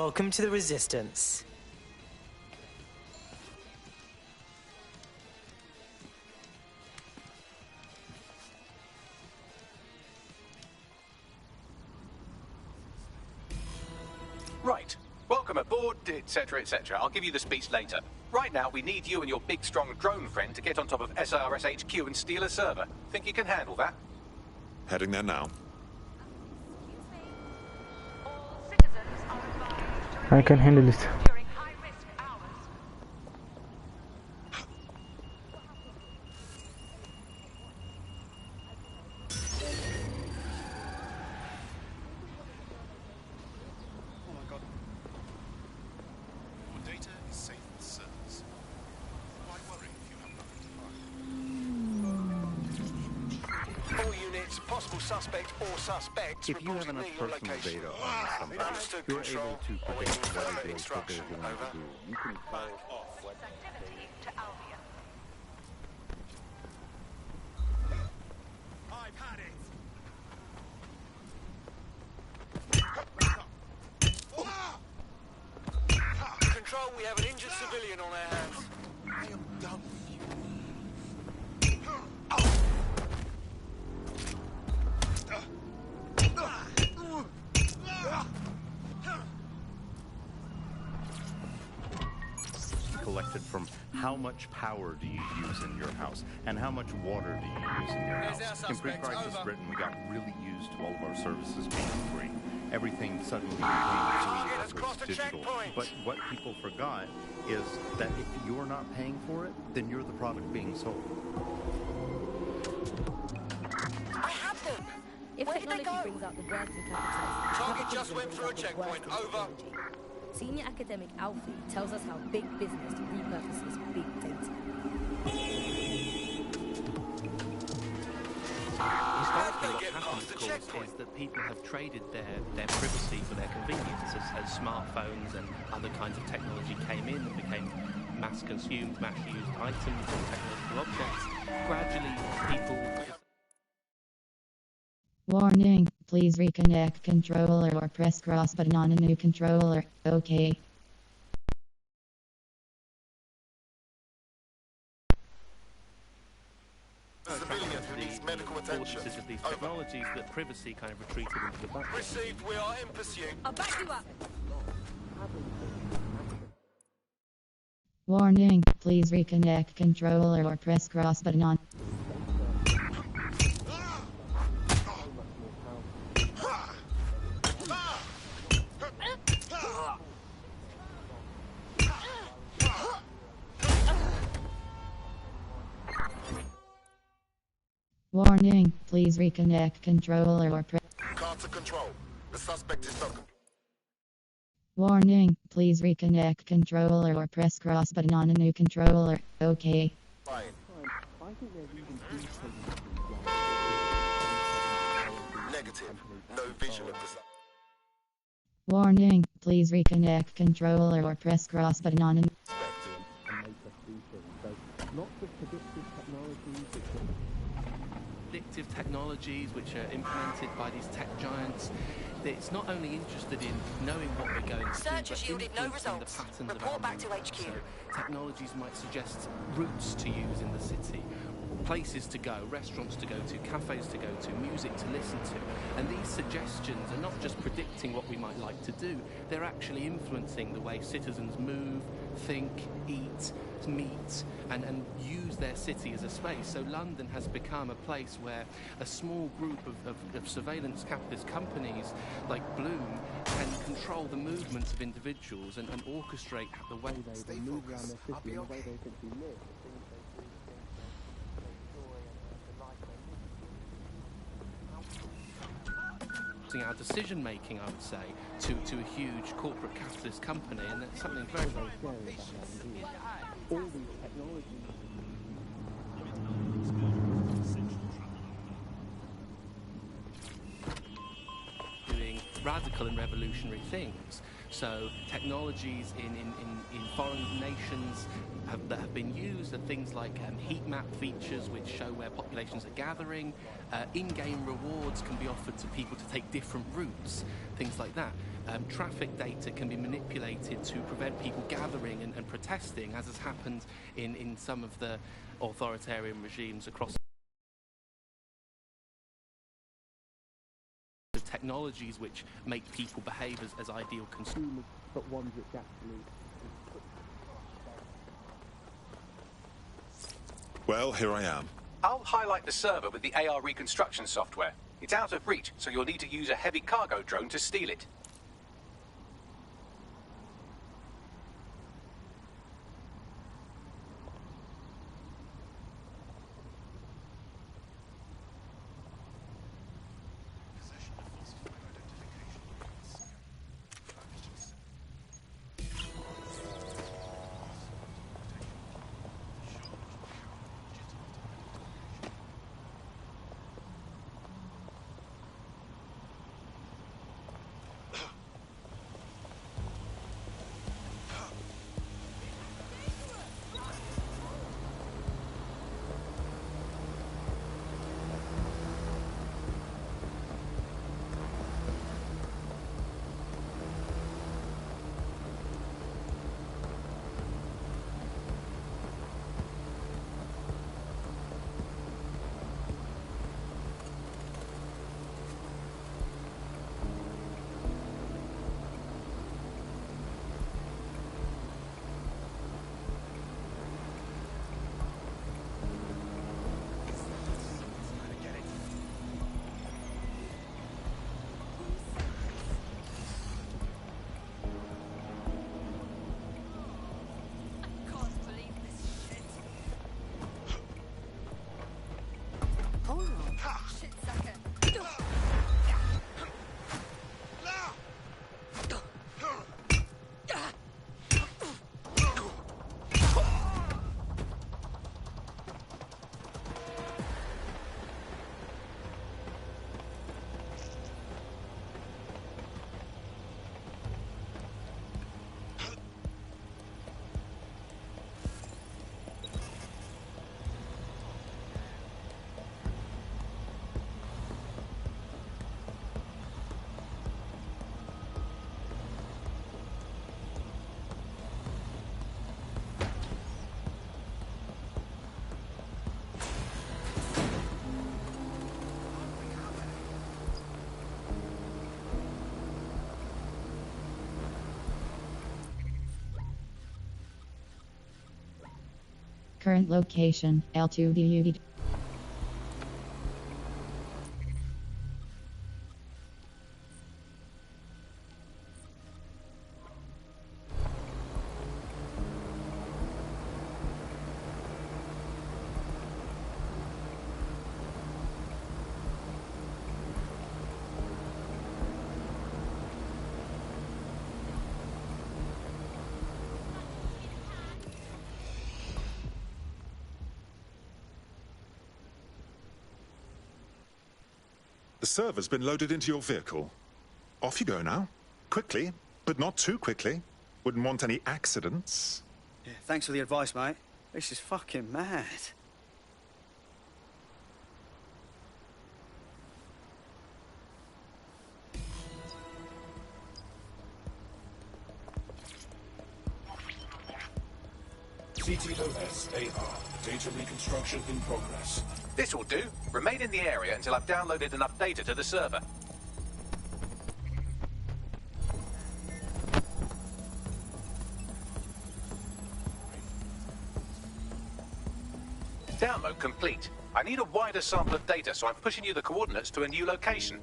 Welcome to the Resistance. Right. Welcome aboard, etc., etc. I'll give you the speech later. Right now, we need you and your big, strong drone friend to get on top of SRS HQ and steal a server. Think you can handle that? Heading there now. I can handle it. Suspect or suspects if you have enough personal data on somebody, you're able to predict what it is that they're going to do. You can back off. Activity to Albion. I've had it. Control, we have an injured civilian on our hands. I am done with you. Collected from how much power do you use in your house and how much water do you use in your house. In pre-crisis Britain, we got really used to all of our services being free. Everything suddenly became free as was digital. But what people forgot is that if you're not paying for it, then you're the product being sold. I have them! If technology brings out the worst in capitalism... Target just went through a checkpoint. Over. Senior academic Alfie tells us how big business repurposes big data. Historically, what happens, of course, is that people have traded their privacy for their convenience. As smartphones and other kinds of technology came in and became mass-consumed, mass-used items or technological objects, gradually people Warning, please reconnect controller or press cross button on a new controller. Okay. Affordances of these technologies that privacy kind of retreated into the background. Received, we are in pursuit. I'll back you up. Warning, please reconnect controller or press cross button on. Warning, please reconnect controller or press. Car to control. The suspect is not. Warning, please reconnect controller or press cross button on a new controller. Okay. Fine. Negative. No visual of the. Warning, please reconnect controller or press cross button on a. Predictive technologies which are implemented by these tech giants. It's not only interested in knowing what we're going to do, Search has but yielded no influencing results. the patterns Report of our back to movement. HQ. So technologies might suggest routes to use in the city, places to go, restaurants to go to, cafes to go to, music to listen to. And these suggestions are not just predicting what we might like to do, they're actually influencing the way citizens move, think, eat, meet, and use their city as a space. So London has become a place where a small group of surveillance capitalist companies like Bloom can control the movements of individuals and orchestrate the way they move around their city and the way they essentially live. Our decision making, I would say, to a huge corporate capitalist company, and that's something very, very scary about that. All these technologies. Doing radical and revolutionary things. So technologies in foreign nations that have been used are things like heat map features which show where populations are gathering. In-game rewards can be offered to people to take different routes, things like that. Traffic data can be manipulated to prevent people gathering and protesting, as has happened in some of the authoritarian regimes across the technologies which make people behave as ideal consumers, but ones which actually... Well, here I am. I'll highlight the server with the AR reconstruction software. It's out of reach, so you'll need to use a heavy cargo drone to steal it. Current location, L2DUD. The server's been loaded into your vehicle. Off you go now. Quickly, but not too quickly. Wouldn't want any accidents. Yeah, thanks for the advice, mate. This is fucking mad. CTOS-AR. Data reconstruction in progress. This will do. Remain in the area until I've downloaded enough data to the server. Download complete. I need a wider sample of data, so I'm pushing you the coordinates to a new location.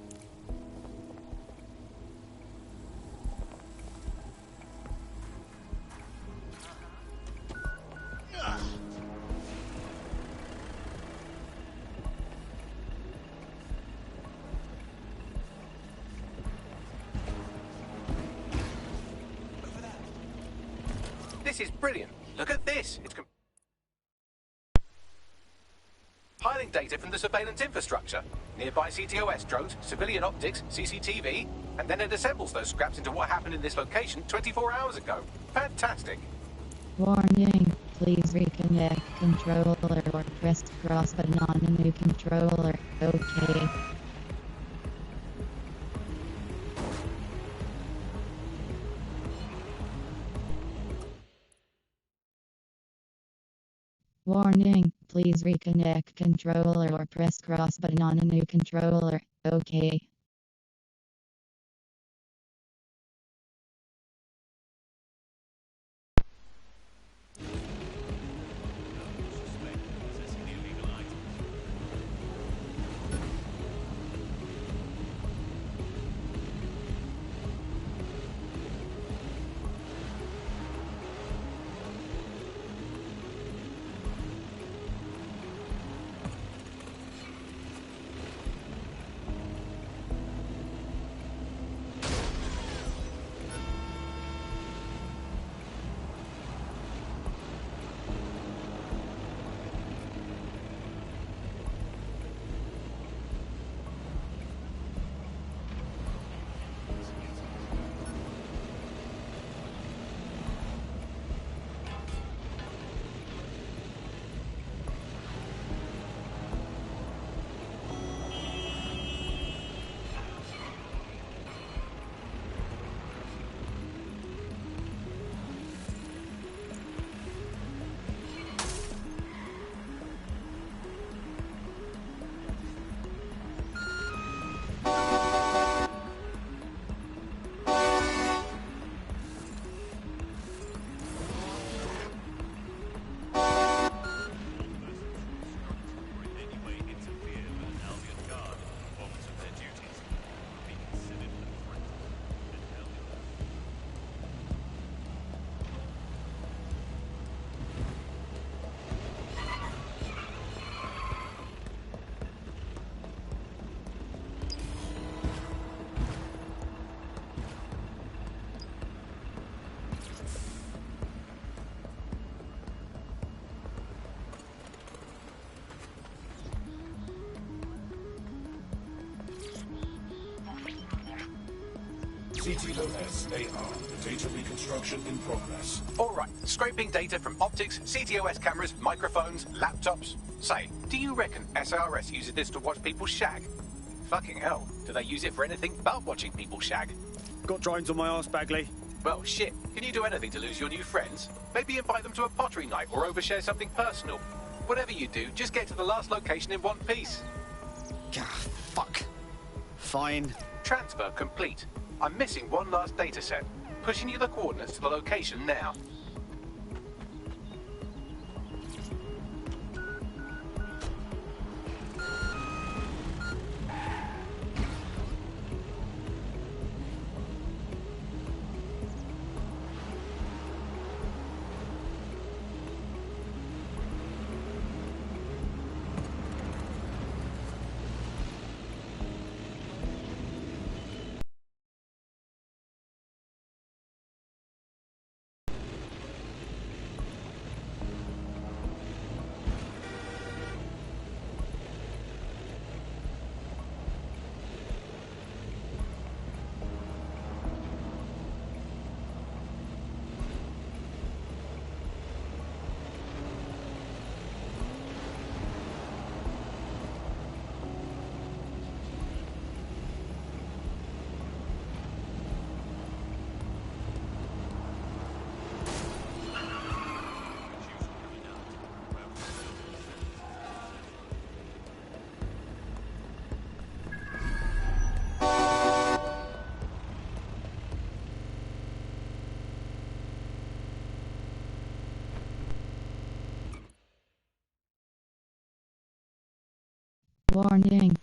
This is brilliant. Look at this. It's compiling data from the surveillance infrastructure. Nearby CTOS drones, civilian optics, CCTV, and then it assembles those scraps into what happened in this location 24 hours ago. Fantastic. Warning. Please reconnect controller or press cross button on the new controller. Okay. Warning, please reconnect controller or press cross button on a new controller. Okay. CTOS-AR. Data reconstruction in progress. All right, scraping data from optics, CTOS cameras, microphones, laptops. Say, do you reckon SRS uses this to watch people shag? Fucking hell, do they use it for anything but watching people shag? Got drones on my arse, Bagley. Well, shit, can you do anything to lose your new friends? Maybe invite them to a pottery night or overshare something personal. Whatever you do, just get to the last location in one piece. Gah, fuck. Fine. Transfer complete. I'm missing one last data set. Pushing you the coordinates to the location now. Warning.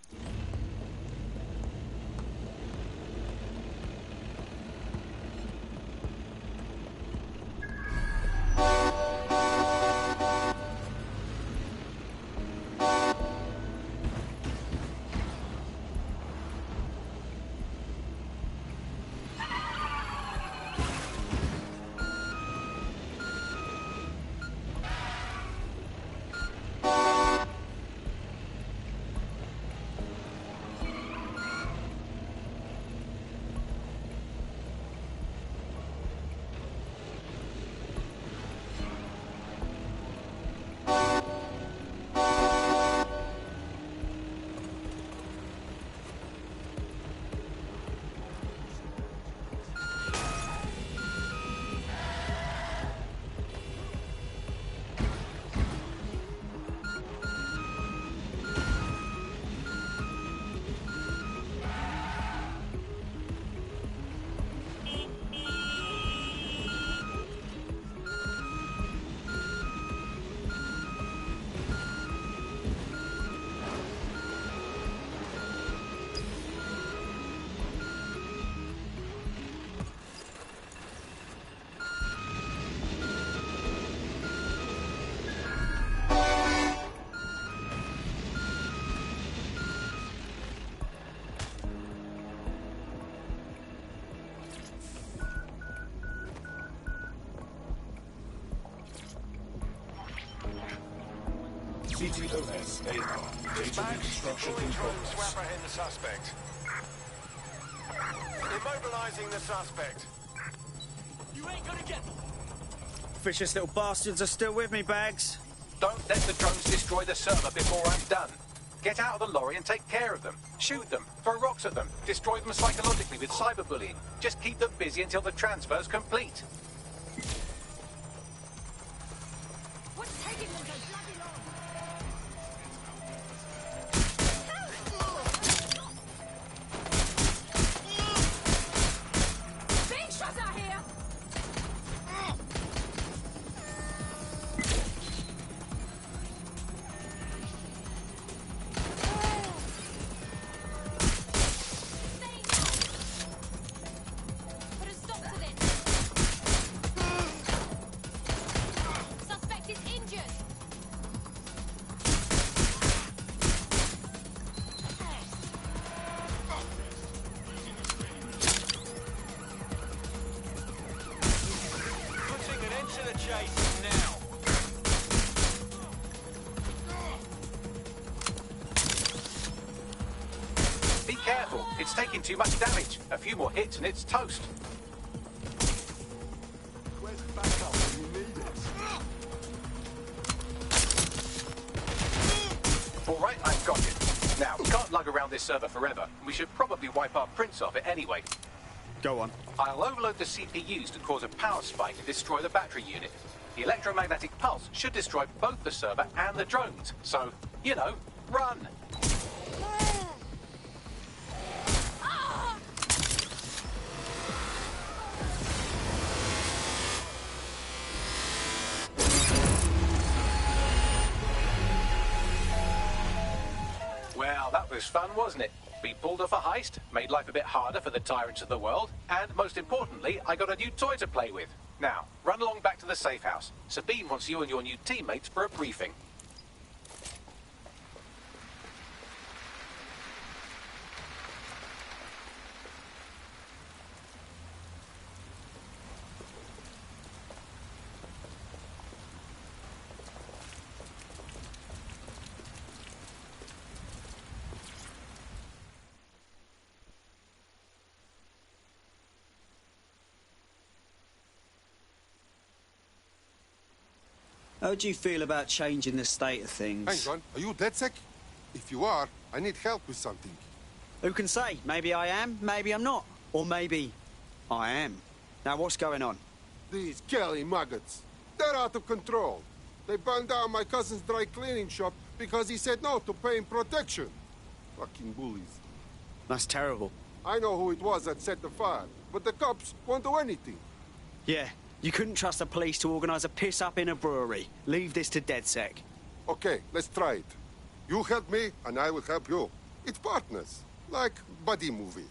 CTOS AR. Data reconstruction in progress. Apprehend the suspect. Immobilizing the suspect. You ain't gonna get them. Vicious little bastards are still with me, Bags. Don't let the drones destroy the server before I'm done. Get out of the lorry and take care of them. Shoot them, throw rocks at them, destroy them psychologically with cyberbullying. Just keep them busy until the transfer's complete. What's taking them so bloody long? Big shots out here! Put a stop to this! Suspect is injured! Putting an end to the chase now. Be careful, it's taking too much damage. A few more hits and it's toast. Where's backup when you need it? All right, I've got it. Now, we can't lug around this server forever. We should probably wipe our prints off it anyway. Go on. I'll overload the CPUs to cause a power spike and destroy the battery unit. The electromagnetic pulse should destroy both the server and the drones. So, you know, run! Well, that was fun, wasn't it? We pulled off a heist, made life a bit harder for the tyrants of the world, and most importantly, I got a new toy to play with. Now, run along back to the safe house. Sabine wants you and your new teammates for a briefing. How do you feel about changing the state of things? Hang on, are you DedSec? If you are, I need help with something. Who can say? Maybe I am, maybe I'm not. Or maybe I am. Now, what's going on? These Kelly maggots, they're out of control. They burned down my cousin's dry cleaning shop because he said no to paying protection. Fucking bullies. That's terrible. I know who it was that set the fire, but the cops won't do anything. Yeah, you couldn't trust the police to organise a piss-up in a brewery. Leave this to DedSec. Okay, let's try it. You help me, and I will help you. It's partners, like buddy movie.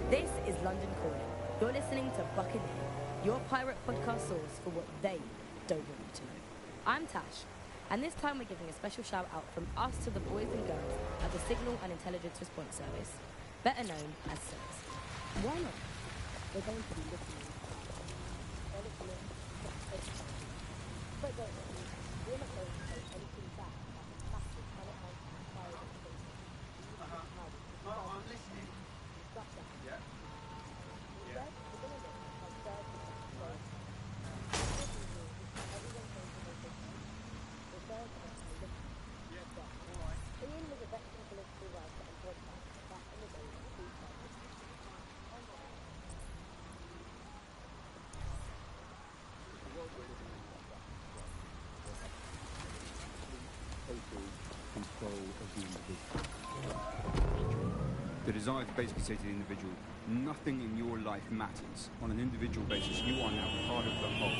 This is London Calling. You're listening to Buccaneer, your pirate podcast source for what they don't want you to know. I'm Tash, and this time we're giving a special shout out from us to the boys and girls at the Signal and Intelligence Response Service, better known as SIRS. Why not? We're going to be listening. They're listening. But don't worry, we're not going to take anything back about the massive unaccounted fire demonstration. I'm listening. Yeah. Yeah. Control of the individual. The desire to basically say to the individual, nothing in your life matters. On an individual basis, you are now part of the whole,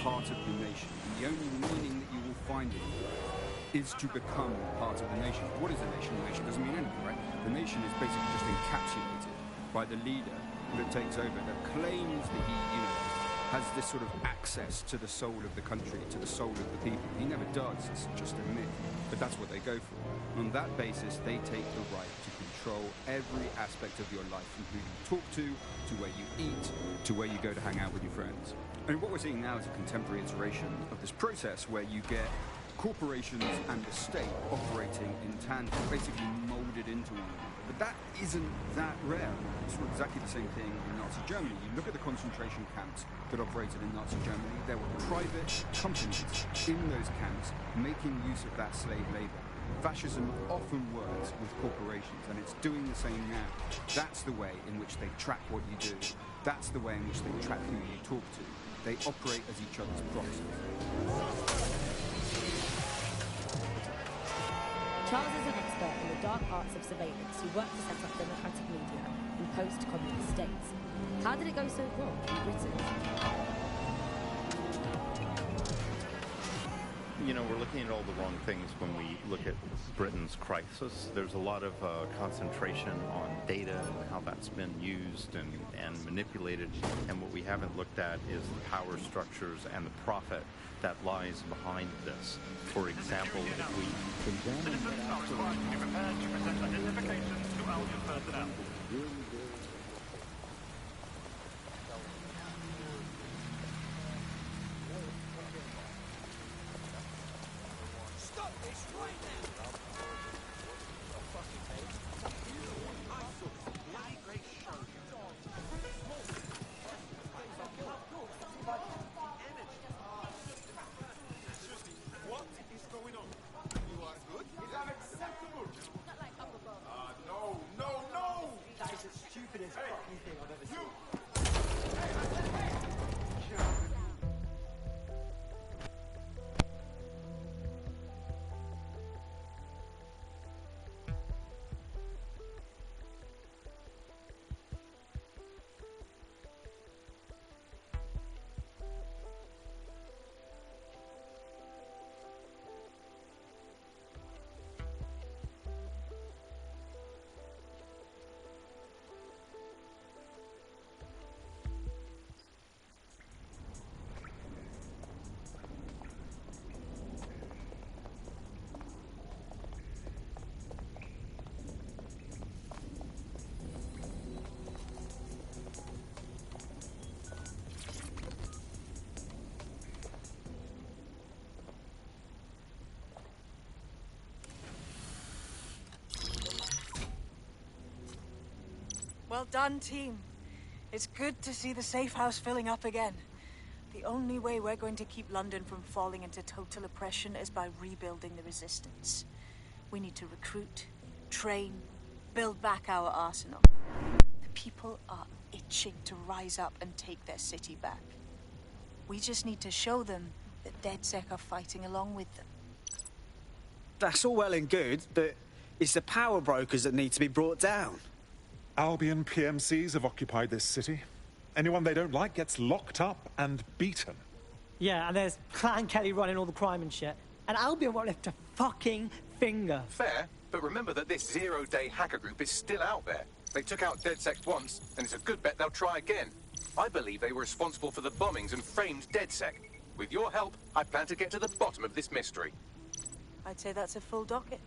part of the nation. And the only meaning that you will find in it is to become part of the nation. What is a nation? The nation doesn't mean anything, right? The nation is basically just encapsulated by the leader that takes over, that claims that he, has this sort of access to the soul of the country, to the soul of the people. He never does, it's just a myth. But that's what they go for. On that basis, they take the right to control every aspect of your life, from who you talk to where you eat, to where you go to hang out with your friends. And what we're seeing now is a contemporary iteration of this process where you get corporations and the state operating in tandem, basically molded into one another. But that isn't that rare. It's exactly the same thing in Nazi Germany. You look at the concentration camps that operated in Nazi Germany. There were private companies in those camps making use of that slave labor. Fascism often works with corporations, and it's doing the same now. That's the way in which they track what you do. That's the way in which they track who you talk to. They operate as each other's proxies. Charles is an expert in the dark arts of surveillance who worked to set up democratic media in post-communist states. How did it go so wrong in Britain? We're looking at all the wrong things when we look at Britain's crisis. There's a lot of concentration on data and how that's been used and manipulated. And what we haven't looked at is the power structures and the profit that lies behind this. For example, if we examine... Citizens are required to be prepared to present identifications to Albion personnel. Well done, team. It's good to see the safe house filling up again. The only way we're going to keep London from falling into total oppression is by rebuilding the resistance. We need to recruit, train, build back our arsenal. The people are itching to rise up and take their city back. We just need to show them that DedSec are fighting along with them. That's all well and good, but it's the power brokers that need to be brought down. Albion PMCs have occupied this city. Anyone they don't like gets locked up and beaten. Yeah, and there's Clan Kelly running all the crime and shit. And Albion won't lift a fucking finger. Fair, but remember that this zero-day hacker group is still out there. They took out DedSec once, and it's a good bet they'll try again. I believe they were responsible for the bombings and framed DedSec. With your help, I plan to get to the bottom of this mystery. I'd say that's a full docket.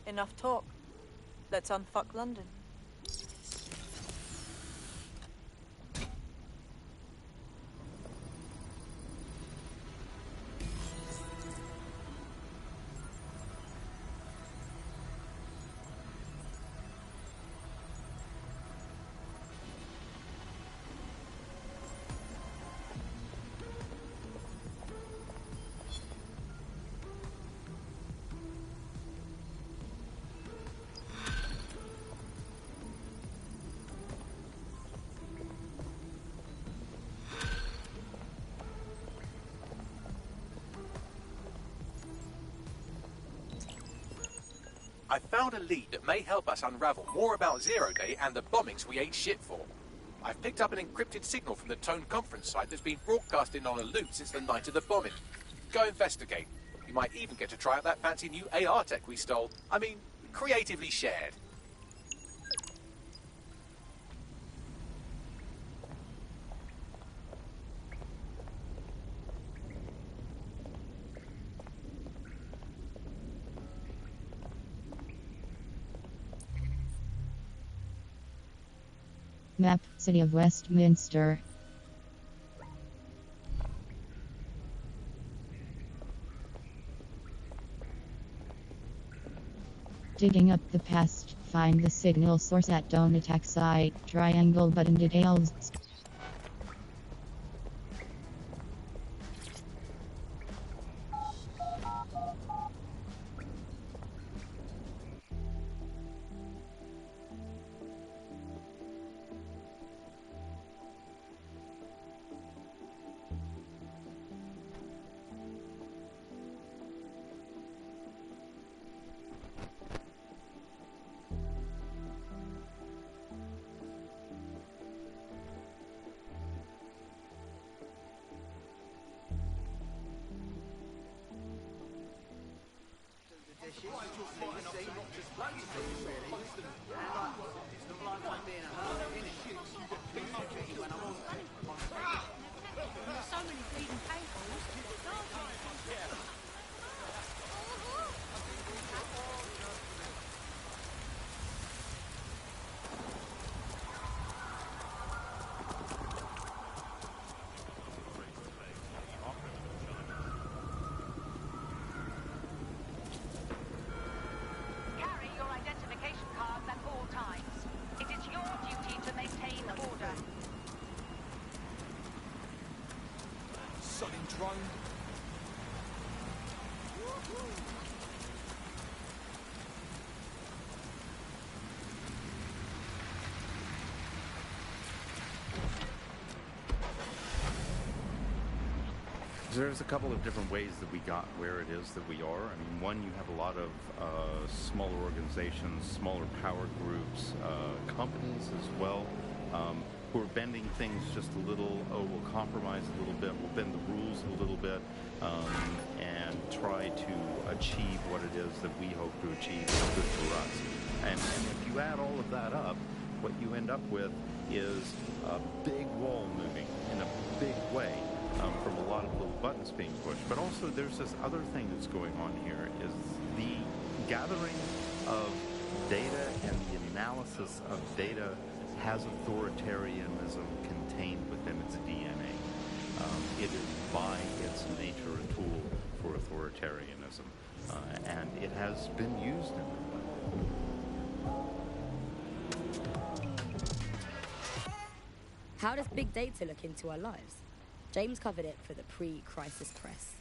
Enough talk. Let's unfuck London. I found a lead that may help us unravel more about Zero Day and the bombings we ate shit for. I've picked up an encrypted signal from the Tone conference site that's been broadcasting on a loop since the night of the bombing. Go investigate. You might even get to try out that fancy new AR tech we stole. I mean, creatively shared. Map, City of Westminster. Digging up the past, find the signal source at Don't Attack site, triangle button details. There's a couple of different ways that we got where it is that we are. I mean, one, you have a lot of smaller organizations, smaller power groups, companies as well, who are bending things just a little. Oh, we'll compromise a little bit, we'll bend the rules a little bit, and try to achieve what it is that we hope to achieve is good for us. And if you add all of that up, what you end up with is a big wall moving in a big way. From a lot of little buttons being pushed. But also there's this other thing that's going on here is the gathering of data and the analysis of data has authoritarianism contained within its DNA. It is by its nature a tool for authoritarianism, and it has been used in that way. How does big data look into our lives? James covered it for the pre-crisis press.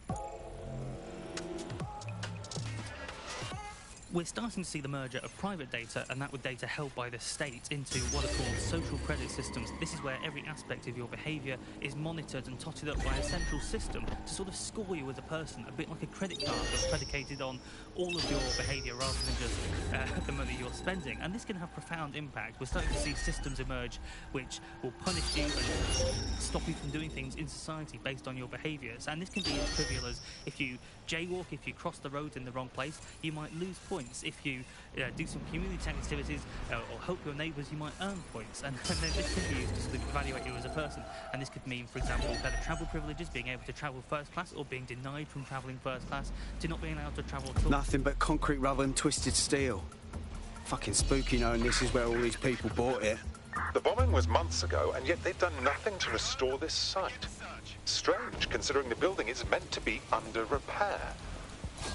We're starting to see the merger of private data and that with data held by the state into what are called social credit systems. This is where every aspect of your behaviour is monitored and totted up by a central system to sort of score you as a person, a bit like a credit card that's predicated on all of your behaviour rather than just the money you're spending. And this can have profound impact. We're starting to see systems emerge which will punish you and stop you from doing things in society based on your behaviours. And this can be as trivial as if you jaywalk, if you cross the road in the wrong place, you might lose points. If you do some community activities or help your neighbours, you might earn points. And then this can be used to sort of evaluate you as a person. And this could mean, for example, better travel privileges, being able to travel first class, or being denied from travelling first class to not being allowed to travel at all. Nothing but concrete rubber and twisted steel. Fucking spooky knowing this is where all these people bought it. The bombing was months ago, and yet they've done nothing to restore this site. Strange, considering the building is meant to be under repair.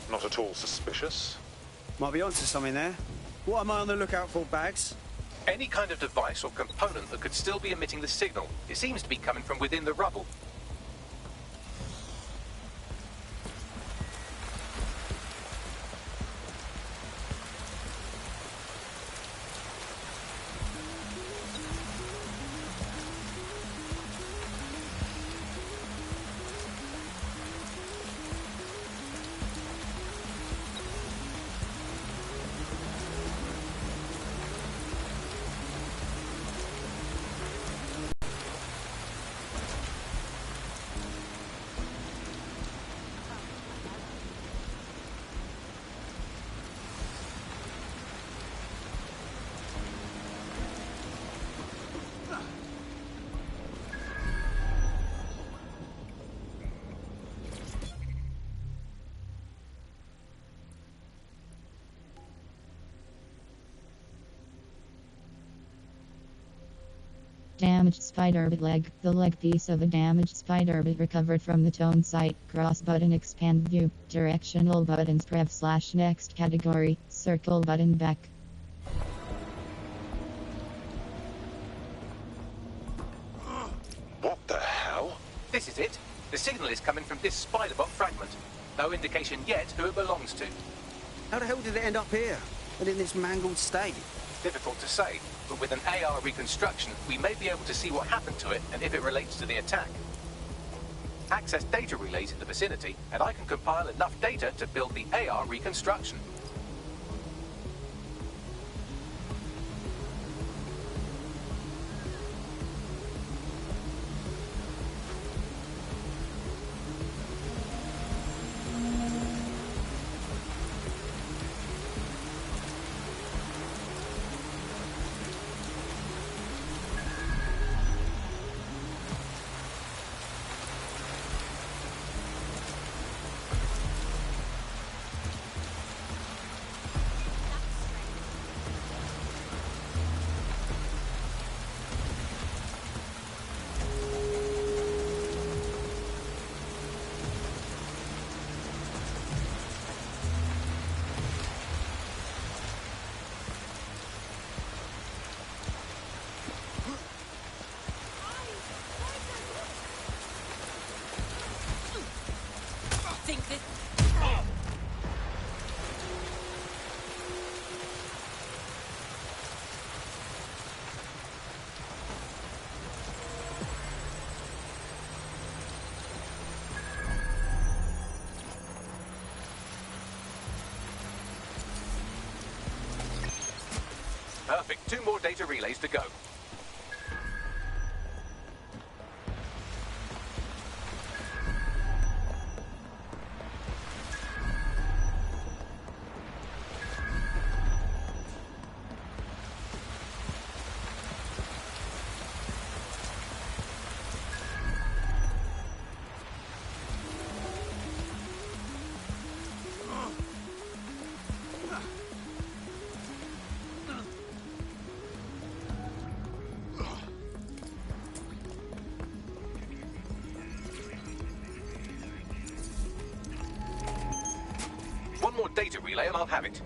Not at all suspicious. Might be onto something there. What am I on the lookout for, Bags? Any kind of device or component that could still be emitting the signal. It seems to be coming from within the rubble. Damaged spider bit leg. The leg piece of a damaged spider bit recovered from the tone site. Cross button expand view. Directional buttons pref / next category. Circle button back. What the hell? This is it. The signal is coming from this spider bot fragment. No indication yet who it belongs to. How the hell did it end up here? And in this mangled state? Difficult to say, but with an AR reconstruction, we may be able to see what happened to it and if it relates to the attack. Access data relays in the vicinity, and I can compile enough data to build the AR reconstruction. Perfect. 2 more data relays to go. One more data relay and I'll have it.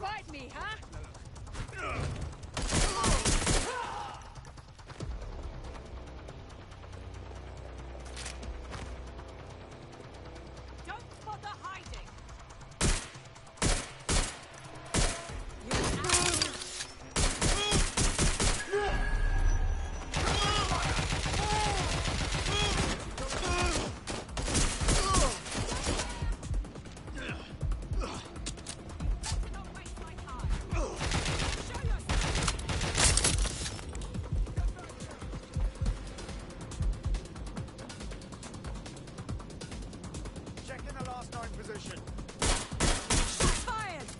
fight me, huh? Don't bother hiding. Checking the last known position. Shots fired!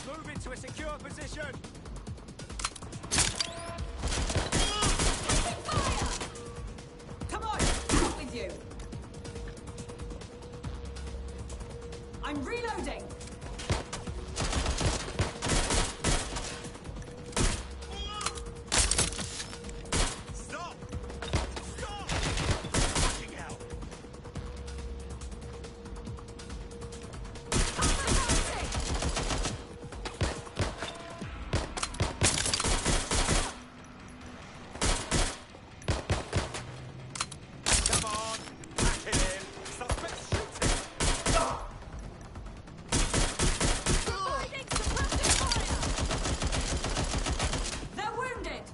Move into a secure position. Come on, out with you. I'm reloading. Stop! Stop! Fucking hell! Come on, pack it in. Suspect shooting. They're wounded.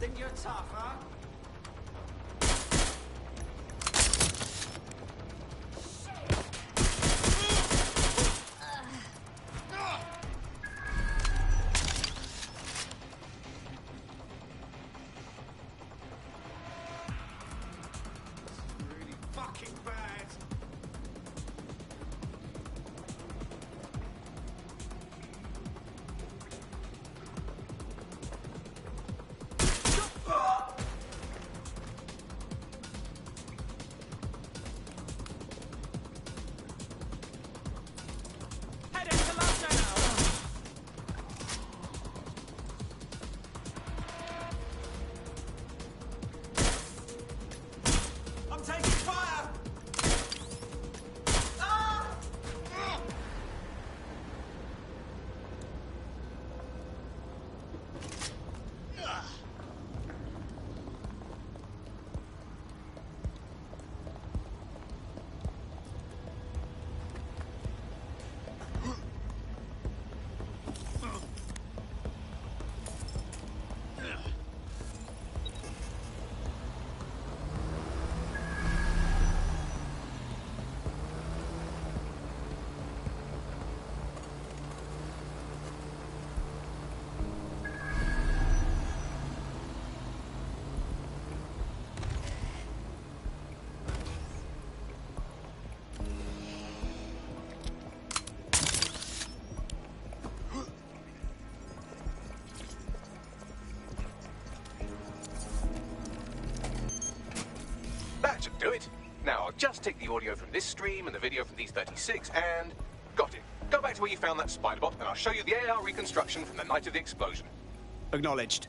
Think you're tough, huh? Really fucking bad. Heading to London now. I'm taking fire! That should do it. Now, I'll just take the audio from this stream and the video from these 36 and... Got it. Go back to where you found that spider bot and I'll show you the AR reconstruction from the night of the explosion. Acknowledged.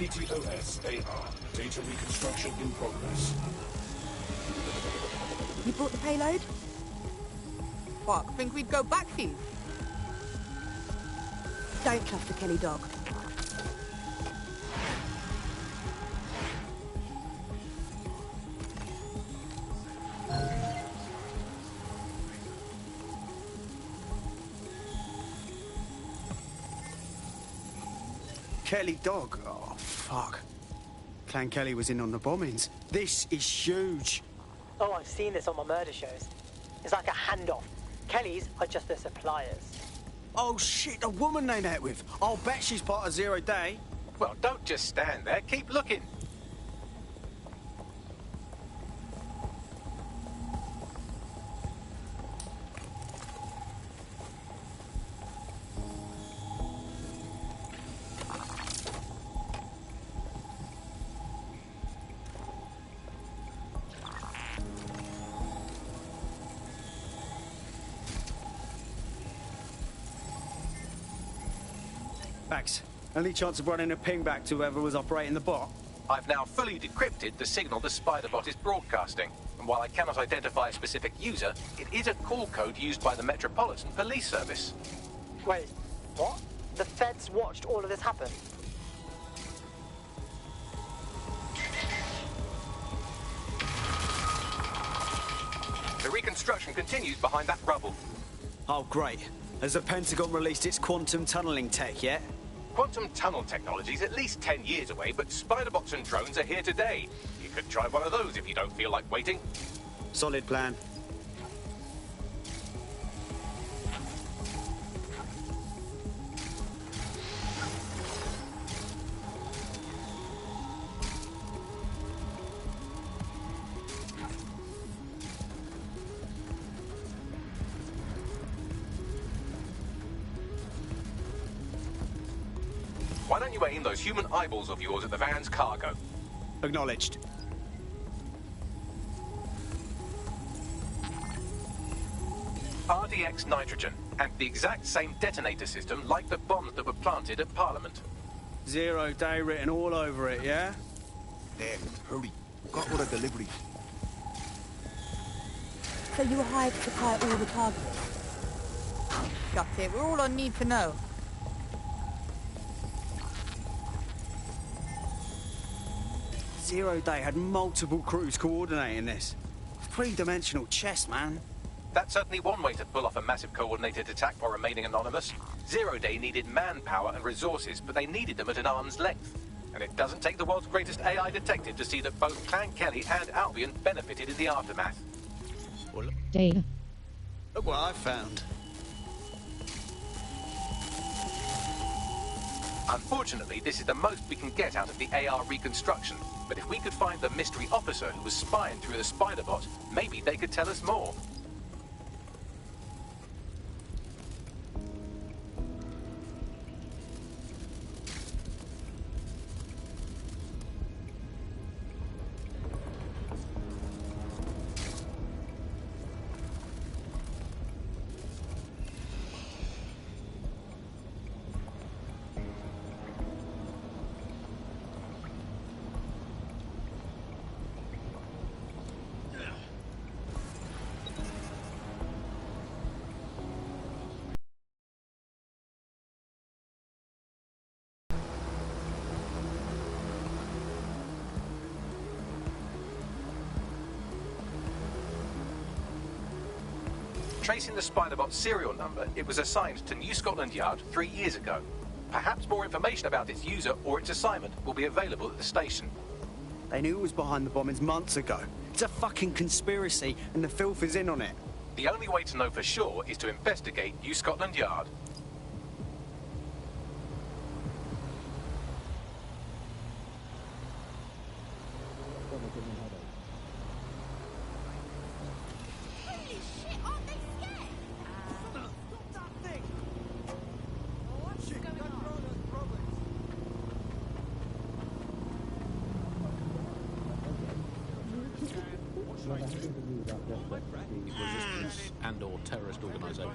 CTOS AR. Data reconstruction in progress. You brought the payload? What, think we'd go back for you? Don't trust the Kelly dog. Kelly dog? Oh, fuck. Clan Kelly was in on the bombings. This is huge. Oh, I've seen this on my murder shows. It's like a handoff. Kellys are just the suppliers. Oh, shit, the woman they met with. I'll bet she's part of Zero Day. Well, don't just stand there. Keep looking. Max, any chance of running a ping back to whoever was operating the bot? I've now fully decrypted the signal the spider bot is broadcasting, and while I cannot identify a specific user, it is a call code used by the Metropolitan Police Service. Wait, what? The feds watched all of this happen? The reconstruction continues behind that rubble. Oh, great. Has the Pentagon released its quantum tunneling tech yet? Quantum tunnel technology is at least 10 years away, but spider bots and drones are here today. You could try one of those if you don't feel like waiting. Solid plan. Why don't you aim those human eyeballs of yours at the van's cargo? Acknowledged. RDX nitrogen, and the exact same detonator system like the bombs that were planted at Parliament. 0 day written all over it, yeah? There, hurry. Got all the deliveries. So you were hired to supply all the cargo? Got it. We're all I need to know. Zero Day had multiple crews coordinating this. Three-dimensional chess, man. That's certainly one way to pull off a massive coordinated attack while remaining anonymous. Zero Day needed manpower and resources, but they needed them at an arm's length. And it doesn't take the world's greatest AI detective to see that both Clan Kelly and Albion benefited in the aftermath. Data. Look what I found. Unfortunately, this is the most we can get out of the AR reconstruction. But if we could find the mystery officer who was spying through the spider bot, maybe they could tell us more. Tracing the Spiderbot's serial number, it was assigned to New Scotland Yard 3 years ago. Perhaps more information about its user or its assignment will be available at the station. They knew it was behind the bombings months ago. It's a fucking conspiracy, and the filth is in on it. The only way to know for sure is to investigate New Scotland Yard. And or terrorist organisation.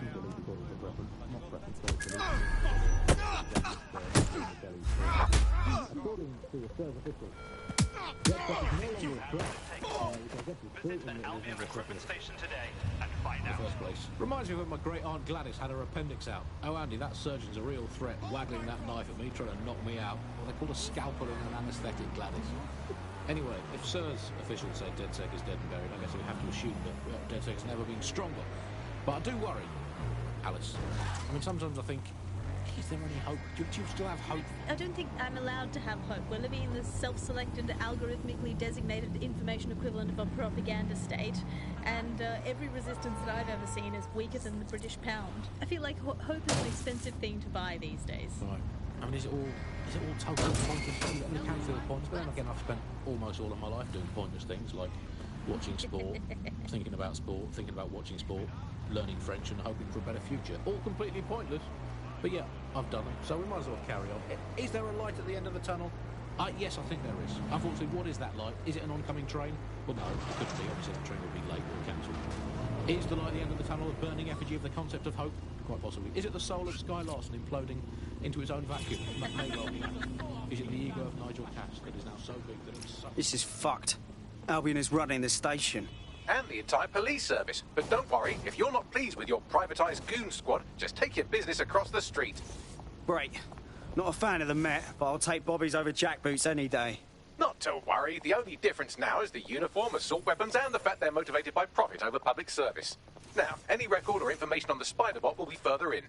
Reminds me when my great aunt Gladys had her appendix out. Oh, Andy, that surgeon's a real threat, waggling that knife at me, trying to knock me out. Well, they call a scalpel and an anaesthetic, Gladys. Anyway, if SIR's officials say DedSec is dead and buried, I guess we have to assume that DedSec's never been stronger. But I do worry, Alice. I mean, sometimes I think, is there any hope? Do you still have hope? I don't think I'm allowed to have hope. We're living in this self-selected, algorithmically designated information equivalent of a propaganda state, and every resistance that I've ever seen is weaker than the British pound. I feel like hope is an expensive thing to buy these days. Right. I mean, is it all totally pointless? I mean, it can feel pointless, but then again, I've spent almost all of my life doing pointless things like watching sport, thinking about watching sport, learning French and hoping for a better future. All completely pointless. But yeah, I've done them, so we might as well carry on. Is there a light at the end of the tunnel? Yes, I think there is. Unfortunately, what is that light? Is it an oncoming train? Well, no, it couldn't be. Obviously, the train would be late or cancelled. Is the light at the end of the tunnel a burning effigy of the concept of hope? Quite possibly. Is it the soul of Sky Larson imploding into its own vacuum? May well be. Is it the ego of Nigel Cass that is now so big that it's so... This is fucked. Albion is running the station. And the entire police service. But don't worry, if you're not pleased with your privatised goon squad, just take your business across the street. Great. Not a fan of the Met, but I'll take Bobby's over jackboots any day. Not to worry, the only difference now is the uniform, assault weapons, and the fact they're motivated by profit over public service. Now, any record or information on the spider bot will be further in.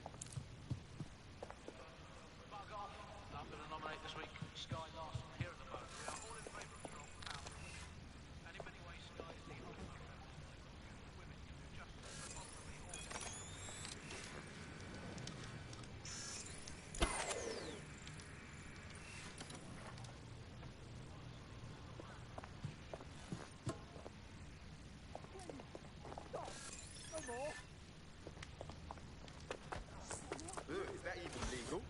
Is that even legal?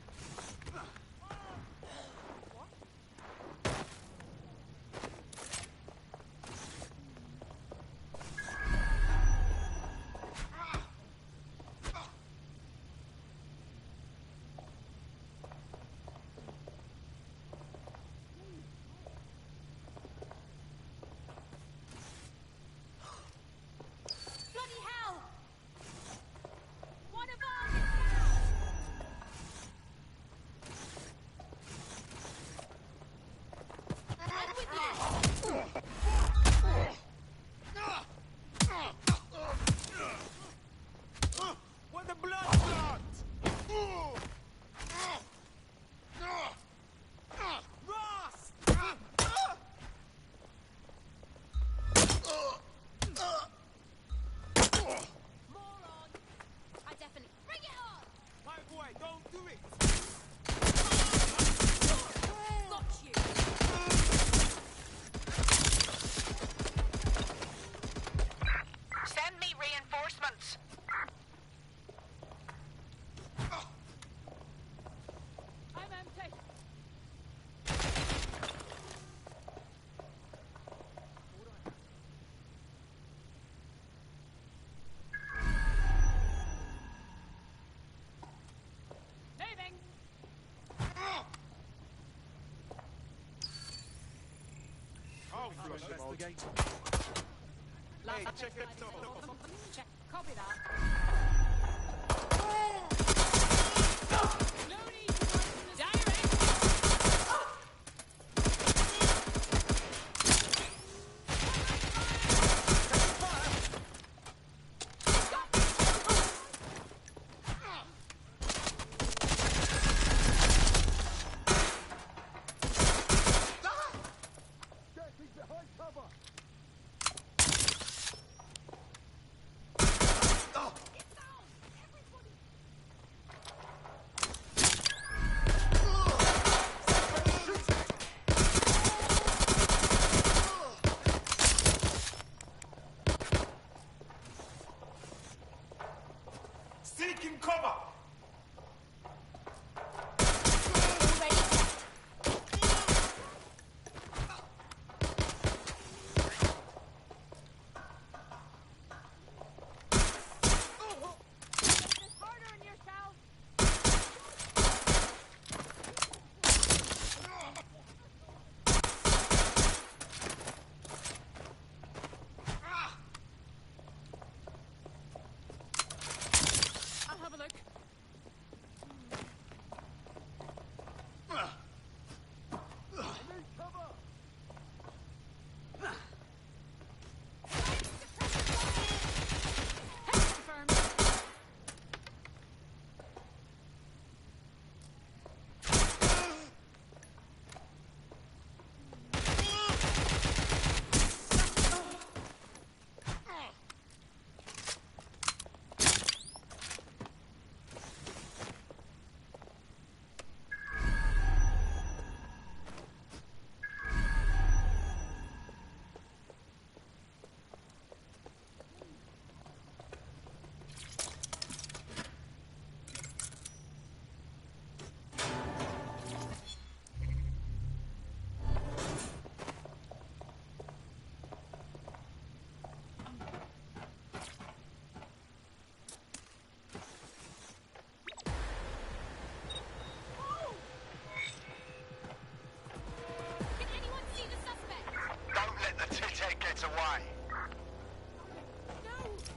Investigate. Hey, check that top. Check. Copy that.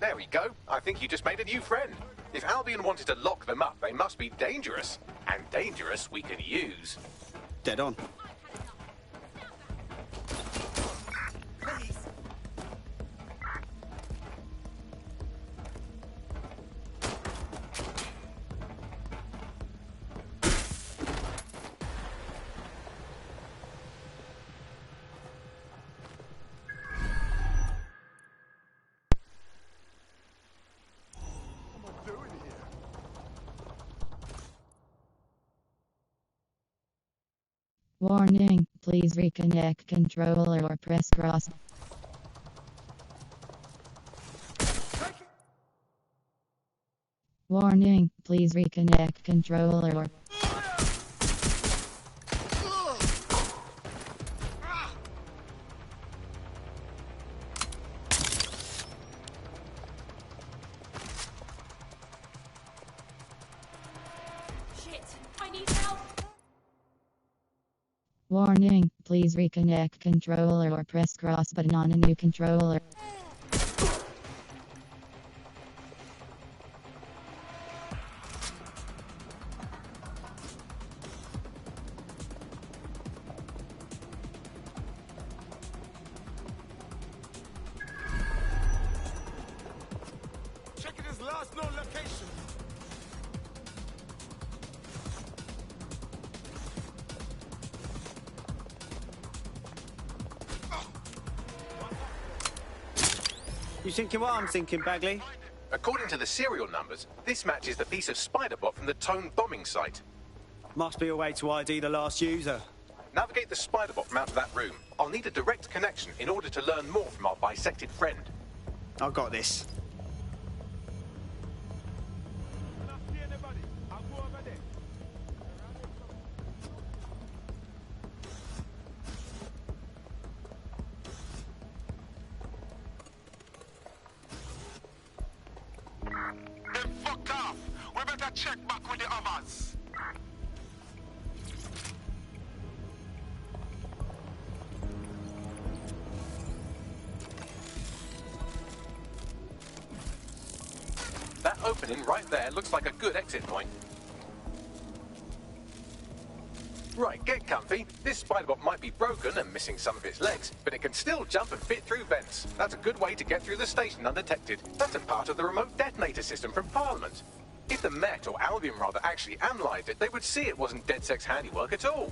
There we go. I think you just made a new friend. If Albion wanted to lock them up, they must be dangerous. And dangerous we can use. Dead on. Warning, please reconnect controller or press cross. Warning, please reconnect controller or... Shit, I need help. Warning, please reconnect controller or press cross button on a new controller. Checking his last known location. You thinking what I'm thinking, Bagley? According to the serial numbers, this matches the piece of spider bot from the Tone bombing site. Must be a way to ID the last user. Navigate the spider bot from out of that room. I'll need a direct connection in order to learn more from our bisected friend. I've got this. Then fuck off. We better check back with the others. That opening right there looks like a good exit point. Right, get comfy. This spider bot might be broken and missing some of its legs, but it can still jump and fit through vents. That's a good way to get through the station undetected. That's a part of the remote detonator system from Parliament. If the Met, or Albion rather, actually analysed it, they would see it wasn't DedSec's handiwork at all.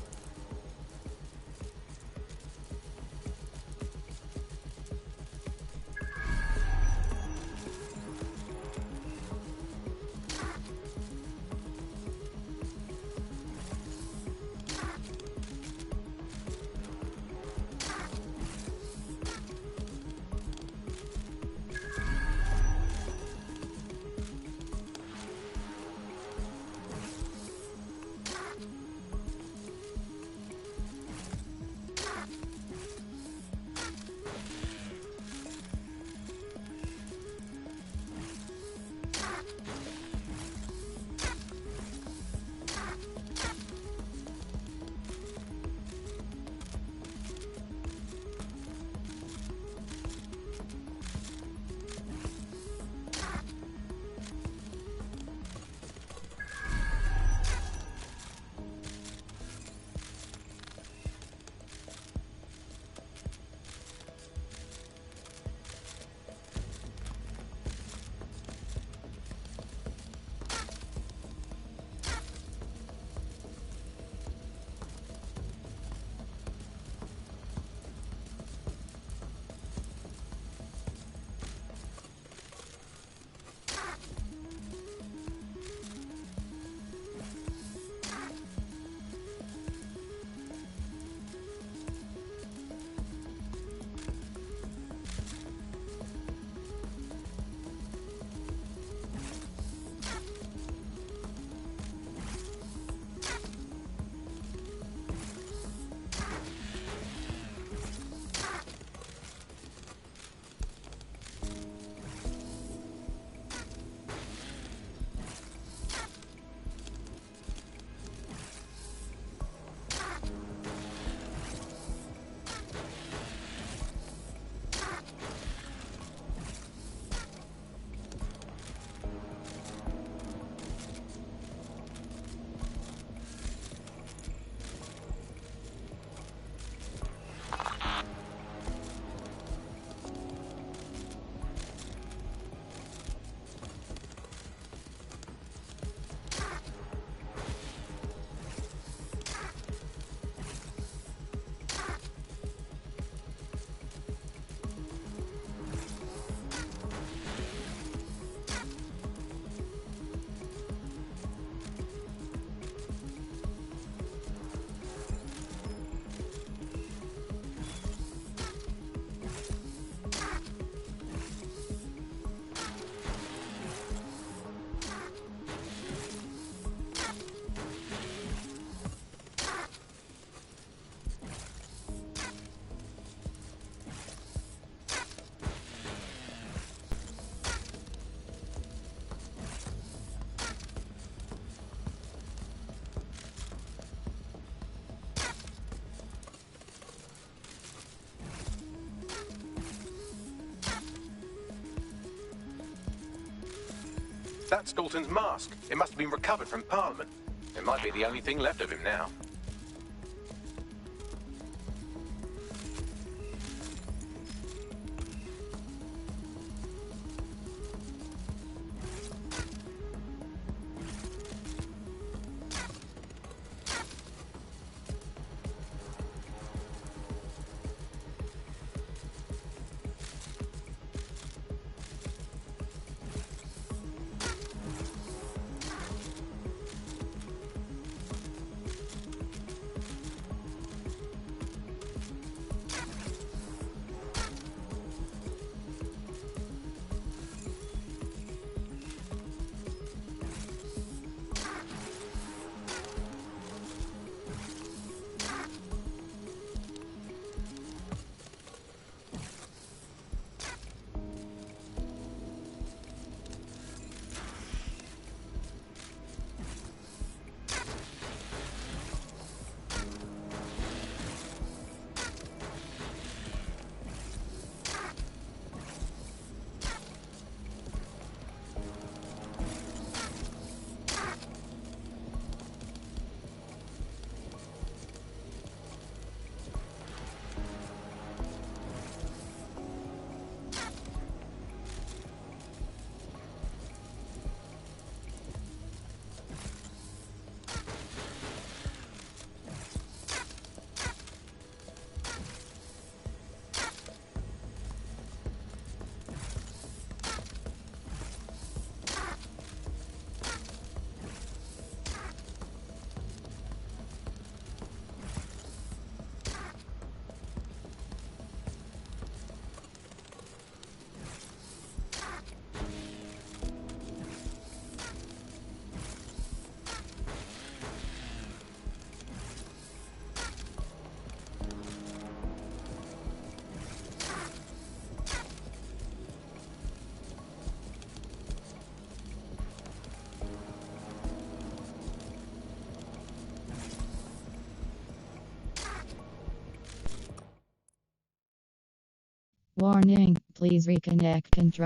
That's Dalton's mask. It must have been recovered from Parliament. It might be the only thing left of him now. Warning, please reconnect and try.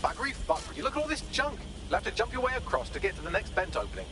Buggery fuck, would you look at all this junk? You'll have to jump your way across to get to the next vent opening.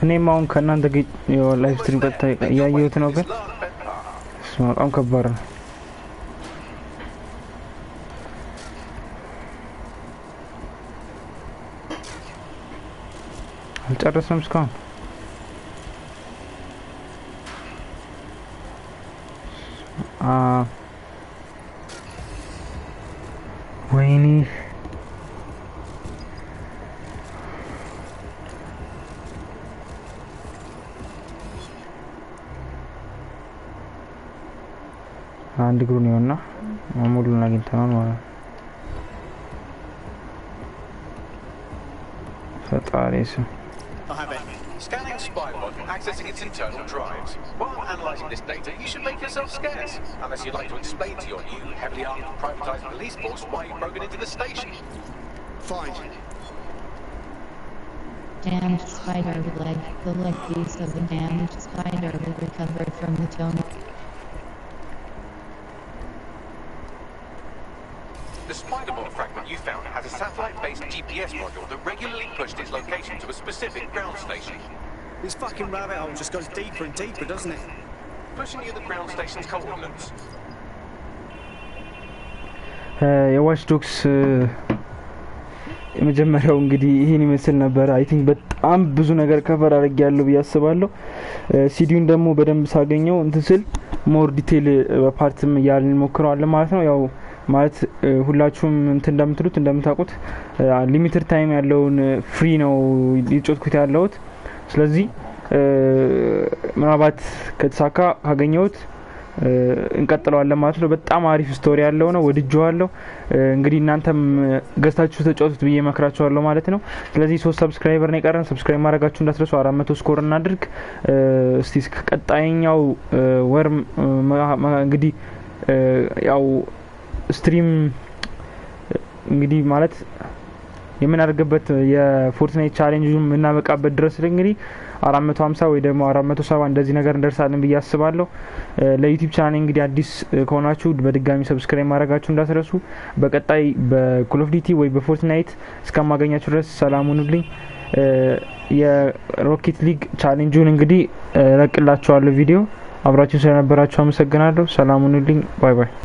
እኔም አሁን ከእናንተ ጋር ላይቭ ስትሪም ቀጥታ እያየሁት ነው ግን በጣም ከባድ ነው አልጨረስንም እስካሁን ወይኔ አንድ ግሩን ይሆንና ሙሉን አግኝተናል ማለት ነው ፈጣሪ ስም Scanning spy log, accessing its internal drives. While analysing this data, you should make yourself scarce, unless you'd like to explain to your new, heavily armed, privatised police force why you've broken into the station. Fine. Damaged spider leg. The leg piece of the damaged spider was recovered from the tunnel. The spider-ball fragment you found has a satellite-based GPS module that regularly pushed its location to a specific ground station. This fucking rabbit hole just goes deeper and deeper, doesn't it? Pushing you the ground station's coordinates. የዋች ዶግስ የመጀመሪያው እንግዲህ ይሄን ይመስል ነበር አይ ቲንክ በጣም ብዙ ነገር ከቨር አድርጌያለሁ ብያስባለሁ ሲዲውን ደግሞ በደንብ ሳገኘው እንትን ስል ሞር ዲቴል በፓርትም ያልን ሞክረዋለን ማለት ነው ያው ማለት ሁላችሁም እንትን እንደምታውቁት ሊሚትድ ታይም ያለውን ፍሪ ነው ይጮትኩት ያለውት ስለዚህ ምናባት ከተሳካ ካገኘሁት እንቀጥለዋለን ማለት ነው በጣም አሪፍ ስቶሪ ያለው ነው ወድጄዋለሁ እንግዲህ እናንተም ገስታችሁ ተጫወቱት ብዬ መክራችኋለሁ ማለት ነው ስለዚህ 3 ሰብስክራይበር ነው የቀረን ሰብስክራይብ ማድረጋችሁ እንዳትረሱ 400 ስኮር እናድርግ እስቲ ቀጣይኛው ወር እንግዲህ ያው ስትሪም እንግዲህ ማለት የምናደርግበት የፎርትናይት ቻሌንጁን እናበቃበት ድረስ እንግዲህ 450 ወይ ደግሞ 470 እንደዚህ ነገር እንደርሳለን ብዬ አስባለሁ ለዩቲዩብ ቻናል እንግዲህ አዲስ ከሆናችሁ በድጋሚ ሰብስክራይብ ማድረጋችሁ እንዳትረሱ በቀጣይ በኮል ኦፍ ዲቲ ወይ በፎርትናይት እስከማገኛችሁ ድረስ ሰላም ሁኑልኝ የሮኬት ሊግ ቻሌንጁን እንግዲህ ለቅላችኋለሁ ቪዲዮ አብራችሁ ስለነበራችሁ አመሰግናለሁ ሰላም ሁኑልኝ ባይ ባይ